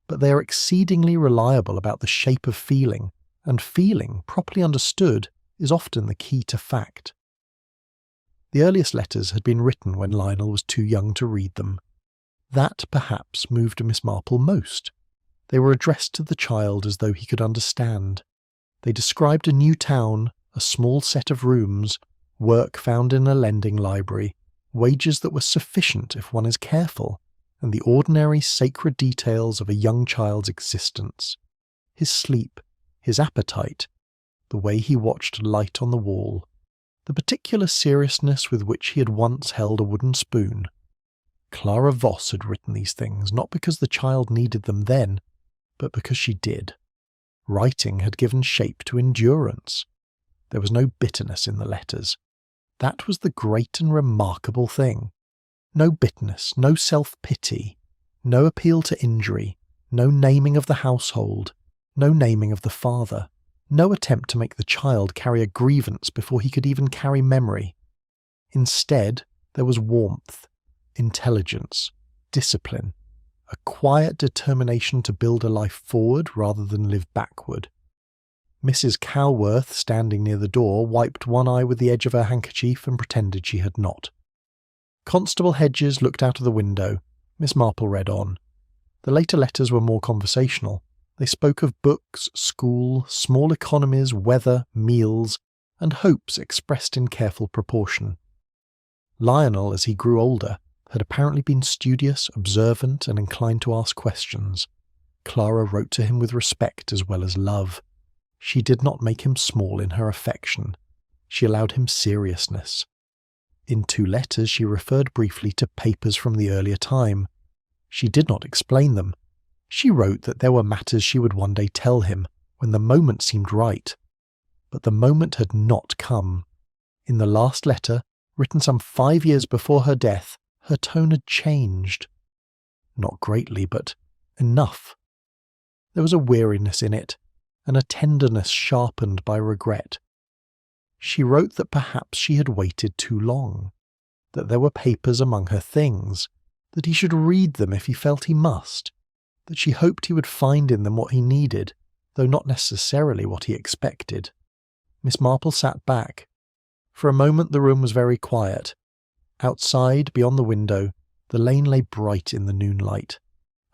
A: But they are exceedingly reliable about the shape of feeling, and feeling, properly understood, is often the key to fact. The earliest letters had been written when Lionel was too young to read them. That, perhaps, moved Miss Marple most. They were addressed to the child as though he could understand. They described a new town, a small set of rooms, work found in a lending library, wages that were sufficient if one is careful, and the ordinary sacred details of a young child's existence. His sleep, his appetite, the way he watched light on the wall, the particular seriousness with which he had once held a wooden spoon. Clara Voss had written these things not because the child needed them then, but because she did. Writing had given shape to endurance. There was no bitterness in the letters. That was the great and remarkable thing. No bitterness, no self-pity, no appeal to injury, no naming of the household, no naming of the father, no attempt to make the child carry a grievance before he could even carry memory. Instead, there was warmth, intelligence, discipline, a quiet determination to build a life forward rather than live backward. Mrs. Calworth, standing near the door, wiped one eye with the edge of her handkerchief and pretended she had not. Constable Hedges looked out of the window. Miss Marple read on. The later letters were more conversational. They spoke of books, school, small economies, weather, meals, and hopes expressed in careful proportion. Lionel, as he grew older, had apparently been studious, observant, and inclined to ask questions. Clara wrote to him with respect as well as love. She did not make him small in her affection. She allowed him seriousness. In 2 letters she referred briefly to papers from the earlier time. She did not explain them. She wrote that there were matters she would one day tell him, when the moment seemed right. But the moment had not come. In the last letter, written some 5 years before her death, her tone had changed. Not greatly, but enough. There was a weariness in it, and a tenderness sharpened by regret. She wrote that perhaps she had waited too long, that there were papers among her things, that he should read them if he felt he must, that she hoped he would find in them what he needed, though not necessarily what he expected. Miss Marple sat back. For a moment the room was very quiet. Outside, beyond the window, the lane lay bright in the noonlight.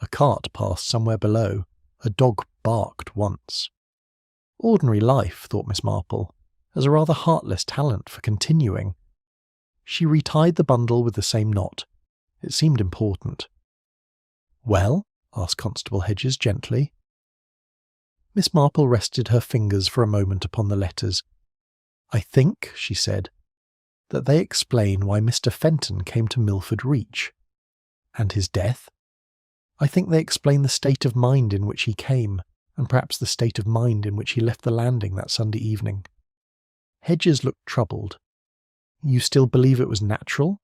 A: A cart passed somewhere below. A dog barked once. Ordinary life, thought Miss Marple, has a rather heartless talent for continuing. She retied the bundle with the same knot. It seemed important. "Well?" asked Constable Hedges gently. Miss Marple rested her fingers for a moment upon the letters. "I think," she said, "that they explain why Mr. Fenton came to Milford Reach. And his death? I think they explain the state of mind in which he came, and perhaps the state of mind in which he left the landing that Sunday evening." Hedges looked troubled. "You still believe it was natural?"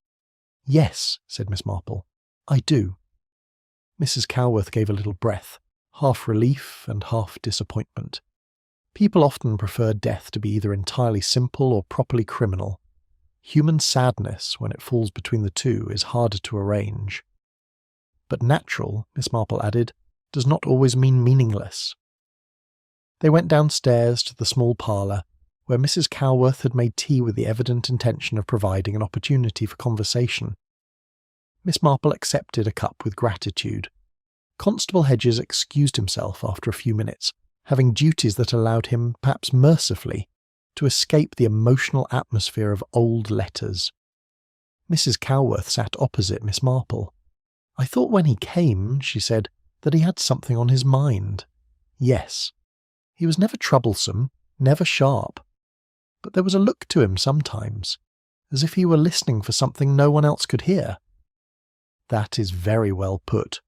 A: "Yes," said Miss Marple, "I do." Mrs. Calworth gave a little breath, half relief and half disappointment. People often prefer death to be either entirely simple or properly criminal. Human sadness, when it falls between the two, is harder to arrange. But natural, Miss Marple added, does not always mean meaningless. They went downstairs to the small parlour, where Mrs. Calworth had made tea with the evident intention of providing an opportunity for conversation. Miss Marple accepted a cup with gratitude. Constable Hedges excused himself after a few minutes, having duties that allowed him, perhaps mercifully, to escape the emotional atmosphere of old letters. Mrs. Calworth sat opposite Miss Marple. "I thought when he came," she said, "that he had something on his mind. Yes. He was never troublesome, never sharp. But there was a look to him sometimes, as if he were listening for something no one else could hear." "That is very well put."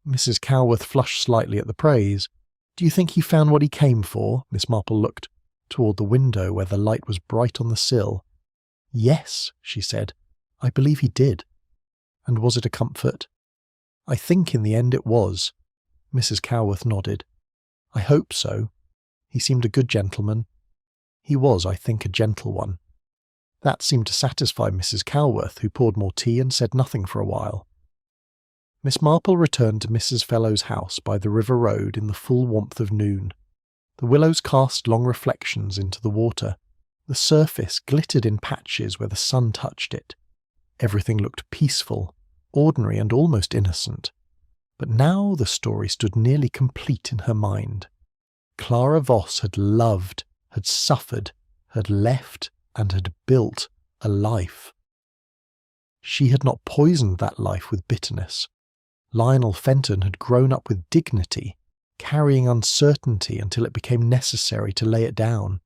A: Mrs. Calworth flushed slightly at the praise. "Do you think he found what he came for?" Miss Marple looked toward the window where the light was bright on the sill. "Yes," she said, "I believe he did." "And was it a comfort?" "I think in the end it was." Mrs. Calworth nodded. "I hope so. He seemed a good gentleman." "He was, I think, a gentle one." That seemed to satisfy Mrs. Calworth, who poured more tea and said nothing for a while. Miss Marple returned to Mrs. Fellowes' house by the river road in the full warmth of noon. The willows cast long reflections into the water. The surface glittered in patches where the sun touched it. Everything looked peaceful, ordinary and almost innocent. But now the story stood nearly complete in her mind. Clara Voss had loved, had suffered, had left, and had built a life. She had not poisoned that life with bitterness. Lionel Fenton had grown up with dignity, carrying uncertainty until it became necessary to lay it down.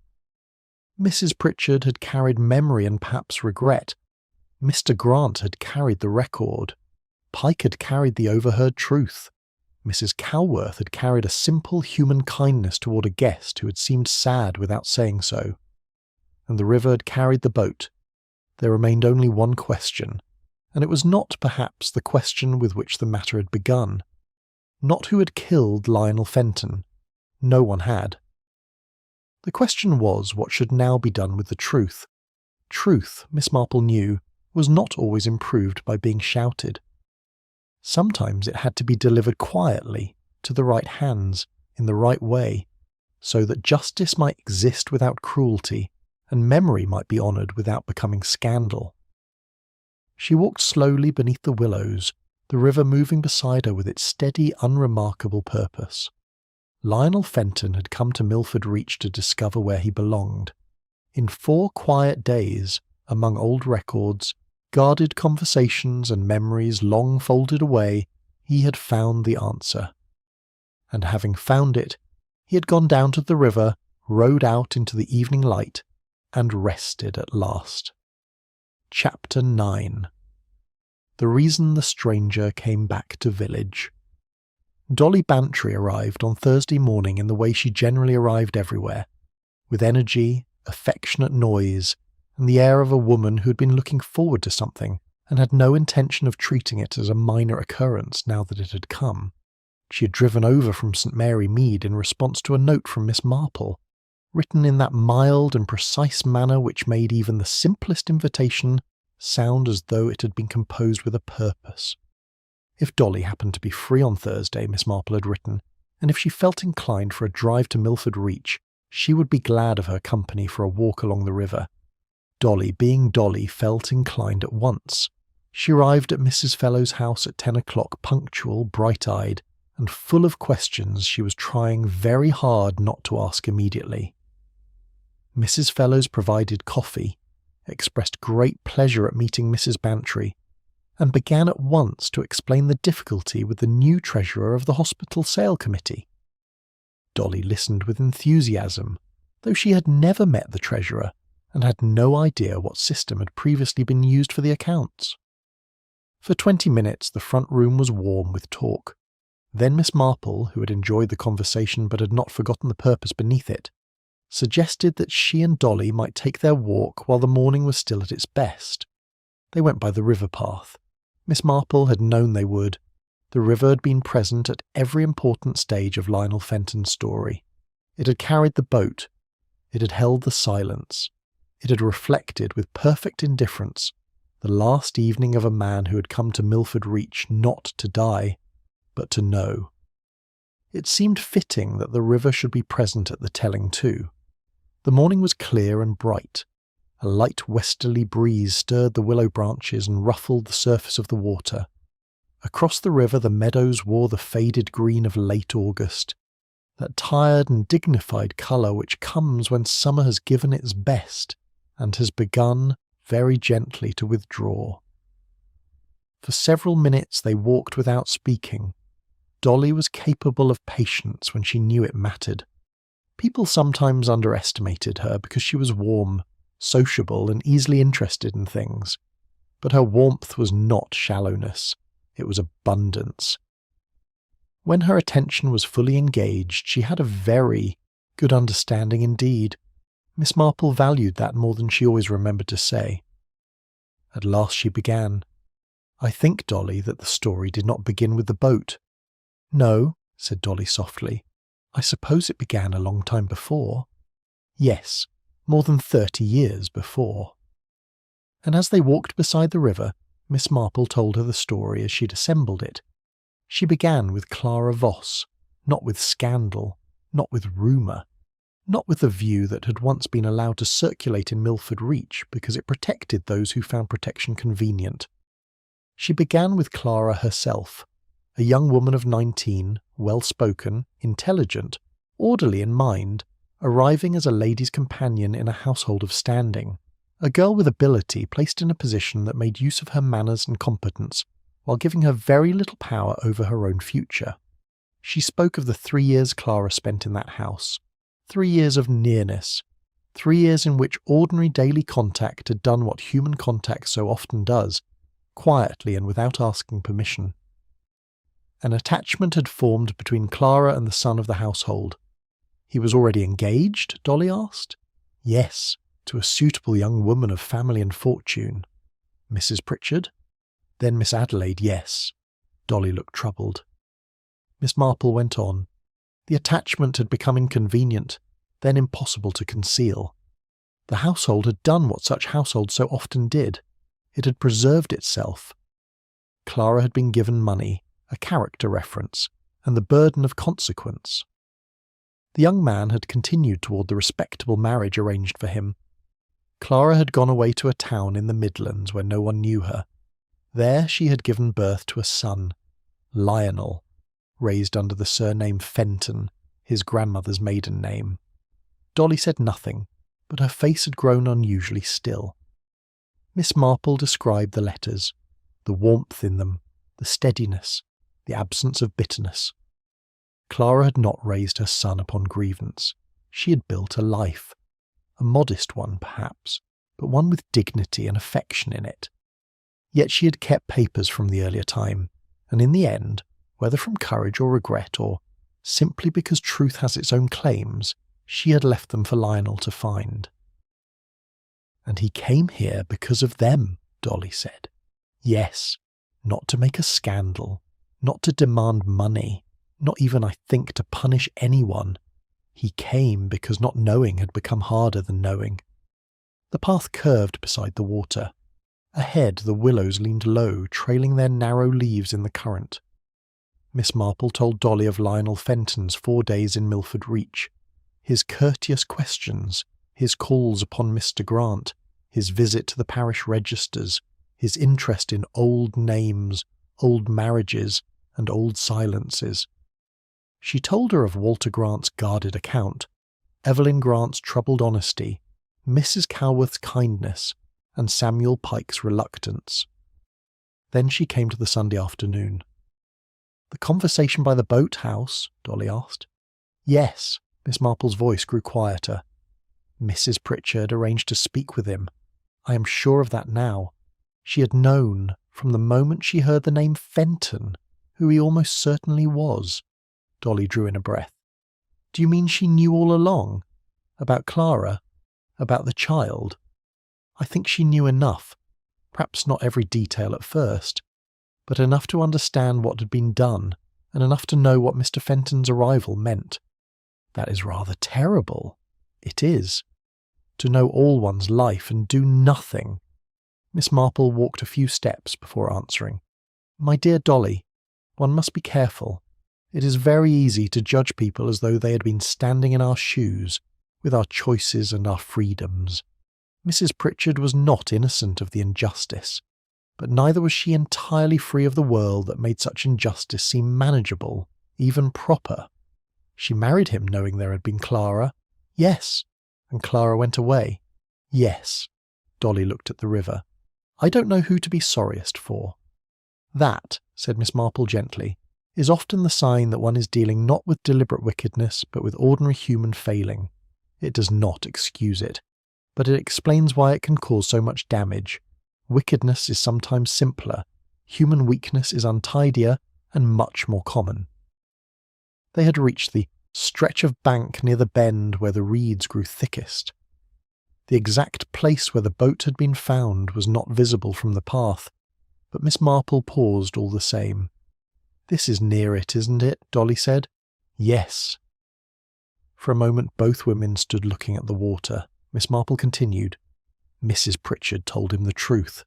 A: Mrs. Pritchard had carried memory and perhaps regret. Mr. Grant had carried the record. Pike had carried the overheard truth. Mrs. Calworth had carried a simple human kindness toward a guest who had seemed sad without saying so. And the river had carried the boat. There remained only one question, and it was not perhaps the question with which the matter had begun. Not who had killed Lionel Fenton. No one had. The question was what should now be done with the truth. Truth, Miss Marple knew, was not always improved by being shouted. Sometimes it had to be delivered quietly, to the right hands, in the right way, so that justice might exist without cruelty, and memory might be honoured without becoming scandal. She walked slowly beneath the willows, the river moving beside her with its steady, unremarkable purpose. Lionel Fenton had come to Milford Reach to discover where he belonged. In 4 quiet days, among old records, guarded conversations and memories long folded away, he had found the answer. And having found it, he had gone down to the river, rowed out into the evening light, and rested at last. Chapter 9. The reason the stranger came back to village. Dolly Bantry arrived on Thursday morning in the way she generally arrived everywhere, with energy, affectionate noise, and the air of a woman who had been looking forward to something and had no intention of treating it as a minor occurrence now that it had come. She had driven over from St. Mary Mead in response to a note from Miss Marple, written in that mild and precise manner which made even the simplest invitation sound as though it had been composed with a purpose. If Dolly happened to be free on Thursday, Miss Marple had written, and if she felt inclined for a drive to Milford Reach, she would be glad of her company for a walk along the river. Dolly, being Dolly, felt inclined at once. She arrived at Mrs. Fellowes' house at 10 o'clock, punctual, bright-eyed, and full of questions she was trying very hard not to ask immediately. Mrs. Fellowes provided coffee, expressed great pleasure at meeting Mrs. Bantry, and began at once to explain the difficulty with the new treasurer of the hospital sale committee. Dolly listened with enthusiasm, though she had never met the treasurer and had no idea what system had previously been used for the accounts. For 20 minutes the front room was warm with talk. Then Miss Marple, who had enjoyed the conversation but had not forgotten the purpose beneath it, suggested that she and Dolly might take their walk while the morning was still at its best. They went by the river path. Miss Marple had known they would. The river had been present at every important stage of Lionel Fenton's story. It had carried the boat. It had held the silence. It had reflected with perfect indifference the last evening of a man who had come to Milford Reach not to die, but to know. It seemed fitting that the river should be present at the telling too. The morning was clear and bright. A light westerly breeze stirred the willow branches and ruffled the surface of the water. Across the river the meadows wore the faded green of late August, that tired and dignified colour which comes when summer has given its best and has begun very gently to withdraw. For several minutes they walked without speaking. Dolly was capable of patience when she knew it mattered. People sometimes underestimated her because she was warm, sociable, and easily interested in things. But her warmth was not shallowness, it was abundance. When her attention was fully engaged, she had a very good understanding indeed. Miss Marple valued that more than she always remembered to say. At last she began. "I think, Dolly, that the story did not begin with the boat." "No," said Dolly softly. "I suppose it began a long time before." "Yes, more than 30 years before." And as they walked beside the river, Miss Marple told her the story as she'd assembled it. She began with Clara Voss, not with scandal, not with rumour, not with the view that had once been allowed to circulate in Milford Reach because it protected those who found protection convenient. She began with Clara herself, a young woman of 19, well-spoken, intelligent, orderly in mind, arriving as a lady's companion in a household of standing, a girl with ability placed in a position that made use of her manners and competence, while giving her very little power over her own future. She spoke of the 3 years Clara spent in that house, 3 years of nearness, 3 years in which ordinary daily contact had done what human contact so often does, quietly and without asking permission. An attachment had formed between Clara and the son of the household. He was already engaged, Dolly asked. Yes, to a suitable young woman of family and fortune. Mrs. Pritchard? Then Miss Adelaide, yes. Dolly looked troubled. Miss Marple went on. The attachment had become inconvenient, then impossible to conceal. The household had done what such households so often did. It had preserved itself. Clara had been given money, a character reference, and the burden of consequence. The young man had continued toward the respectable marriage arranged for him. Clara had gone away to a town in the Midlands where no one knew her. There she had given birth to a son, Lionel, raised under the surname Fenton, his grandmother's maiden name. Dolly said nothing, but her face had grown unusually still. Miss Marple described the letters, the warmth in them, the steadiness, the absence of bitterness. Clara had not raised her son upon grievance. She had built a life, a modest one perhaps, but one with dignity and affection in it. Yet she had kept papers from the earlier time, and in the end, whether from courage or regret or simply because truth has its own claims, she had left them for Lionel to find. And he came here because of them, Dolly said. Yes, not to make a scandal, not to demand money, not even, I think, to punish anyone. He came because not knowing had become harder than knowing. The path curved beside the water. Ahead, the willows leaned low, trailing their narrow leaves in the current. Miss Marple told Dolly of Lionel Fenton's 4 days in Milford Reach, his courteous questions, his calls upon Mr. Grant, his visit to the parish registers, his interest in old names, old marriages, and old silences. She told her of Walter Grant's guarded account, Evelyn Grant's troubled honesty, Mrs. Calworth's kindness, and Samuel Pike's reluctance. Then she came to the Sunday afternoon. "The conversation by the boathouse?" Dolly asked. "Yes." Miss Marple's voice grew quieter. "Mrs. Pritchard arranged to speak with him. I am sure of that now. She had known, from the moment she heard the name Fenton, who he almost certainly was." Dolly drew in a breath. "Do you mean she knew all along? About Clara? About the child?" "I think she knew enough. Perhaps not every detail at first, but enough to understand what had been done, and enough to know what Mr. Fenton's arrival meant." "That is rather terrible." "It is. To know all one's life and do nothing." Miss Marple walked a few steps before answering. "My dear Dolly, one must be careful. It is very easy to judge people as though they had been standing in our shoes, with our choices and our freedoms. Mrs. Pritchard was not innocent of the injustice, but neither was she entirely free of the world that made such injustice seem manageable, even proper. She married him knowing there had been Clara. Yes. And Clara went away. Yes. Dolly looked at the river. "I don't know who to be sorriest for." "That," said Miss Marple gently, "is often the sign that one is dealing not with deliberate wickedness, but with ordinary human failing. It does not excuse it, but it explains why it can cause so much damage. Wickedness is sometimes simpler, human weakness is untidier, and much more common." They had reached the stretch of bank near the bend where the reeds grew thickest. The exact place where the boat had been found was not visible from the path, but Miss Marple paused all the same. "This is near it, isn't it?" Dolly said. "Yes." For a moment both women stood looking at the water. Miss Marple continued. "Mrs. Pritchard told him the truth.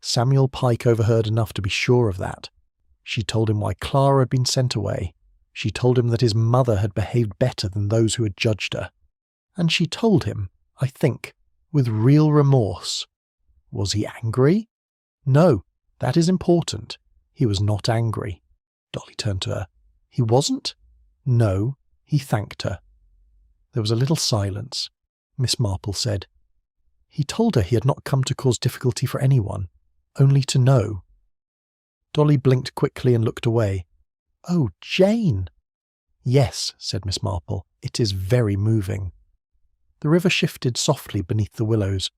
A: Samuel Pike overheard enough to be sure of that. She told him why Clara had been sent away. She told him that his mother had behaved better than those who had judged her. And she told him, I think, with real remorse. Was he angry? No, that is important. He was not angry." Dolly turned to her. "He wasn't?" "No, he thanked her." There was a little silence. Miss Marple said, "He told her he had not come to cause difficulty for anyone, only to know." Dolly blinked quickly and looked away. "Oh, Jane!" "Yes," said Miss Marple, "it is very moving." The river shifted softly beneath the willows.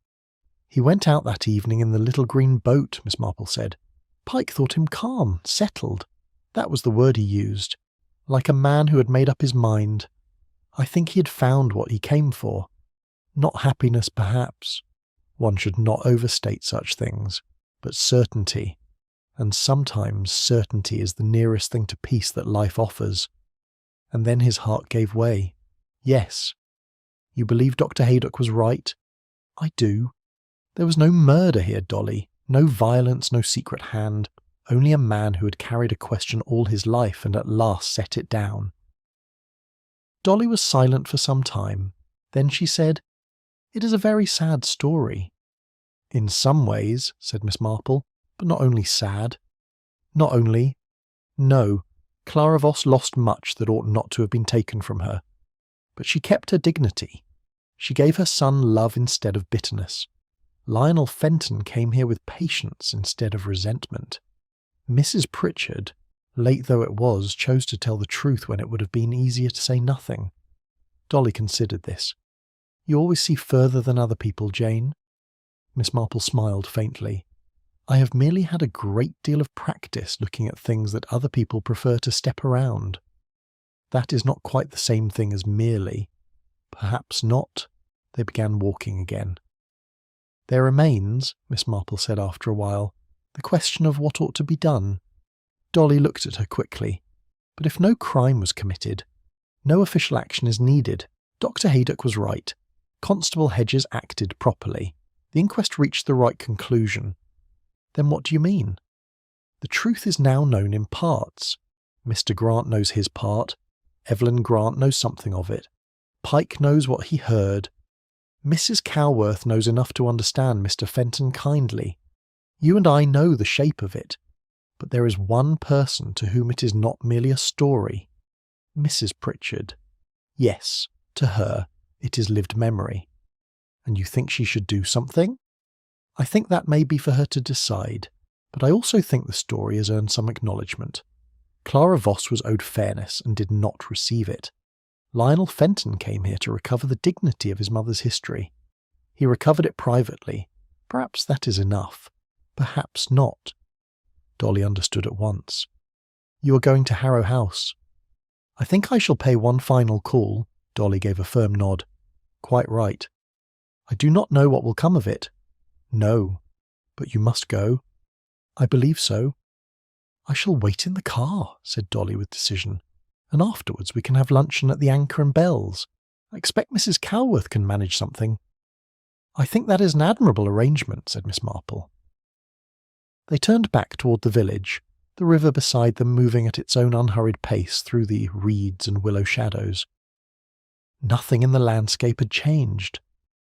A: "He went out that evening in the little green boat," Miss Marple said. "Pike thought him calm, settled. That was the word he used. Like a man who had made up his mind. I think he had found what he came for. Not happiness, perhaps. One should not overstate such things, but certainty. And sometimes certainty is the nearest thing to peace that life offers. And then his heart gave way. Yes. You believe Dr. Haydock was right? I do. There was no murder here, Dolly. No violence, no secret hand. Only a man who had carried a question all his life and at last set it down." Dolly was silent for some time. Then she said, "It is a very sad story." "In some ways," said Miss Marple, but not only sad. Not only. No, Clara Voss lost much that ought not to have been taken from her. But she kept her dignity. She gave her son love instead of bitterness. Lionel Fenton came here with patience instead of resentment. Mrs. Pritchard, late though it was, chose to tell the truth when it would have been easier to say nothing. Dolly considered this. You always see further than other people, Jane. Miss Marple smiled faintly. I have merely had a great deal of practice looking at things that other people prefer to step around. That is not quite the same thing as merely. Perhaps not. They began walking again. There remains, Miss Marple said after a while, the question of what ought to be done. Dolly looked at her quickly. But if no crime was committed, no official action is needed. Dr. Haydock was right. Constable Hedges acted properly. The inquest reached the right conclusion. Then what do you mean? The truth is now known in parts. Mr. Grant knows his part. Evelyn Grant knows something of it. Pike knows what he heard. Mrs. Cowworth knows enough to understand Mr. Fenton kindly. You and I know the shape of it. But there is one person to whom it is not merely a story. Mrs. Pritchard. Yes, to her, it is lived memory. And you think she should do something? I think that may be for her to decide, but I also think the story has earned some acknowledgement. Clara Voss was owed fairness and did not receive it. Lionel Fenton came here to recover the dignity of his mother's history. He recovered it privately. Perhaps that is enough. Perhaps not. Dolly understood at once. You are going to Harrow House. I think I shall pay one final call. Dolly gave a firm nod. Quite right. I do not know what will come of it. No, but you must go. I believe so. I shall wait in the car, said Dolly with decision, and afterwards we can have luncheon at the Anchor and Bells. I expect Mrs. Cowworth can manage something. I think that is an admirable arrangement, said Miss Marple. They turned back toward the village, the river beside them moving at its own unhurried pace through the reeds and willow shadows. Nothing in the landscape had changed,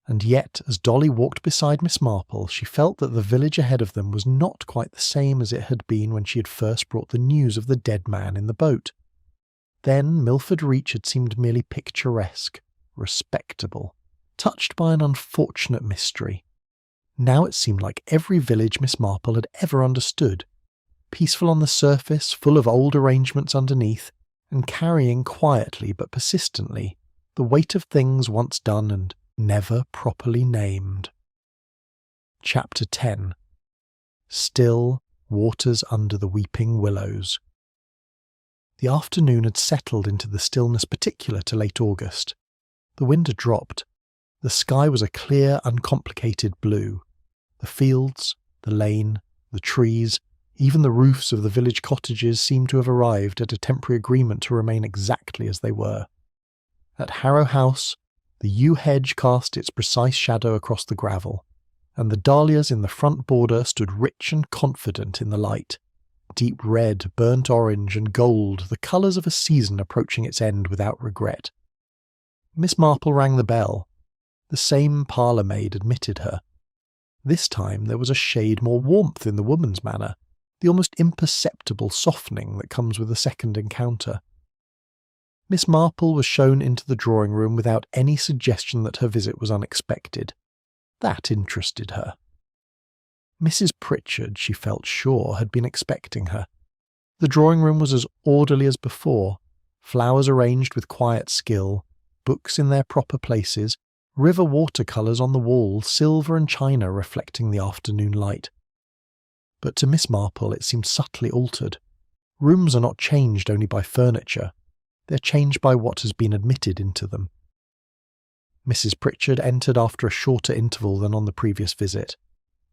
A: and yet, as Dolly walked beside Miss Marple, she felt that the village ahead of them was not quite the same as it had been when she had first brought the news of the dead man in the boat. Then Milford Reach had seemed merely picturesque, respectable, touched by an unfortunate mystery. Now it seemed like every village Miss Marple had ever understood, peaceful on the surface, full of old arrangements underneath, and carrying quietly but persistently the weight of things once done and never properly named. Chapter 10. Still Waters Under the Weeping Willows. The afternoon had settled into the stillness particular to late August. The wind had dropped. The sky was a clear, uncomplicated blue. The fields, the lane, the trees, even the roofs of the village cottages seemed to have arrived at a temporary agreement to remain exactly as they were. At Harrow House, the yew hedge cast its precise shadow across the gravel, and the dahlias in the front border stood rich and confident in the light. Deep red, burnt orange, and gold, the colours of a season approaching its end without regret. Miss Marple rang the bell. The same parlour-maid admitted her. This time there was a shade more warmth in the woman's manner, the almost imperceptible softening that comes with a second encounter. Miss Marple was shown into the drawing-room without any suggestion that her visit was unexpected. That interested her. Mrs. Pritchard, she felt sure, had been expecting her. The drawing-room was as orderly as before, flowers arranged with quiet skill, books in their proper places, river watercolours on the wall, silver and china reflecting the afternoon light. But to Miss Marple it seemed subtly altered. Rooms are not changed only by furniture. They're changed by what has been admitted into them. Mrs. Pritchard entered after a shorter interval than on the previous visit.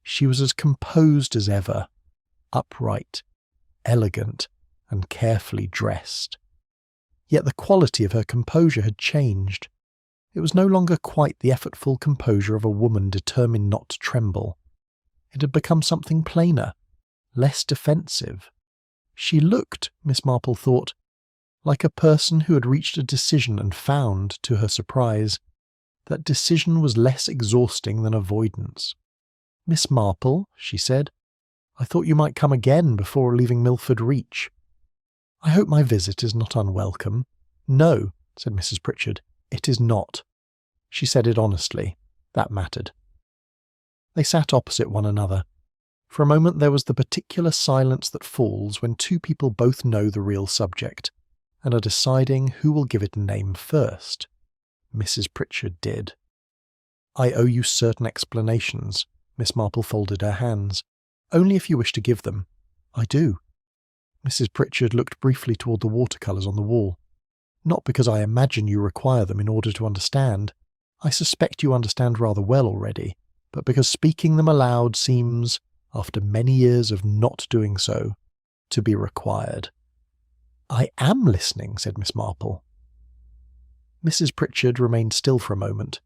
A: She was as composed as ever, upright, elegant, and carefully dressed. Yet the quality of her composure had changed. It was no longer quite the effortful composure of a woman determined not to tremble. It had become something plainer, less defensive. She looked, Miss Marple thought, like a person who had reached a decision and found, to her surprise, that decision was less exhausting than avoidance. "Miss Marple," she said, I thought you might come again before leaving Milford Reach." "I hope my visit is not unwelcome." "No," said Mrs. Pritchard, "it is not." She said it honestly. That mattered. They sat opposite one another. For a moment there was the particular silence that falls when two people both know the real subject, and are deciding who will give it a name first. Mrs. Pritchard did. "I owe you certain explanations." Miss Marple folded her hands. "Only if you wish to give them." "I do." Mrs. Pritchard looked briefly toward the watercolours on the wall. "Not because I imagine you require them in order to understand. I suspect you understand rather well already, but because speaking them aloud seems, after many years of not doing so, to be required." "I am listening," said Miss Marple. Mrs. Pritchard remained still for a moment.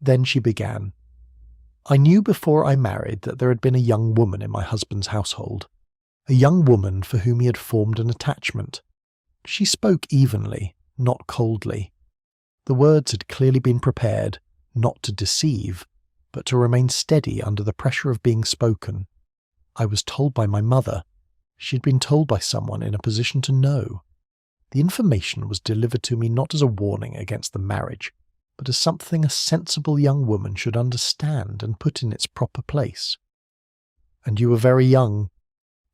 A: Then she began. "I knew before I married that there had been a young woman in my husband's household, a young woman for whom he had formed an attachment. She spoke evenly, not coldly. The words had clearly been prepared, not to deceive, but to remain steady under the pressure of being spoken. I was told by my mother. She had been told by someone in a position to know. The information was delivered to me not as a warning against the marriage, but as something a sensible young woman should understand and put in its proper place." "And you were very young."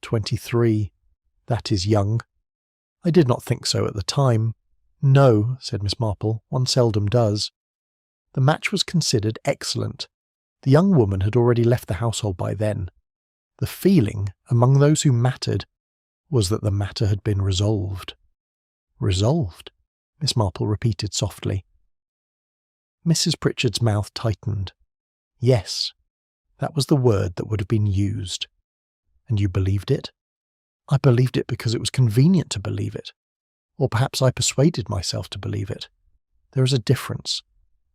A: 23. "That is young." "I did not think so at the time." "No," said Miss Marple, "one seldom does." The match was considered excellent. The young woman had already left the household by then. The feeling, among those who mattered, was that the matter had been resolved. "Resolved?" Miss Marple repeated softly. Mrs. Pritchard's mouth tightened. "Yes, that was the word that would have been used." "And you believed it?" "I believed it because it was convenient to believe it. Or perhaps I persuaded myself to believe it. There is a difference,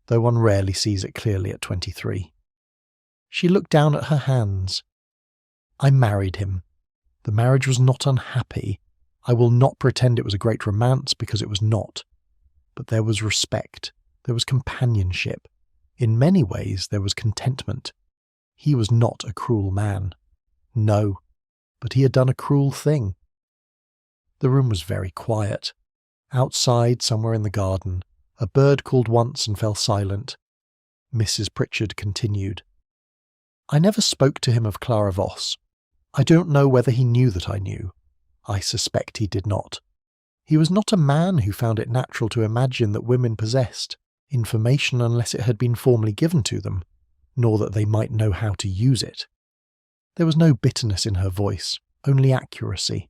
A: though one rarely sees it clearly at 23. She looked down at her hands. "I married him. The marriage was not unhappy. I will not pretend it was a great romance, because it was not. But there was respect. There was companionship. In many ways there was contentment. He was not a cruel man. No, but he had done a cruel thing." The room was very quiet. Outside, somewhere in the garden, a bird called once and fell silent. Mrs. Pritchard continued. "I never spoke to him of Clara Voss. I don't know whether he knew that I knew. I suspect he did not. He was not a man who found it natural to imagine that women possessed information unless it had been formally given to them, nor that they might know how to use it." There was no bitterness in her voice, only accuracy.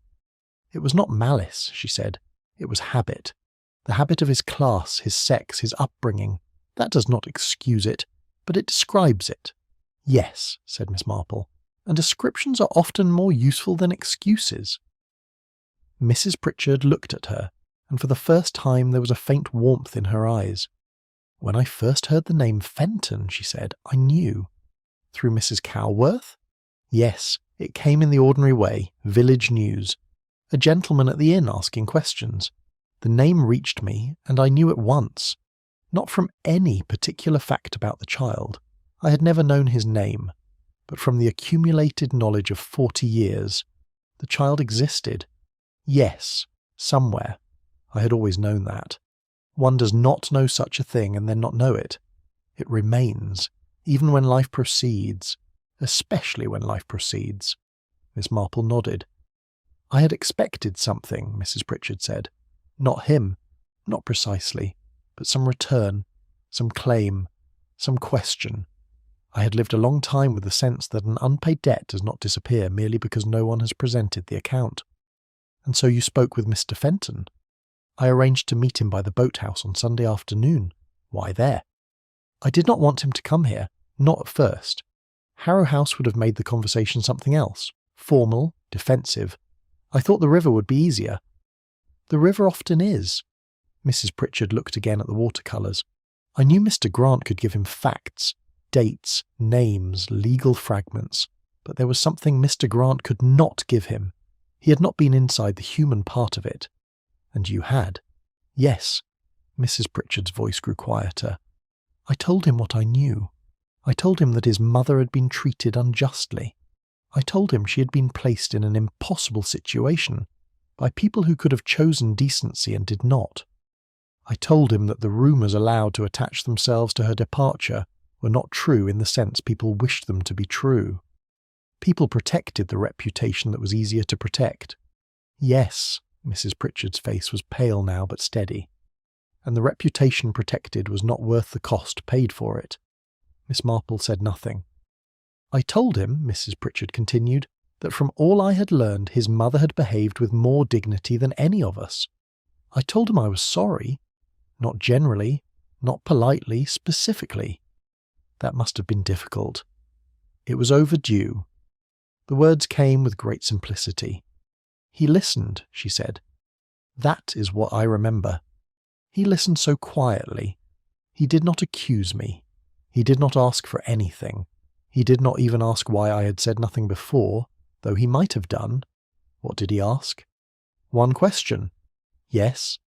A: "It was not malice," she said. "It was habit. The habit of his class, his sex, his upbringing. That does not excuse it, but it describes it." "Yes," said Miss Marple, "and descriptions are often more useful than excuses." Mrs. Pritchard looked at her, and for the first time there was a faint warmth in her eyes. "When I first heard the name Fenton," she said, "I knew." "Through Mrs. Cowworth?" "Yes, it came in the ordinary way, village news. A gentleman at the inn asking questions. The name reached me, and I knew at once. Not from any particular fact about the child. I had never known his name, but from the accumulated knowledge of 40 years. The child existed. Yes, somewhere. I had always known that. One does not know such a thing and then not know it. It remains, even when life proceeds, especially when life proceeds." Miss Marple nodded. "I had expected something," Mrs. Pritchard said. "Not him, not precisely, but some return, some claim, some question. I had lived a long time with the sense that an unpaid debt does not disappear merely because no one has presented the account." "And so you spoke with Mr. Fenton?" "I arranged to meet him by the Boathouse on Sunday afternoon." "Why there?" "I did not want him to come here, not at first. Harrow House would have made the conversation something else, formal, defensive. I thought the river would be easier." "The river often is." Mrs. Pritchard looked again at the watercolours. "I knew Mr. Grant could give him facts, dates, names, legal fragments, but there was something Mr. Grant could not give him. He had not been inside the human part of it. And you had." "Yes." Mrs. Pritchard's voice grew quieter. "I told him what I knew. I told him that his mother had been treated unjustly. I told him she had been placed in an impossible situation by people who could have chosen decency and did not. I told him that the rumours allowed to attach themselves to her departure were not true in the sense people wished them to be true. People protected the reputation that was easier to protect. Yes, Mrs. Pritchard's face was pale now but steady. And the reputation protected was not worth the cost paid for it. Miss Marple said nothing. I told him, Mrs. Pritchard continued, that from all I had learned his mother had behaved with more dignity than any of us. I told him I was sorry. Not generally, not politely, specifically. That must have been difficult. It was overdue. The words came with great simplicity. He listened, she said. That is what I remember. He listened so quietly. He did not accuse me. He did not ask for anything. He did not even ask why I had said nothing before, though he might have done. What did he ask? One question. Yes.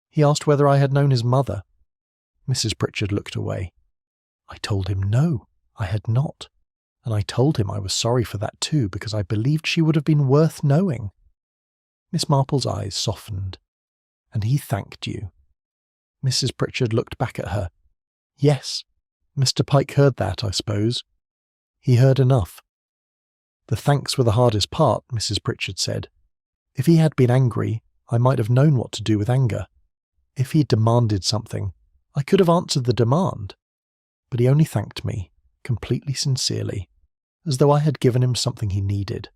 A: He asked whether I had known his mother. Mrs. Pritchard looked away. I told him no, I had not. And I told him I was sorry for that too, because I believed she would have been worth knowing. Miss Marple's eyes softened. And he thanked you. Mrs. Pritchard looked back at her. Yes, Mr. Pike heard that, I suppose. He heard enough. The thanks were the hardest part, Mrs. Pritchard said. If he had been angry, I might have known what to do with anger. If he demanded something, I could have answered the demand. But he only thanked me, completely sincerely, as though I had given him something he needed.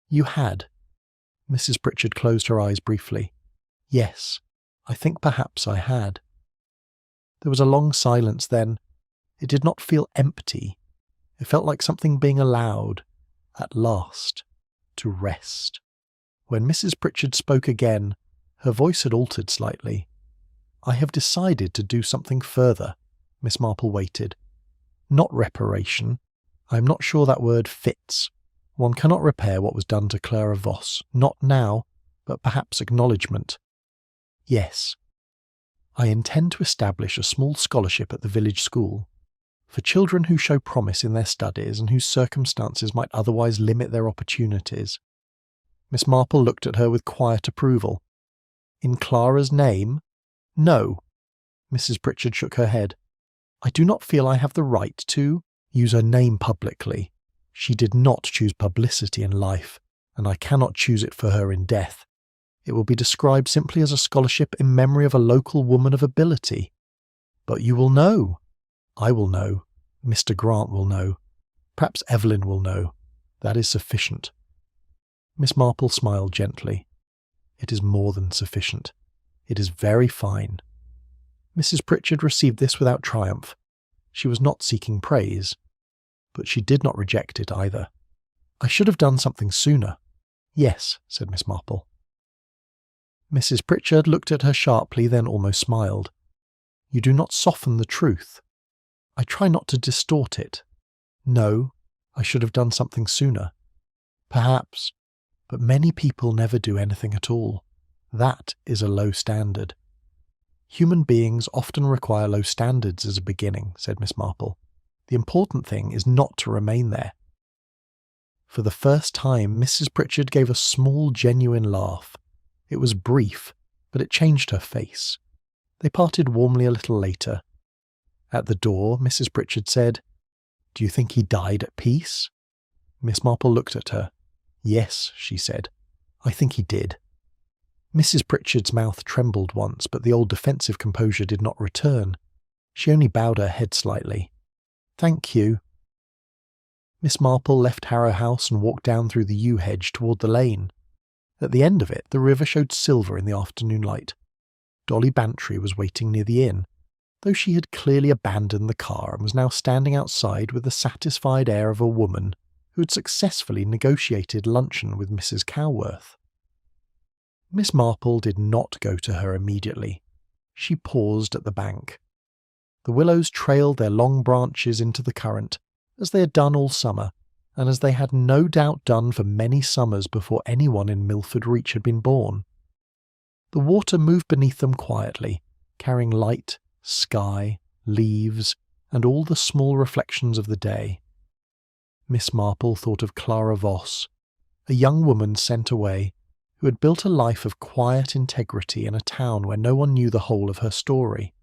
A: You had. Mrs. Pritchard closed her eyes briefly. Yes, I think perhaps I had. There was a long silence then. It did not feel empty. It felt like something being allowed, at last, to rest. When Mrs. Pritchard spoke again, her voice had altered slightly. I have decided to do something further. Miss Marple waited. Not reparation. I am not sure that word fits. One cannot repair what was done to Clara Voss, not now, but perhaps acknowledgement. Yes. I intend to establish a small scholarship at the village school, for children who show promise in their studies and whose circumstances might otherwise limit their opportunities. Miss Marple looked at her with quiet approval. In Clara's name? No. Mrs. Pritchard shook her head. I do not feel I have the right to use her name publicly. She did not choose publicity in life, and I cannot choose it for her in death. It will be described simply as a scholarship in memory of a local woman of ability. But you will know. I will know. Mr. Grant will know. Perhaps Evelyn will know. That is sufficient. Miss Marple smiled gently. It is more than sufficient. It is very fine. Mrs. Pritchard received this without triumph. She was not seeking praise, but she did not reject it either. I should have done something sooner. Yes, said Miss Marple. Mrs. Pritchard looked at her sharply, then almost smiled. You do not soften the truth. I try not to distort it. No, I should have done something sooner. Perhaps, but many people never do anything at all. That is a low standard. Human beings often require low standards as a beginning, said Miss Marple. The important thing is not to remain there. For the first time, Mrs. Pritchard gave a small, genuine laugh. It was brief, but it changed her face. They parted warmly a little later. At the door, Mrs. Pritchard said, Do you think he died at peace? Miss Marple looked at her. Yes, she said. I think he did. Mrs. Pritchard's mouth trembled once, but the old defensive composure did not return. She only bowed her head slightly. Thank you. Miss Marple left Harrow House and walked down through the yew hedge toward the lane. At the end of it, the river showed silver in the afternoon light. Dolly Bantry was waiting near the inn, though she had clearly abandoned the car and was now standing outside with the satisfied air of a woman who had successfully negotiated luncheon with Mrs. Cowworth. Miss Marple did not go to her immediately. She paused at the bank. The willows trailed their long branches into the current, as they had done all summer, and as they had no doubt done for many summers before anyone in Milford Reach had been born. The water moved beneath them quietly, carrying light, sky, leaves, and all the small reflections of the day. Miss Marple thought of Clara Voss, a young woman sent away who had built a life of quiet integrity in a town where no one knew the whole of her story.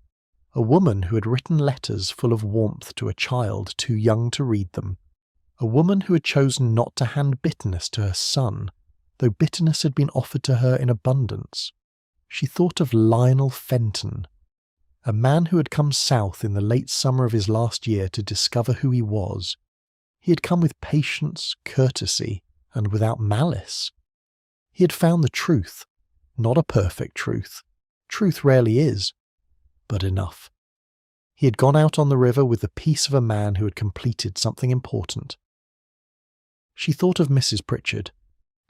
A: A woman who had written letters full of warmth to a child too young to read them. A woman who had chosen not to hand bitterness to her son, though bitterness had been offered to her in abundance. She thought of Lionel Fenton, a man who had come south in the late summer of his last year to discover who he was. He had come with patience, courtesy, and without malice. He had found the truth, not a perfect truth. Truth rarely is, but enough. He had gone out on the river with the peace of a man who had completed something important. She thought of Mrs. Pritchard,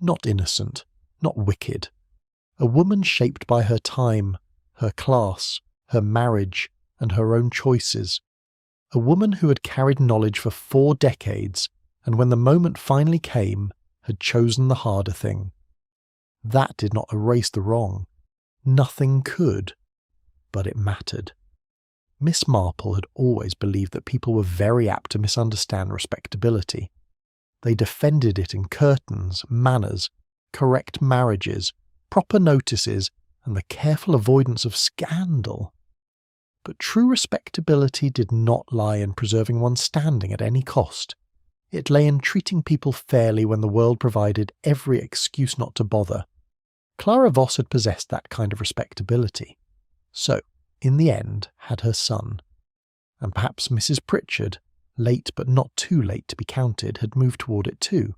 A: not innocent, not wicked, a woman shaped by her time, her class, her marriage, and her own choices. A woman who had carried knowledge for 4 decades, and when the moment finally came, had chosen the harder thing. That did not erase the wrong. Nothing could. But it mattered. Miss Marple had always believed that people were very apt to misunderstand respectability. They defended it in curtains, manners, correct marriages, proper notices, and the careful avoidance of scandal. But true respectability did not lie in preserving one's standing at any cost. It lay in treating people fairly when the world provided every excuse not to bother. Clara Voss had possessed that kind of respectability. So, in the end, had her son. And perhaps Mrs. Pritchard, late but not too late to be counted, had moved toward it too.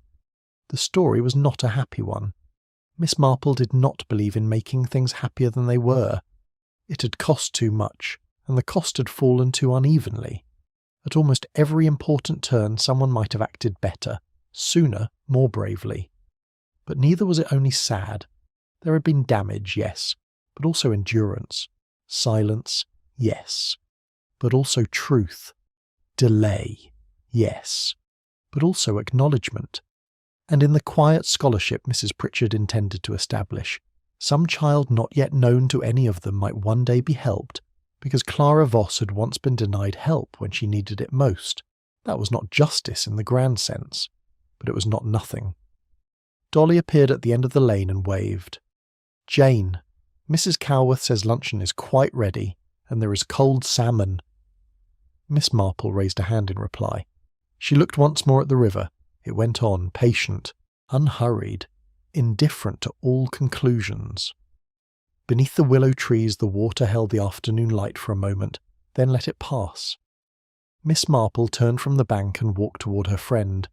A: The story was not a happy one. Miss Marple did not believe in making things happier than they were. It had cost too much, and the cost had fallen too unevenly. At almost every important turn someone might have acted better, sooner, more bravely. But neither was it only sad. There had been damage, yes, but also endurance. Silence, yes, but also truth. Delay, yes, but also acknowledgement. And in the quiet scholarship Mrs. Pritchard intended to establish, some child not yet known to any of them might one day be helped, because Clara Voss had once been denied help when she needed it most. That was not justice in the grand sense, but it was not nothing. Dolly appeared at the end of the lane and waved. "Jane, Mrs. Calworth says luncheon is quite ready, and there is cold salmon." Miss Marple raised a hand in reply. She looked once more at the river. It went on, patient, unhurried, indifferent to all conclusions. Beneath the willow trees the water held the afternoon light for a moment, then let it pass. Miss Marple turned from the bank and walked toward her friend.